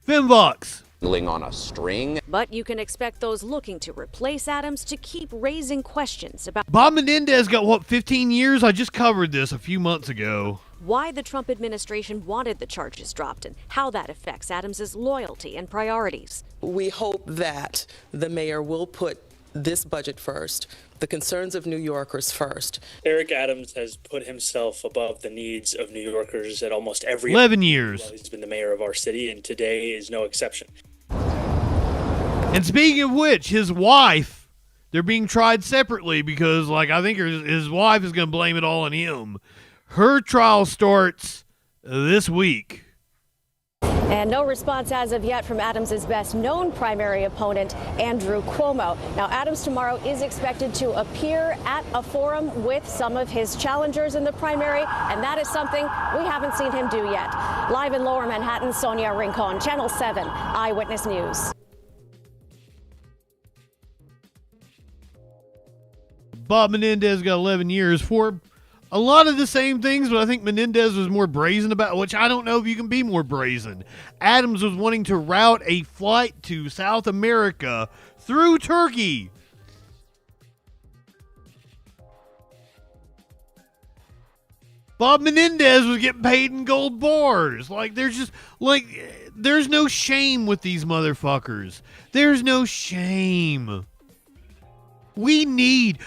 Femvox. On a string. But you can expect those looking to replace Adams to keep raising questions about Bob Menendez got, 15 years? I just covered this a few months ago. Why the Trump administration wanted the charges dropped and how that affects Adams's loyalty and priorities. We hope that the mayor will put this budget first, the concerns of New Yorkers first. Eric Adams has put himself above the needs of New Yorkers at almost every 11 years. While he's been the mayor of our city, and today is no exception. And speaking of which, his wife, they're being tried separately because, I think his wife is going to blame it all on him. Her trial starts this week. And no response as of yet from Adams' best-known primary opponent, Andrew Cuomo. Now, Adams tomorrow is expected to appear at a forum with some of his challengers in the primary, and that is something we haven't seen him do yet. Live in Lower Manhattan, Sonia Rincon, Channel 7 Eyewitness News. Bob Menendez got 11 years for a lot of the same things, but I think Menendez was more brazen about, which I don't know if you can be more brazen. Adams was wanting to route a flight to South America through Turkey. Bob Menendez was getting paid in gold bars. There's no shame with these motherfuckers. There's no shame. We need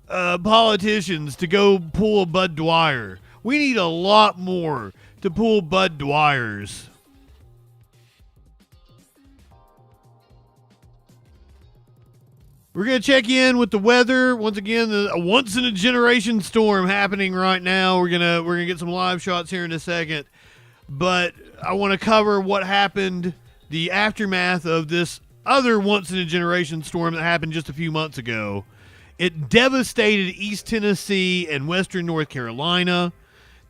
politicians to go pull a Bud Dwyer. We need a lot more to pull Bud Dwyers. We're going to check in with the weather. Once again, a once-in-a-generation storm happening right now. We're gonna get some live shots here in a second. But I want to cover what happened, the aftermath of this other once-in-a-generation storm that happened just a few months ago. It devastated East Tennessee and western North Carolina.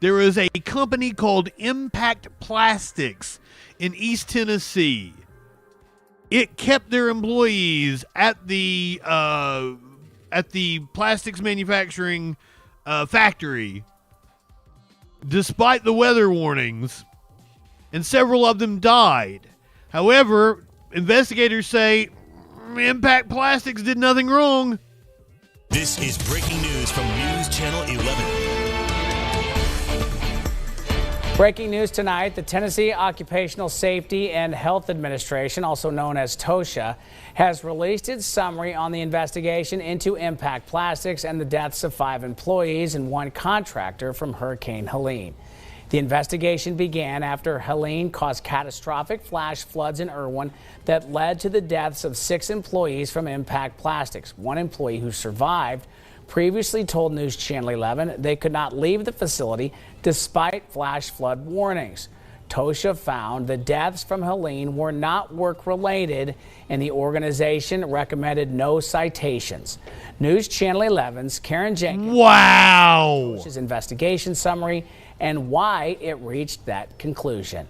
There is a company called Impact Plastics in East Tennessee. It kept their employees at the plastics manufacturing factory despite the weather warnings, and several of them died. However, investigators say Impact Plastics did nothing wrong. This is breaking news from News Channel 11. Breaking news tonight, the Tennessee Occupational Safety and Health Administration, also known as TOSHA, has released its summary on the investigation into Impact Plastics and the deaths of 5 employees and 1 contractor from Hurricane Helene. The investigation began after Helene caused catastrophic flash floods in Irwin that led to the deaths of 6 employees from Impact Plastics. 1 employee who survived previously told News Channel 11 they could not leave the facility despite flash flood warnings. TOSHA found the deaths from Helene were not work-related, and the organization recommended no citations. News Channel 11's Karen Jenkins. Wow! TOSHA's investigation summary and why it reached that conclusion.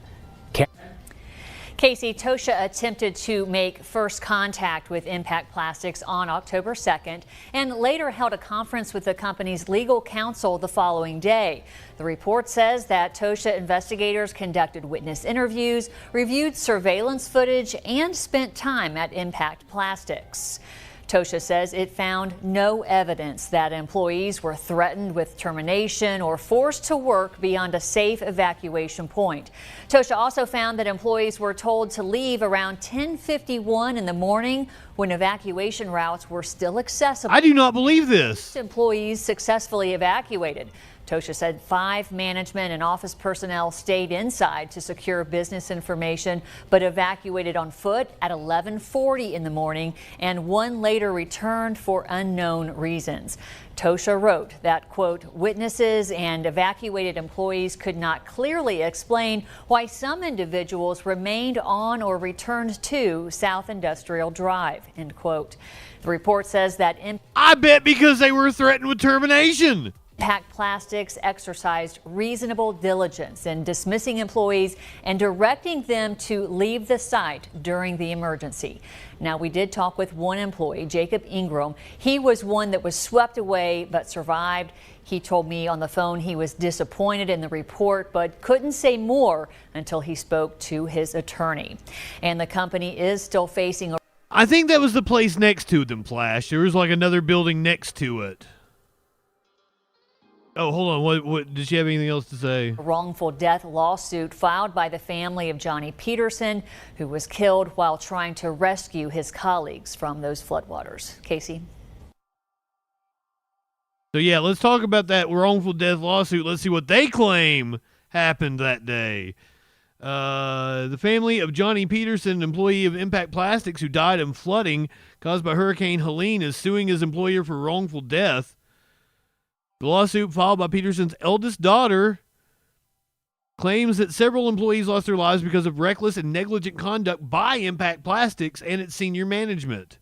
Casey, TOSHA attempted to make first contact with Impact Plastics on October 2nd and later held a conference with the company's legal counsel the following day. The report says that TOSHA investigators conducted witness interviews, reviewed surveillance footage, and spent time at Impact Plastics. TOSHA says it found no evidence that employees were threatened with termination or forced to work beyond a safe evacuation point. TOSHA also found that employees were told to leave around 10:51 in the morning when evacuation routes were still accessible. I do not believe this. Employees successfully evacuated. TOSHA said 5 management and office personnel stayed inside to secure business information, but evacuated on foot at 11:40 in the morning, and 1 later returned for unknown reasons. TOSHA wrote that, quote, witnesses and evacuated employees could not clearly explain why some individuals remained on or returned to South Industrial Drive, end quote. The report says that I bet because they were threatened with termination. Impact Plastics exercised reasonable diligence in dismissing employees and directing them to leave the site during the emergency. Now, we did talk with one employee, Jacob Ingram. He was one that was swept away but survived. He told me on the phone he was disappointed in the report but couldn't say more until he spoke to his attorney. And the company is still facing I think that was the place next to them, Flash. There was like another building next to it. Oh, hold on. What did she have anything else to say? A wrongful death lawsuit filed by the family of Johnny Peterson, who was killed while trying to rescue his colleagues from those floodwaters. Casey? So, yeah, let's talk about that wrongful death lawsuit. Let's see what they claim happened that day. The family of Johnny Peterson, an employee of Impact Plastics who died in flooding caused by Hurricane Helene, is suing his employer for wrongful death. The lawsuit filed by Peterson's eldest daughter claims that several employees lost their lives because of reckless and negligent conduct by Impact Plastics and its senior management.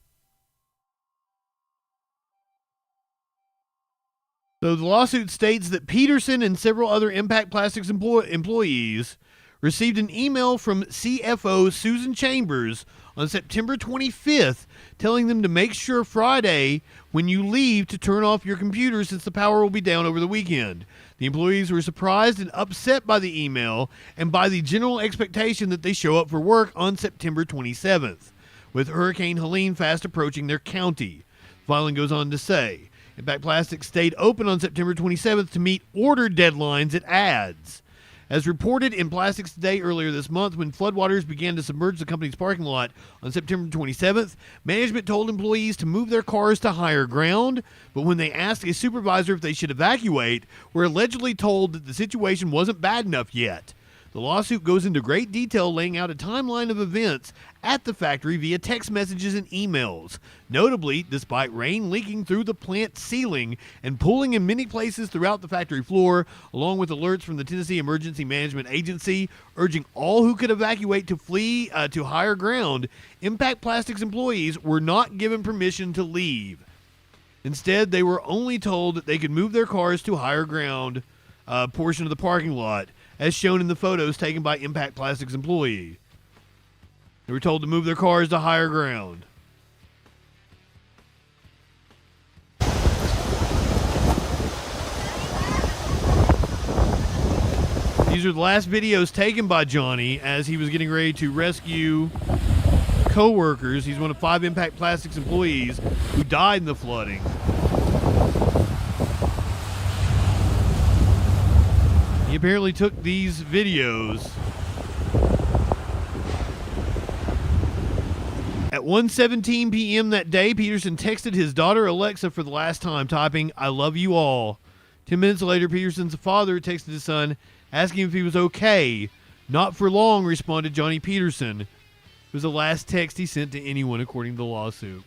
So the lawsuit states that Peterson and several other Impact Plastics employees received an email from CFO Susan Chambers on September 25th telling them to make sure Friday when you leave to turn off your computer since the power will be down over the weekend. The employees were surprised and upset by the email and by the general expectation that they show up for work on September 27th, with Hurricane Helene fast approaching their county. The filing goes on to say, Impact Plastics stayed open on September 27th to meet order deadlines it adds. As reported in Plastics Today earlier this month, when floodwaters began to submerge the company's parking lot on September 27th, management told employees to move their cars to higher ground, but when they asked a supervisor if they should evacuate, were allegedly told that the situation wasn't bad enough yet. The lawsuit goes into great detail, laying out a timeline of events at the factory via text messages and emails. Notably, despite rain leaking through the plant ceiling and pooling in many places throughout the factory floor, along with alerts from the Tennessee Emergency Management Agency urging all who could evacuate to flee to higher ground, Impact Plastics employees were not given permission to leave. Instead, they were only told that they could move their cars to higher ground portion of the parking lot, as shown in the photos taken by Impact Plastics employee. They were told to move their cars to higher ground. These are the last videos taken by Johnny as he was getting ready to rescue co-workers. He's one of 5 Impact Plastics employees who died in the flooding. He apparently took these videos at 1:17 p.m. that day. Peterson texted his daughter Alexa for the last time, typing, "I love you all." 10 minutes later, Peterson's father texted his son, asking if he was okay. "Not for long," responded Johnny Peterson. It was the last text he sent to anyone, according to the lawsuit.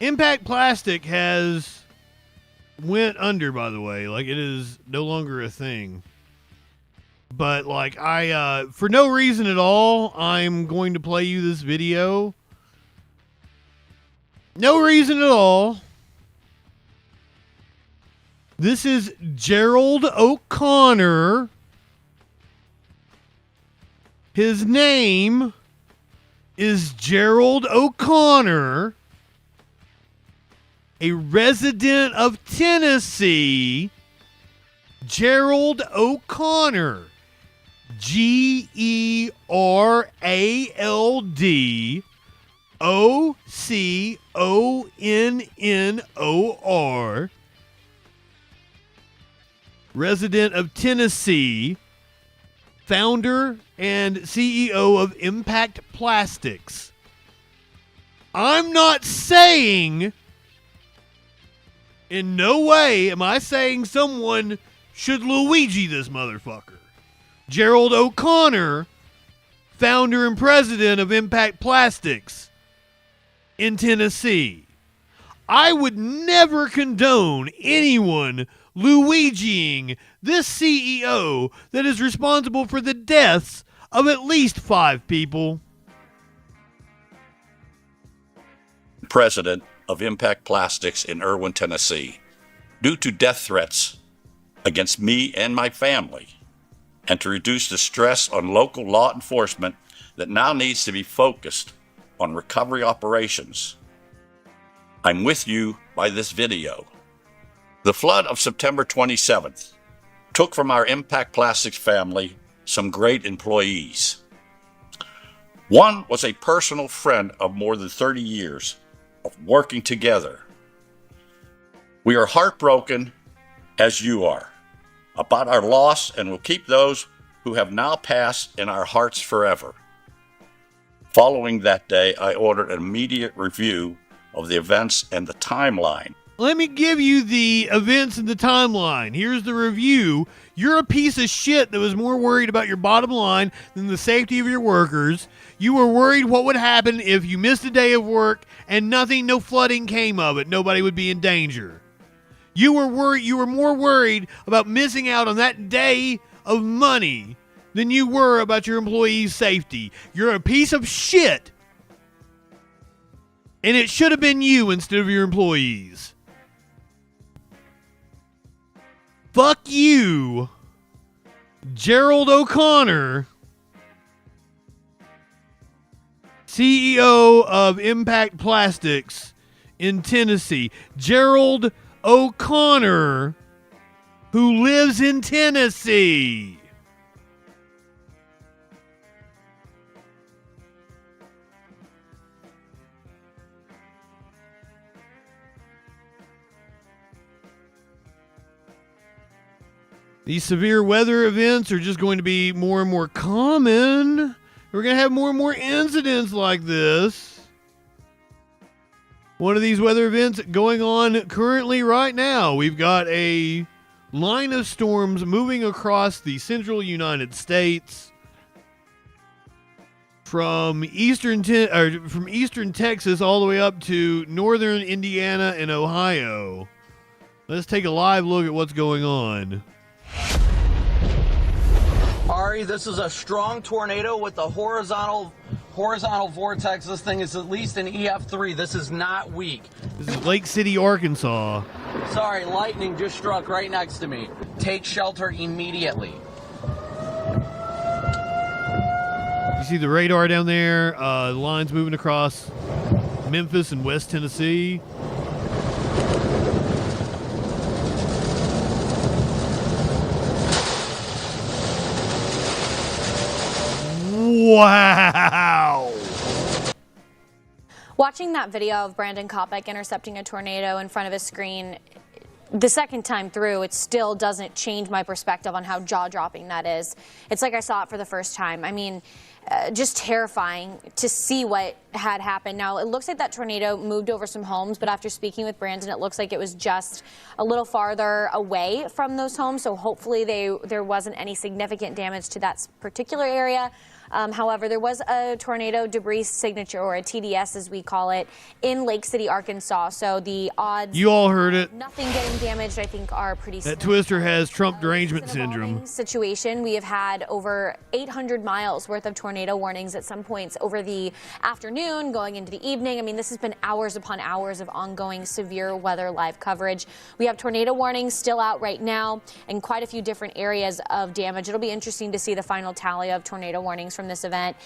Impact Plastic has went under, by the way. Like, it is no longer a thing. But, like, for no reason at all, I'm going to play you this video. No reason at all. This is Gerald O'Connor. His name is Gerald O'Connor, a resident of Tennessee. Gerald O'Connor. GeraldOconnor. Resident of Tennessee. Founder and CEO of Impact Plastics. I'm not saying, in no way am I saying someone should Luigi this motherfucker. Gerald O'Connor, founder and president of Impact Plastics in Tennessee. I would never condone anyone Luigiing this CEO that is responsible for the deaths of at least 5 people. President of Impact Plastics in Irwin, Tennessee, due to death threats against me and my family, and to reduce the stress on local law enforcement that now needs to be focused on recovery operations. I'm with you by this video. The flood of September 27th took from our Impact Plastics family some great employees. One was a personal friend of more than 30 years of working together. We are heartbroken, as you are, about our loss, and will keep those who have now passed in our hearts forever. Following that day, I ordered an immediate review of the events and the timeline. Let me give you the events and the timeline. Here's the review. You're a piece of shit that was more worried about your bottom line than the safety of your workers. You were worried what would happen if you missed a day of work and no flooding came of it. Nobody would be in danger. You were more worried about missing out on that day of money than you were about your employees' safety. You're a piece of shit. And it should have been you instead of your employees. Fuck you, Gerald O'Connor, CEO of Impact Plastics in Tennessee. Gerald O'Connor, who lives in Tennessee. These severe weather events are just going to be more and more common. We're going to have more and more incidents like this. One of these weather events going on currently right now. We've got a line of storms moving across the central United States from eastern Texas all the way up to northern Indiana and Ohio. Let's take a live look at what's going on. Ari, this is a strong tornado with a horizontal vortex. This thing is at least an EF3. This is not weak. This is Lake City, Arkansas. Sorry, lightning just struck right next to me. Take shelter immediately. You see the radar down there? The line's moving across Memphis and West Tennessee. Wow! Watching that video of Brandon Kopic intercepting a tornado in front of his screen, the second time through, it still doesn't change my perspective on how jaw-dropping that is. It's like I saw it for the first time. I mean, just terrifying to see what had happened. Now, it looks like that tornado moved over some homes, but after speaking with Brandon, it looks like it was just a little farther away from those homes, so hopefully there wasn't any significant damage to that particular area. However, there was a tornado debris signature, or a TDS as we call it, in Lake City, Arkansas. So the odds, you all heard it, nothing getting damaged, I think, are pretty slim. That twister has Trump derangement syndrome. Situation. We have had over 800 miles worth of tornado warnings at some points over the afternoon, going into the evening. I mean, this has been hours upon hours of ongoing severe weather live coverage. We have tornado warnings still out right now in quite a few different areas of damage. It'll be interesting to see the final tally of tornado warnings from this event.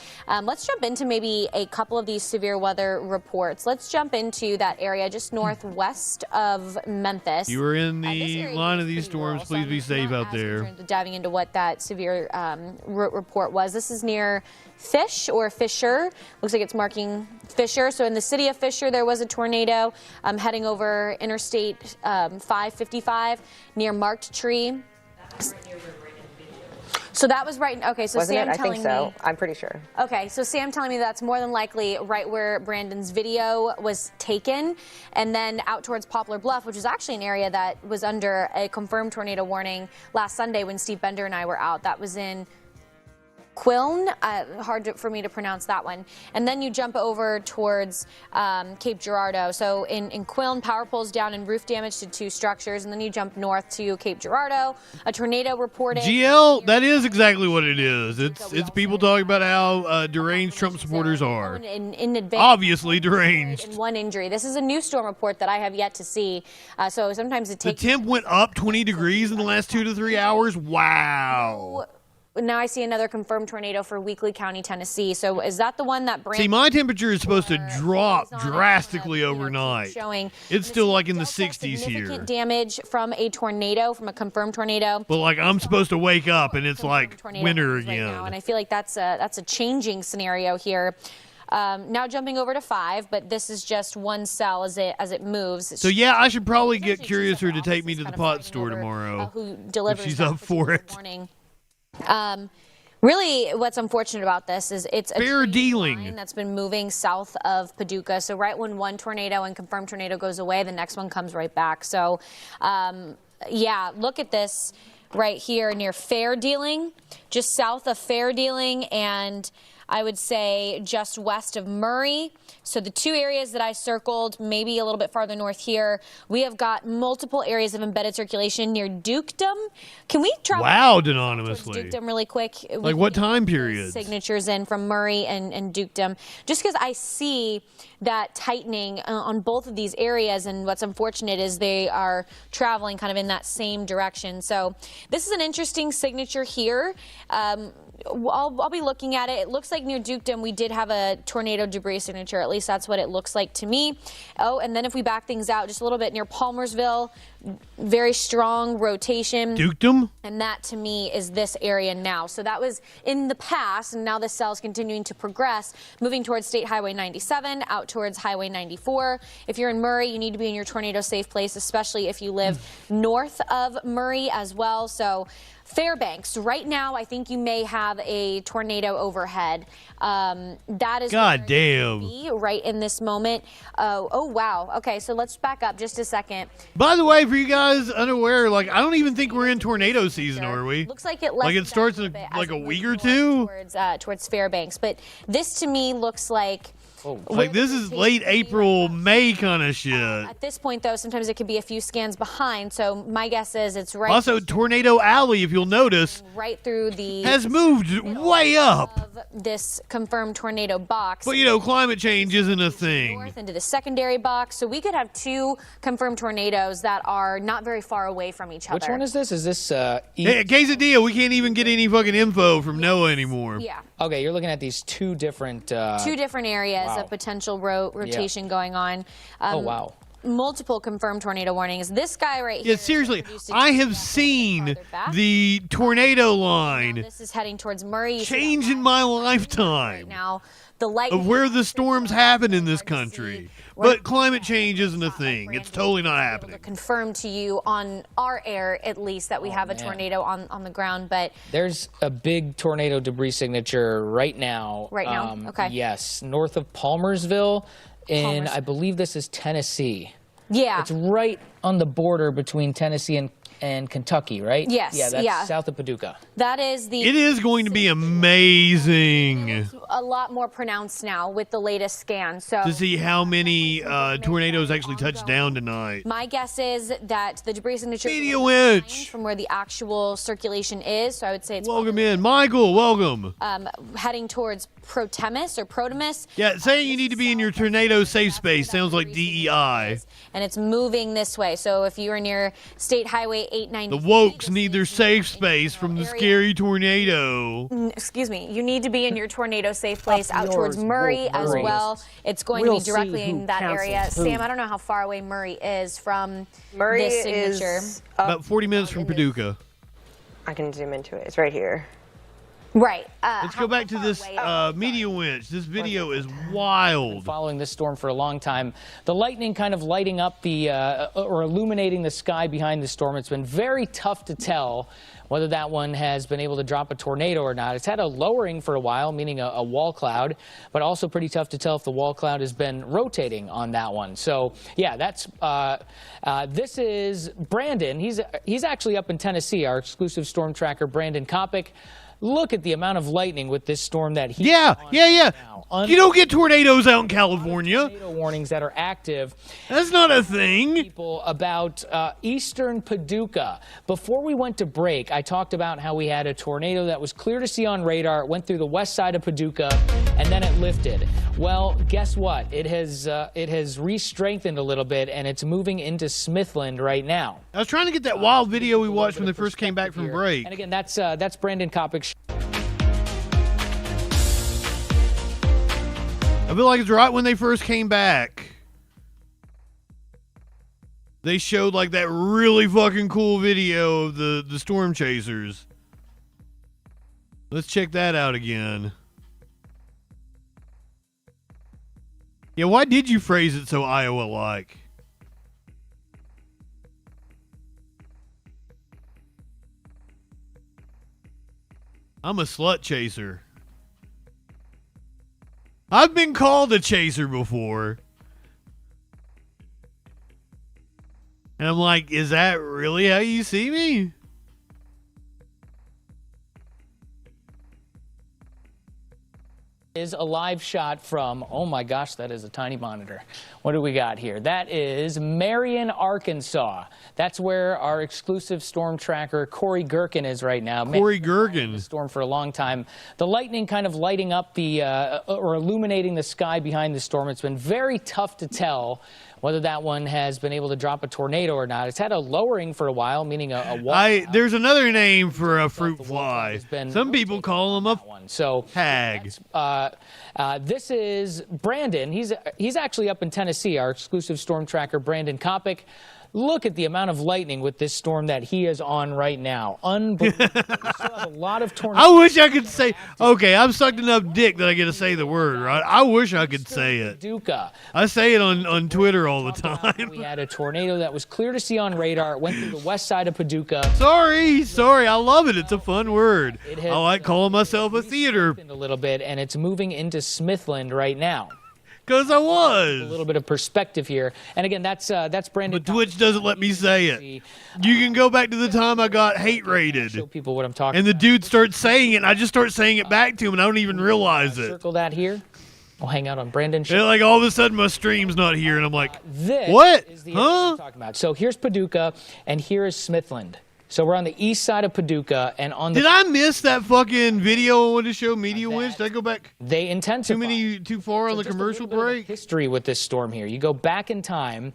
Let's jump into maybe a couple of these severe weather reports. Let's jump into that area just northwest of Memphis. You were in the line of these storms. Please be safe out there. Diving into what that severe report was. This is near Fish or Fisher. Looks like it's marking Fisher. So in the city of Fisher, there was a tornado heading over Interstate 555 near Marked Tree. So that was right. Okay, so Wasn't Sam it? telling I think so. me. I'm pretty sure. Okay, so Sam telling me that's more than likely right where Brandon's video was taken, and then out towards Poplar Bluff, which is actually an area that was under a confirmed tornado warning last Sunday when Steve Bender and I were out. That was in Quiln, for me to pronounce that one. And then you jump over towards Cape Girardeau. So in Quiln, power poles down and roof damage to 2 structures. And then you jump north to Cape Girardeau. A tornado reported. GL, that is exactly what it is. It's people talking about how deranged Trump supporters are. In advance, obviously deranged. And 1 injury. This is a new storm report that I have yet to see. So sometimes it takes. The temp went up 20 degrees in the last 2 to 3 hours. Wow. Now I see another confirmed tornado for Weakley County, Tennessee. So is that the one that Brandon? See, my temperature is supposed to drop drastically overnight. It's still like in the 60s here. Significant damage from a tornado, from a confirmed tornado. But like I'm supposed to wake up and it's like winter again. Right now, and I feel like that's a changing scenario here. Now jumping over to 5, but this is just one cell as it moves. So yeah, I should probably get Curiouser to take me to the pot store tomorrow. Who delivers? If she's up for it. Morning. Really, what's unfortunate about this is it's a fair dealing line that's been moving south of Paducah. So right when one tornado and confirmed tornado goes away, the next one comes right back. So, yeah, look at this right here near Fair Dealing, just south of Fair Dealing, and I would say just west of Murray. So the 2 areas that I circled, maybe a little bit farther north here, we have got multiple areas of embedded circulation near Dukedom. Can we travel anonymously Dukedom really quick? Like what time periods? Signatures in from Murray and Dukedom. Just because I see that tightening on both of these areas, and what's unfortunate is they are traveling kind of in that same direction. So this is an interesting signature here. I'll be looking at it. It looks like near Dukedom we did have a tornado debris signature. At least that's what it looks like to me. Oh, and then if we back things out just a little bit near Palmersville, very strong rotation. Dukedom? And that to me is this area now. So that was in the past, and now this cell is continuing to progress, moving towards State Highway 97, out towards Highway 94. If you're in Murray, you need to be in your tornado safe place, especially if you live north of Murray as well. So Fairbanks, right now, I think you may have a tornado overhead. That is God damn. right in this moment. Oh, wow. Okay, so let's back up just a second. By the way, for you guys unaware, like, I don't even think we're in tornado season, are we? Looks like it starts in like a week or two? Towards Fairbanks. But this to me looks like... Like, this is late April, May kind of shit. At this point, though, sometimes it could be a few scans behind. So my guess is it's right. Also, Tornado Alley, if you'll notice, right through the has moved way up. Of this confirmed tornado box. But, you know, climate change isn't a thing. North into the secondary box. So we could have two confirmed tornadoes that are not very far away from each other. Which one is this? Is this Hey, quesadilla, we can't even get any fucking info from NOAA anymore. Yeah. Okay, you're looking at these two different areas wow. of potential rotation going on. Oh, wow. Multiple confirmed tornado warnings. This guy right here. Yeah, seriously, I have seen the tornado line this is heading towards Murray. change in my lifetime Now, the light of where the storms happen in this country. But climate change isn't a thing. It's totally not happening. Confirm to you on our air, at least, that we have a tornado on the ground. But there's a big tornado debris signature right now. Right now? Okay. Yes, north of Palmersville, in I believe this is Tennessee. Yeah. It's right on the border between Tennessee and Kentucky, right? Yes. Yeah, that's south of Paducah. That is the. It is going to be amazing A lot more pronounced now with the latest scan. So to see how many tornadoes actually touch down tonight. my guess is that the debris signature Media winch from where the actual circulation is. So I would say it's welcome in, Michael. Welcome. Heading towards Protemus or Protemus. Yeah, saying you need to be in your tornado safe space sounds like DEI. And it's moving this way. So if you're near State Highway 890, the wokes need their safe space from the scary tornado. Excuse me. You need to be in your tornado safe place out towards Murray as well. It's going to be directly in that area. Sam, I don't know how far away Murray is from this signature. About 40 minutes from Paducah. I can zoom into it. It's right here. Right. Let's go back to this media winch. This video is wild. Following this storm for a long time, the lightning kind of lighting up the or illuminating the sky behind the storm. It's been very tough to tell whether that one has been able to drop a tornado or not. It's had a lowering for a while, meaning a wall cloud, but also pretty tough to tell if the wall cloud has been rotating on that one. So yeah, that's this is Brandon. He's actually up in Tennessee. Our exclusive storm tracker, Brandon Kopic. Look at the amount of lightning with this storm that he Yeah. You don't get tornadoes out in California. Tornado warnings that are active. That's not a thing. People about eastern Paducah. Before we went to break, I talked about how we had a tornado that was clear to see on radar. It went through the west side of Paducah, and then it lifted. Well, guess what? It has re-strengthened a little bit, and it's moving into Smithland right now. I was trying to get that wild video we watched when they first came back from break. And again, that's Brandon Kopic. I feel like it's right when they first came back. They showed like that really fucking cool video of the storm chasers. Let's check that out again. Yeah, why did you phrase it so Iowa-like? I'm a slut chaser. I've been called a chaser before. And I'm like, is that really how you see me? Is a live shot from, oh my gosh, that is a tiny monitor. What do we got here? That is Marion, Arkansas. That's where our exclusive storm tracker, Corey Gherkin, is right now. Corey Gherkin. Storm for a long time. The lightning kind of lighting up the, or illuminating the sky behind the storm. It's been very tough to tell whether that one has been able to drop a tornado or not. It's had a lowering for a while, meaning a wall. There's another name for a fruit fly. Some people call them a hag. This is Brandon. He's actually up in Tennessee. Our exclusive storm tracker, Brandon Kopic. Look at the amount of lightning with this storm that he is on right now. Unbelievable. We still have a lot of tornadoes. I wish I could say, okay, I've sucked enough dick that I get to say the word, right? I wish I could say it. Paducah. I say it on Twitter all the time. We had a tornado that was clear to see on radar. It went through the west side of Paducah. Sorry, I love it. It's a fun word. I like calling myself a theater. A little bit, and it's moving into Smithland right now. Because I was. A little bit of perspective here. And again, that's Brandon. But Twitch doesn't let me say it. You can go back to the time I got hate rated. Show people what I'm talking and the about. dude starts saying it, and I just start saying it back to him, and I don't even realize it. Circle that here. I'll hang out on Brandon's show. And like all of a sudden my stream's not here, and I'm like, this what? Is the area I'm talking about. So here's Paducah, and here is Smithland. So we're on the east side of Paducah, and on the... Did I miss that fucking video I wanted to show Media Winch? Did I go back They intensify. too far on the commercial break? History with this storm here. You go back in time,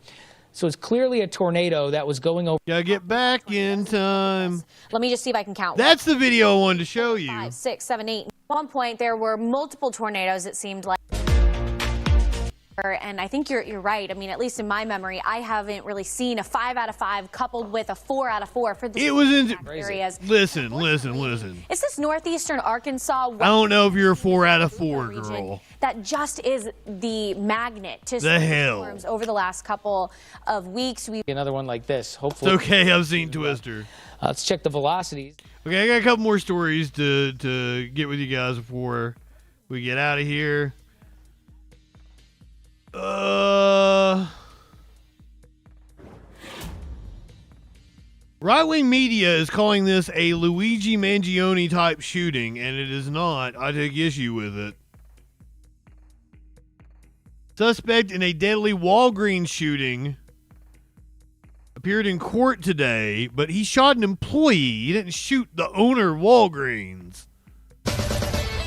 so it's clearly a tornado that was going over... Gotta get back in time. Let me just see if I can count. That's the video I wanted to show you. 5, 6, 7, 8. At one point, there were multiple tornadoes, it seemed like. And I think you're right. I mean, at least in my memory, I haven't really seen a 5 out of 5 coupled with a 4 out of 4 for the areas. Listen. It's this northeastern Arkansas. I don't know if you're a 4 out of 4, girl. That just is the magnet to the hell storms over the last couple of weeks. Another one like this, hopefully. It's okay, I've seen Twister. Let's check the velocities. Okay, I got a couple more stories to get with you guys before we get out of here. Right-wing media is calling this a Luigi Mangione type shooting, and it is not. I take issue with it. Suspect in a deadly Walgreens shooting appeared in court today, but he shot an employee. He didn't shoot the owner of Walgreens.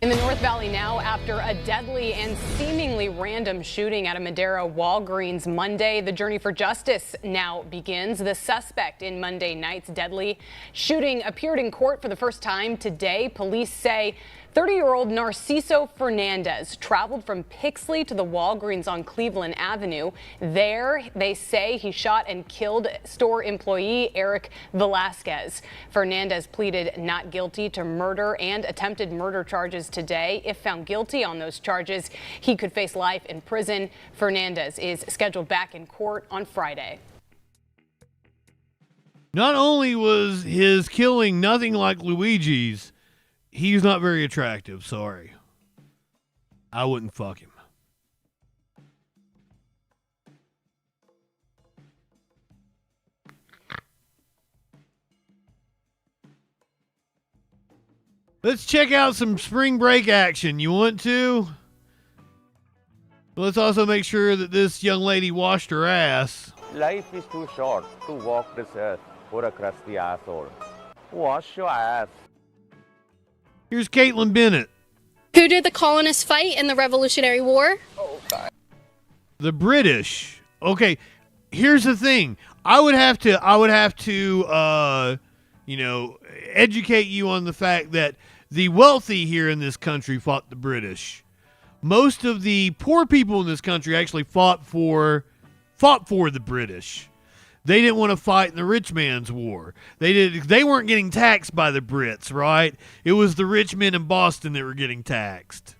In the North Valley now, after a deadly and seemingly random shooting at a Madera Walgreens Monday, the journey for justice now begins. The suspect in Monday night's deadly shooting appeared in court for the first time today. Police say 30-year-old Narciso Fernandez traveled from Pixley to the Walgreens on Cleveland Avenue. There, they say he shot and killed store employee Eric Velasquez. Fernandez pleaded not guilty to murder and attempted murder charges today. If found guilty on those charges, he could face life in prison. Fernandez is scheduled back in court on Friday. Not only was his killing nothing like Luigi's, he's not very attractive, sorry. I wouldn't fuck him. Let's check out some spring break action. You want to? Let's also make sure that this young lady washed her ass. Life is too short to walk this earth with a crusty asshole. Wash your ass. Here's Caitlin Bennett. Who did the colonists fight in the Revolutionary War? The British. Okay, here's the thing. I would have to, educate you on the fact that the wealthy here in this country fought the British. Most of the poor people in this country actually fought for the British. They didn't want to fight in the rich man's war. They weren't getting taxed by the Brits, right? It was the rich men in Boston that were getting taxed.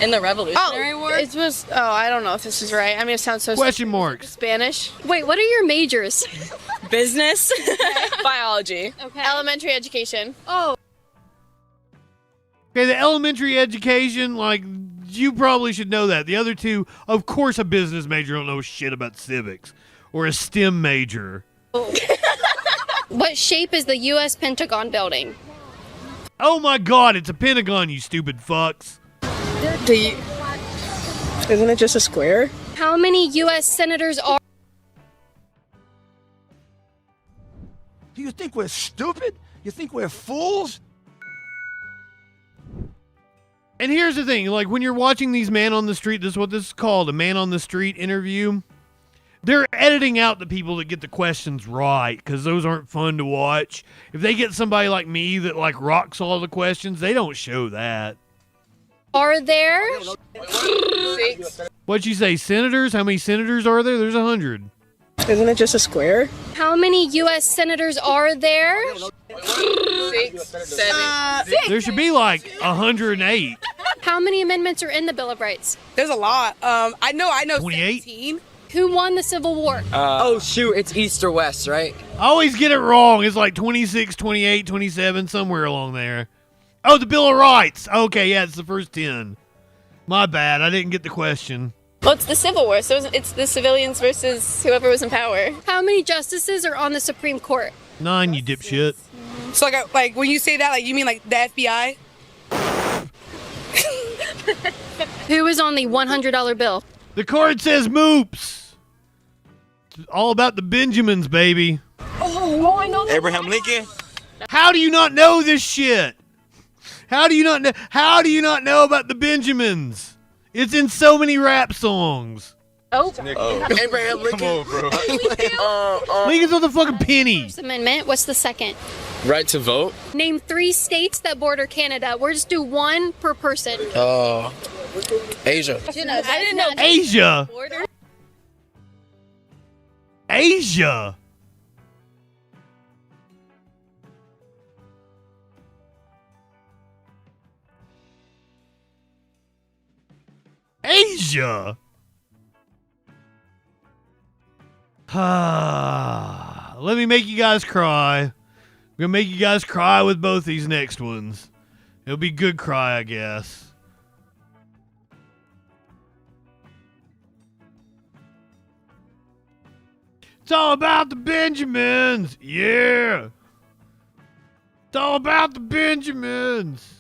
In the Revolutionary War? It was, I don't know if this is right. I mean, it sounds so... Question marks. Spanish. Wait, what are your majors? Business. Biology. Okay. Elementary education. Oh. Okay, the elementary education, you probably should know that. The other two, of course a business major don't know shit about civics. Or a STEM major. What shape is the U.S. Pentagon building? Oh my god, it's a pentagon, you stupid fucks. Isn't it just a square? How many U.S. senators are... Do you think we're stupid? You think we're fools? And here's the thing, when you're watching these man on the street, this is what this is called, a man on the street interview. They're editing out the people that get the questions right, because those aren't fun to watch. If they get somebody like me that rocks all the questions, they don't show that. Are there? What'd you say, senators? How many senators are there? There's 100. Isn't it just a square? How many U.S. senators are there? 6, 7. There should be like 108. How many amendments are in the Bill of Rights? There's a lot. I know 28? 17. Who won the Civil War? Oh, shoot, it's east or west, right? I always get it wrong. It's like 26, 28, 27, somewhere along there. Oh, the Bill of Rights. Okay, yeah, it's the first 10. My bad. I didn't get the question. Well, it's the Civil War, so it's the civilians versus whoever was in power. How many justices are on the Supreme Court? 9, you dipshit. So like when you say that, like you mean like the FBI? Who is on the $100 bill? The card says Moops. It's all about the Benjamins, baby. Oh, I know that. Abraham Lincoln. How do you not know this shit? How do you not know? How do you not know about the Benjamins? It's in so many rap songs. Oh. Abraham Lincoln. Come on, bro. Lincoln's on the fucking penny. First Amendment. What's the second? Right to vote? Name 3 states that border Canada. We'll just do 1 per person. Asia. I didn't know. Asia. Asia. Asia. Let me make you guys cry. I'm gonna make you guys cry with both these next ones. It'll be good cry, I guess. It's all about the Benjamins. Yeah. It's all about the Benjamins.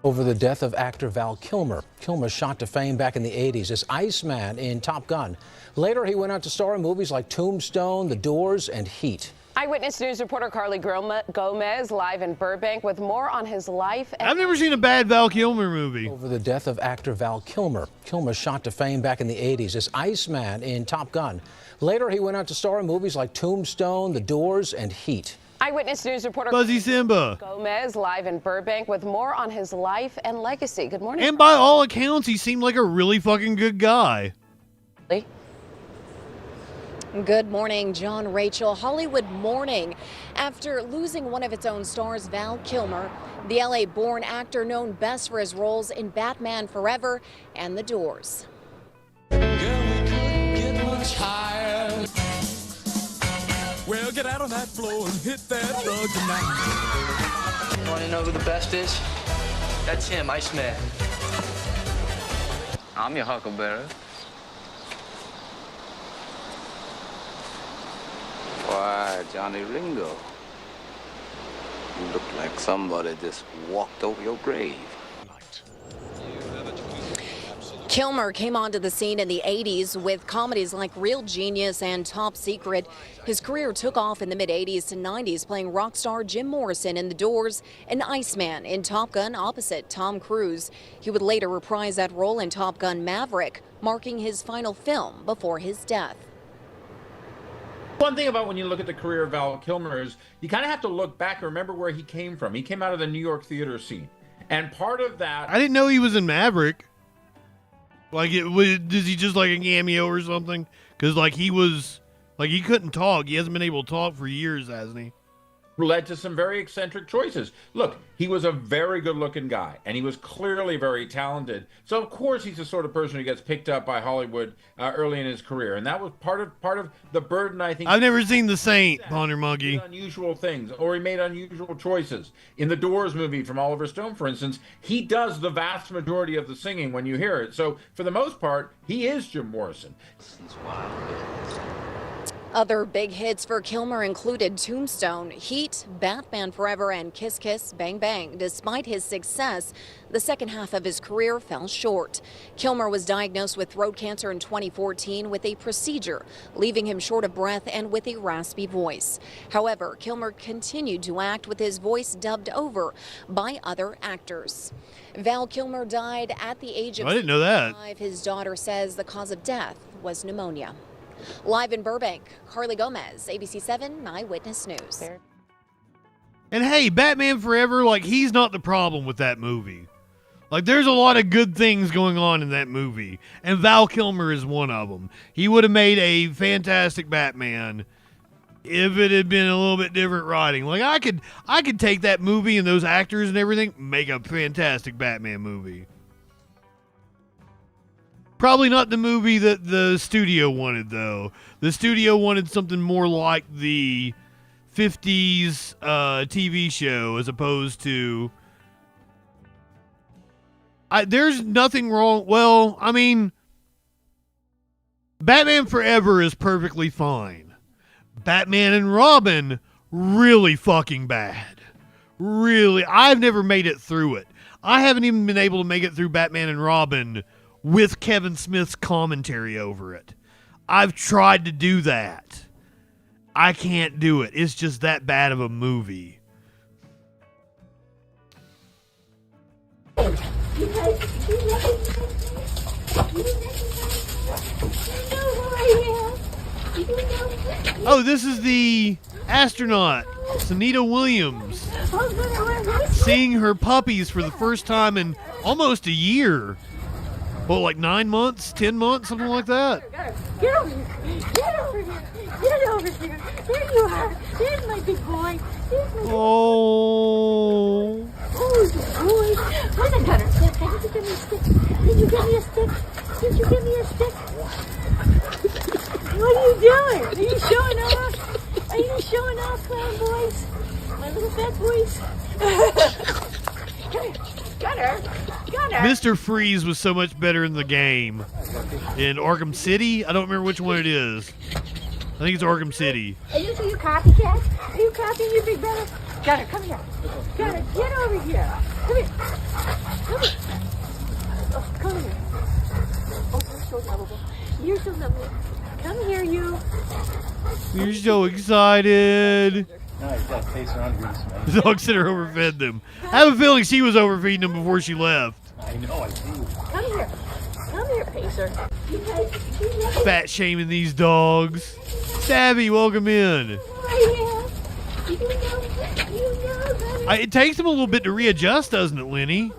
Over the death of actor Val Kilmer. Kilmer shot to fame back in the 80s as Iceman in Top Gun. Later, he went on to star in movies like Tombstone, The Doors, and Heat. Eyewitness News reporter Carly Gomez live in Burbank with more on his life. I've never seen a bad Val Kilmer movie. Over the death of actor Val Kilmer. Kilmer shot to fame back in the 80s as Iceman in Top Gun. Later, he went on to star in movies like Tombstone, The Doors, and Heat. Eyewitness News reporter Fuzzy Simba Gomez live in Burbank with more on his life and legacy. Good morning. And by all accounts, he seemed like a really fucking good guy. Good morning, John, Rachel. Hollywood mourning after losing one of its own stars, Val Kilmer, the LA-born actor known best for his roles in Batman Forever and The Doors. Well, get out on that floor and hit that drug tonight. You want to know who the best is? That's him, Iceman. I'm your huckleberry. Why, Johnny Ringo, you look like somebody just walked over your grave. Kilmer came onto the scene in the 80s with comedies like Real Genius and Top Secret. His career took off in the mid-80s to 90s, playing rock star Jim Morrison in The Doors and Iceman in Top Gun opposite Tom Cruise. He would later reprise that role in Top Gun Maverick, marking his final film before his death. One thing about when you look at the career of Val Kilmer is you kind of have to look back and remember where he came from. He came out of the New York theater scene. And part of that... I didn't know he was in Maverick. Like, is he just like a cameo or something? Because, like, he couldn't talk. He hasn't been able to talk for years, hasn't he? Led to some very eccentric choices. Look, he was a very good-looking guy, and he was clearly very talented. So, of course, he's the sort of person who gets picked up by Hollywood early in his career, and that was part of the burden, I think. I've never seen The Saint, Ponder Monkey. Unusual things, or he made unusual choices. In the Doors movie from Oliver Stone, for instance, he does the vast majority of the singing when you hear it. So, for the most part, he is Jim Morrison. Other big hits for Kilmer included Tombstone, Heat, Batman Forever, and Kiss Kiss Bang Bang. Despite his success, the second half of his career fell short. Kilmer was diagnosed with throat cancer in 2014 with a procedure, leaving him short of breath and with a raspy voice. However, Kilmer continued to act with his voice dubbed over by other actors. Val Kilmer died at the age of 65. I didn't know that. His daughter says the cause of death was pneumonia. Live in Burbank, Carly Gomez, ABC 7 Eyewitness News. And hey, Batman Forever, like, he's not the problem with that movie. Like, there's a lot of good things going on in that movie, and Val Kilmer is one of them. He would have made a fantastic Batman if it had been a little bit different writing. Like, I could take that movie and those actors and everything, make a fantastic Batman movie. Probably not the movie that the studio wanted, though. The studio wanted something more like the 50s TV show as opposed to... there's nothing wrong. Well, I mean, Batman Forever is perfectly fine. Batman and Robin, really fucking bad. Really. I've never made it through it. I haven't even been able to make it through Batman and Robin with Kevin Smith's commentary over it. I've tried to do that. I can't do it. It's just that bad of a movie. Oh, this is the astronaut, Sunita Williams, seeing her puppies for the first time in almost a year. Well, like 9 months, 10 months, something like that. Get over here! Get over here! Get over here! There you are! There's my big boy! There's my big boy! Oh, boy! Where's the gunner? Did you give me a stick? Did you give me a stick? Did you give me a stick? What are you doing? Are you showing off? Are you showing off, clown boys? My little fat boys? Come here. Gunner! Gunner! Mr. Freeze was so much better in the game. In Arkham City? I don't remember which one it is. I think it's Arkham City. Are you copycat? Are you copying your big brother? Gunner, come here. Gunner, get over here. Come here. Come here. Oh, come here. Oh, you're so lovable. You're so lovely. Come here, you. You're so excited. No, he's got to pace around here. The dog sitter overfed them. I have a feeling she was overfeeding them before she left. I know, I do. Come here. Come here, Pacer. Fat shaming these dogs. Stabby, welcome in. It takes them a little bit to readjust, doesn't it, Lenny?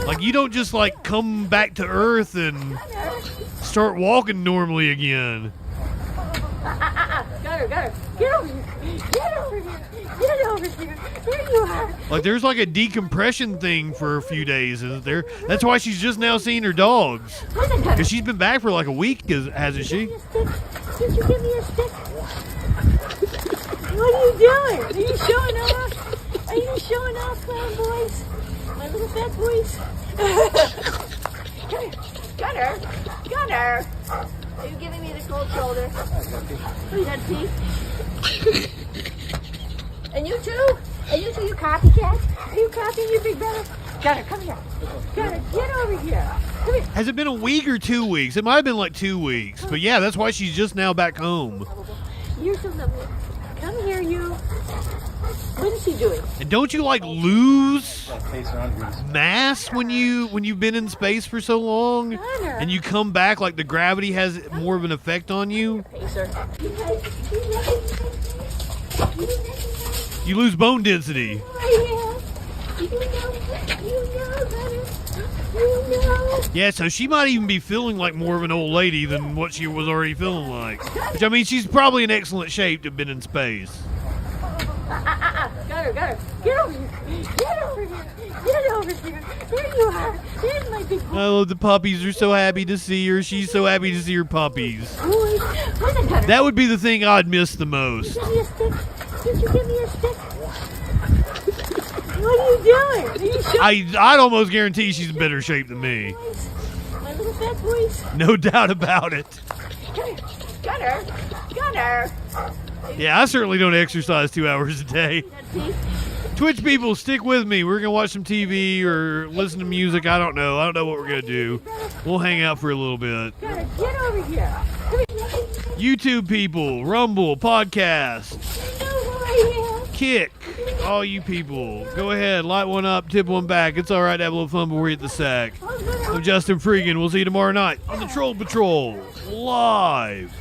Like, you don't just, like, come back to Earth and start walking normally again. Gunner, get over here. Get over here. Get over here. There you are. Like, there's like a decompression thing for a few days, isn't there? That's why she's just now seeing her dogs. Because she's been back for like a week, hasn't she? Did you give me a stick? What are you doing? Are you showing off? Are you showing off, clown boys? My little fat boys? Come here. Gunner. Are you giving me the cold shoulder? Oh, you got teeth? And you too? You copycat? Are you copying your big brother? Gunner, come here. Gunner, get over here. Come here. Has it been a week or 2 weeks? It might have been like 2 weeks. But yeah, that's why she's just now back home. You're so lovely. Come here, you. What is she doing? And don't you like lose mass when you've been in space for so long? And you come back like the gravity has more of an effect on you? You lose bone density. Yeah, so she might even be feeling like more of an old lady than what she was already feeling like. Which, I mean, she's probably in excellent shape to have been in space. Gunner, get over here. Get over here. Get over here. There you are. There's my big boy. Oh, the puppies are so happy to see her. She's so happy to see her puppies. That would be the thing I'd miss the most. Did you give me a stick? What are you doing? I'd almost guarantee she's in better shape than me. My little fat boys? No doubt about it. Gunner. Yeah, I certainly don't exercise 2 hours a day. Twitch people, stick with me. We're going to watch some TV or listen to music. I don't know what we're going to do. We'll hang out for a little bit. Gunner, get over here. YouTube people, Rumble, podcast, Kick, all you people. Go ahead, light one up, tip one back. It's all right to have a little fun before we hit the sack. I'm JustinFREAKIN. We'll see you tomorrow night on the Troll Patrol, live.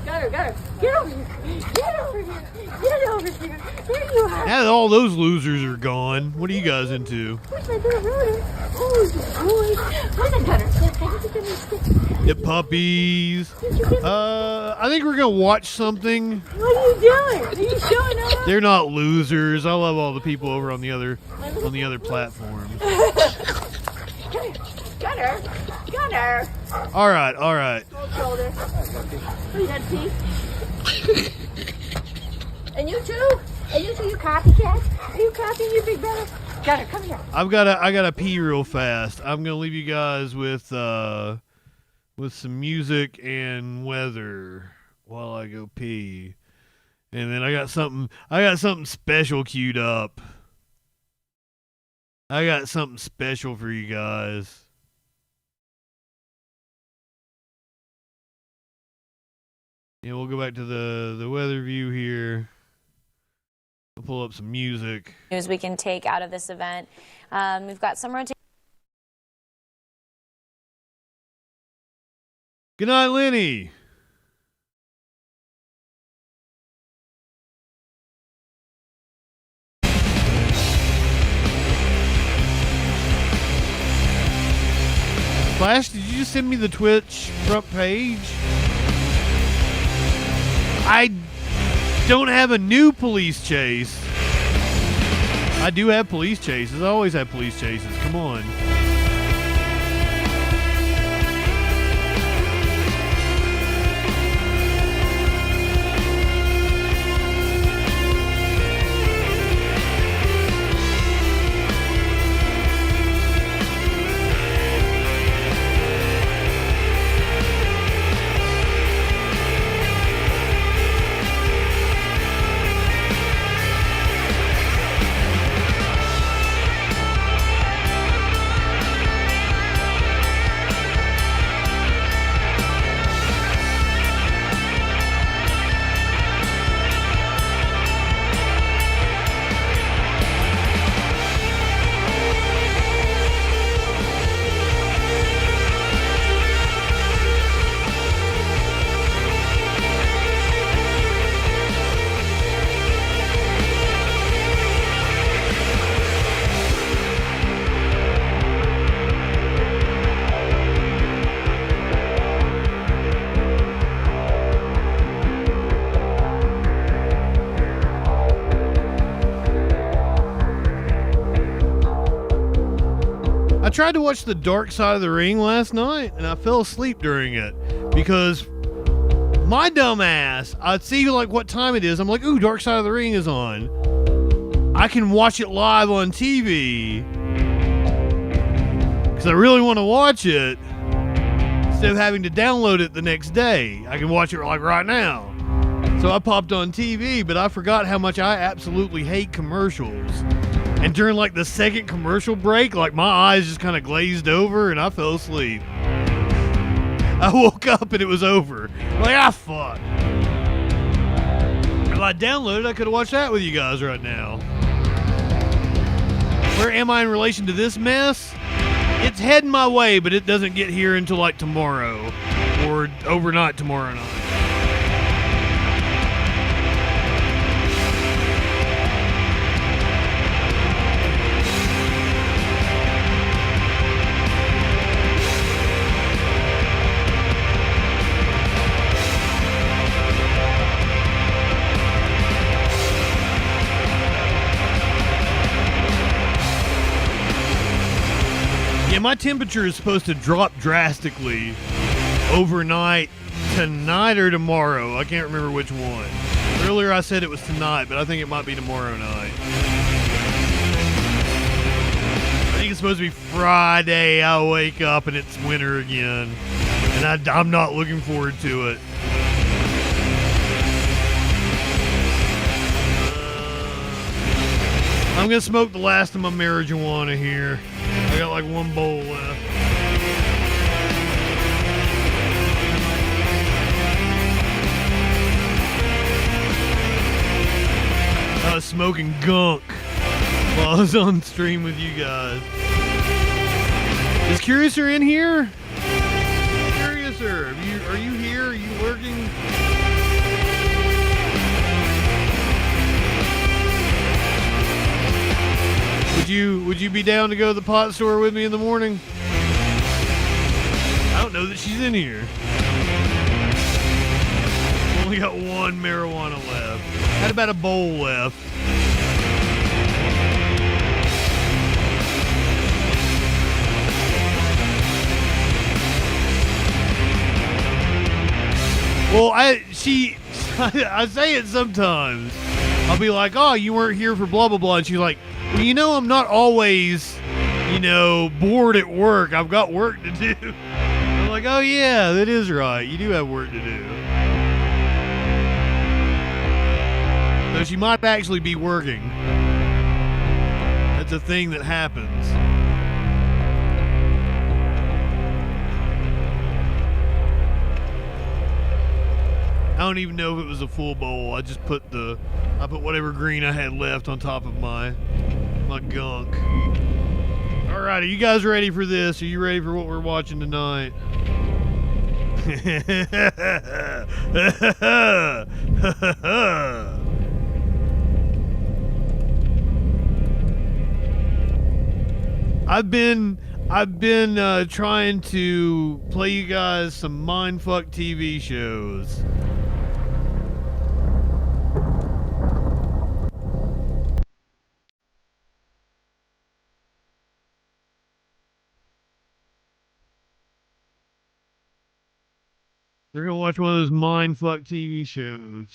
Gunner, Get over here. Get over here. Get over here. There you are. Now that all those losers are gone, what are you guys into? Where's my little brother? Oh, boy. Where's the gunner? The puppies. I think we're gonna watch something. What are you doing? Are you showing up? They're not losers. I love all the people over on the other platforms. Gunner. All right. Cold shoulder. Oh, you got pee? And you too, you copycat? Are you copying your big brother? Gunner, come here. I gotta pee real fast. I'm gonna leave you guys with some music and weather while I go pee. And then I got something special queued up. I got something special for you guys. Yeah, we'll go back to the weather view here. We'll pull up some music. News we can take out of this event. We've got some rotation. Good night, Lenny. Flash, did you just send me the Twitch front page? I don't have a new police chase. I do have police chases. I always have police chases. Come on. I tried to watch The Dark Side of the Ring last night, and I fell asleep during it because my dumb ass, I'd see like what time it is. I'm like, ooh, Dark Side of the Ring is on. I can watch it live on TV because I really want to watch it instead of having to download it the next day. I can watch it like right now. So I popped on TV, but I forgot how much I absolutely hate commercials. And during like the second commercial break, like my eyes just kind of glazed over and I fell asleep. I woke up and it was over. Like, fuck. If I downloaded, I could have watched that with you guys right now. Where am I in relation to this mess? It's heading my way, but it doesn't get here until like tomorrow or overnight tomorrow night. My temperature is supposed to drop drastically overnight tonight or tomorrow. I can't remember which one. Earlier I said it was tonight, but I think it might be tomorrow night. I think it's supposed to be Friday. I wake up and it's winter again. And I'm not looking forward to it. I'm going to smoke the last of my marijuana here. I got like one bowl left. I was smoking gunk while I was on stream with you guys. Is Curiouser in here? Curiouser, are you here? Are you lurking? you be down to go to the pot store with me in the morning? I don't know that she's in here. Only got one marijuana left. Had about a bowl left. Well, I say it sometimes. I'll be like, oh, you weren't here for blah, blah, blah. And she's like, well, I'm not always, bored at work. I've got work to do. I'm like, oh, yeah, that is right. You do have work to do. So she might actually be working. That's a thing that happens. I don't even know if it was a full bowl. I just put whatever green I had left on top of my gunk. All right, are you guys ready for this? Are you ready for what we're watching tonight? I've been trying to play you guys some mindfuck TV shows. We're gonna watch one of those mindfuck TV shows.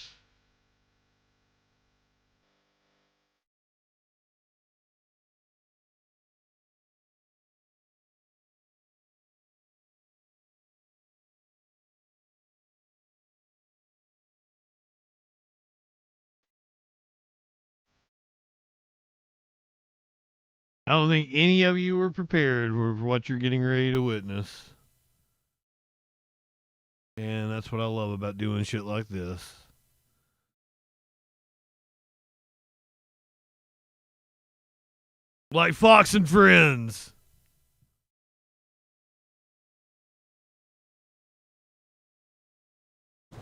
I don't think any of you were prepared for what you're getting ready to witness. And that's what I love about doing shit like this. Like Fox and Friends.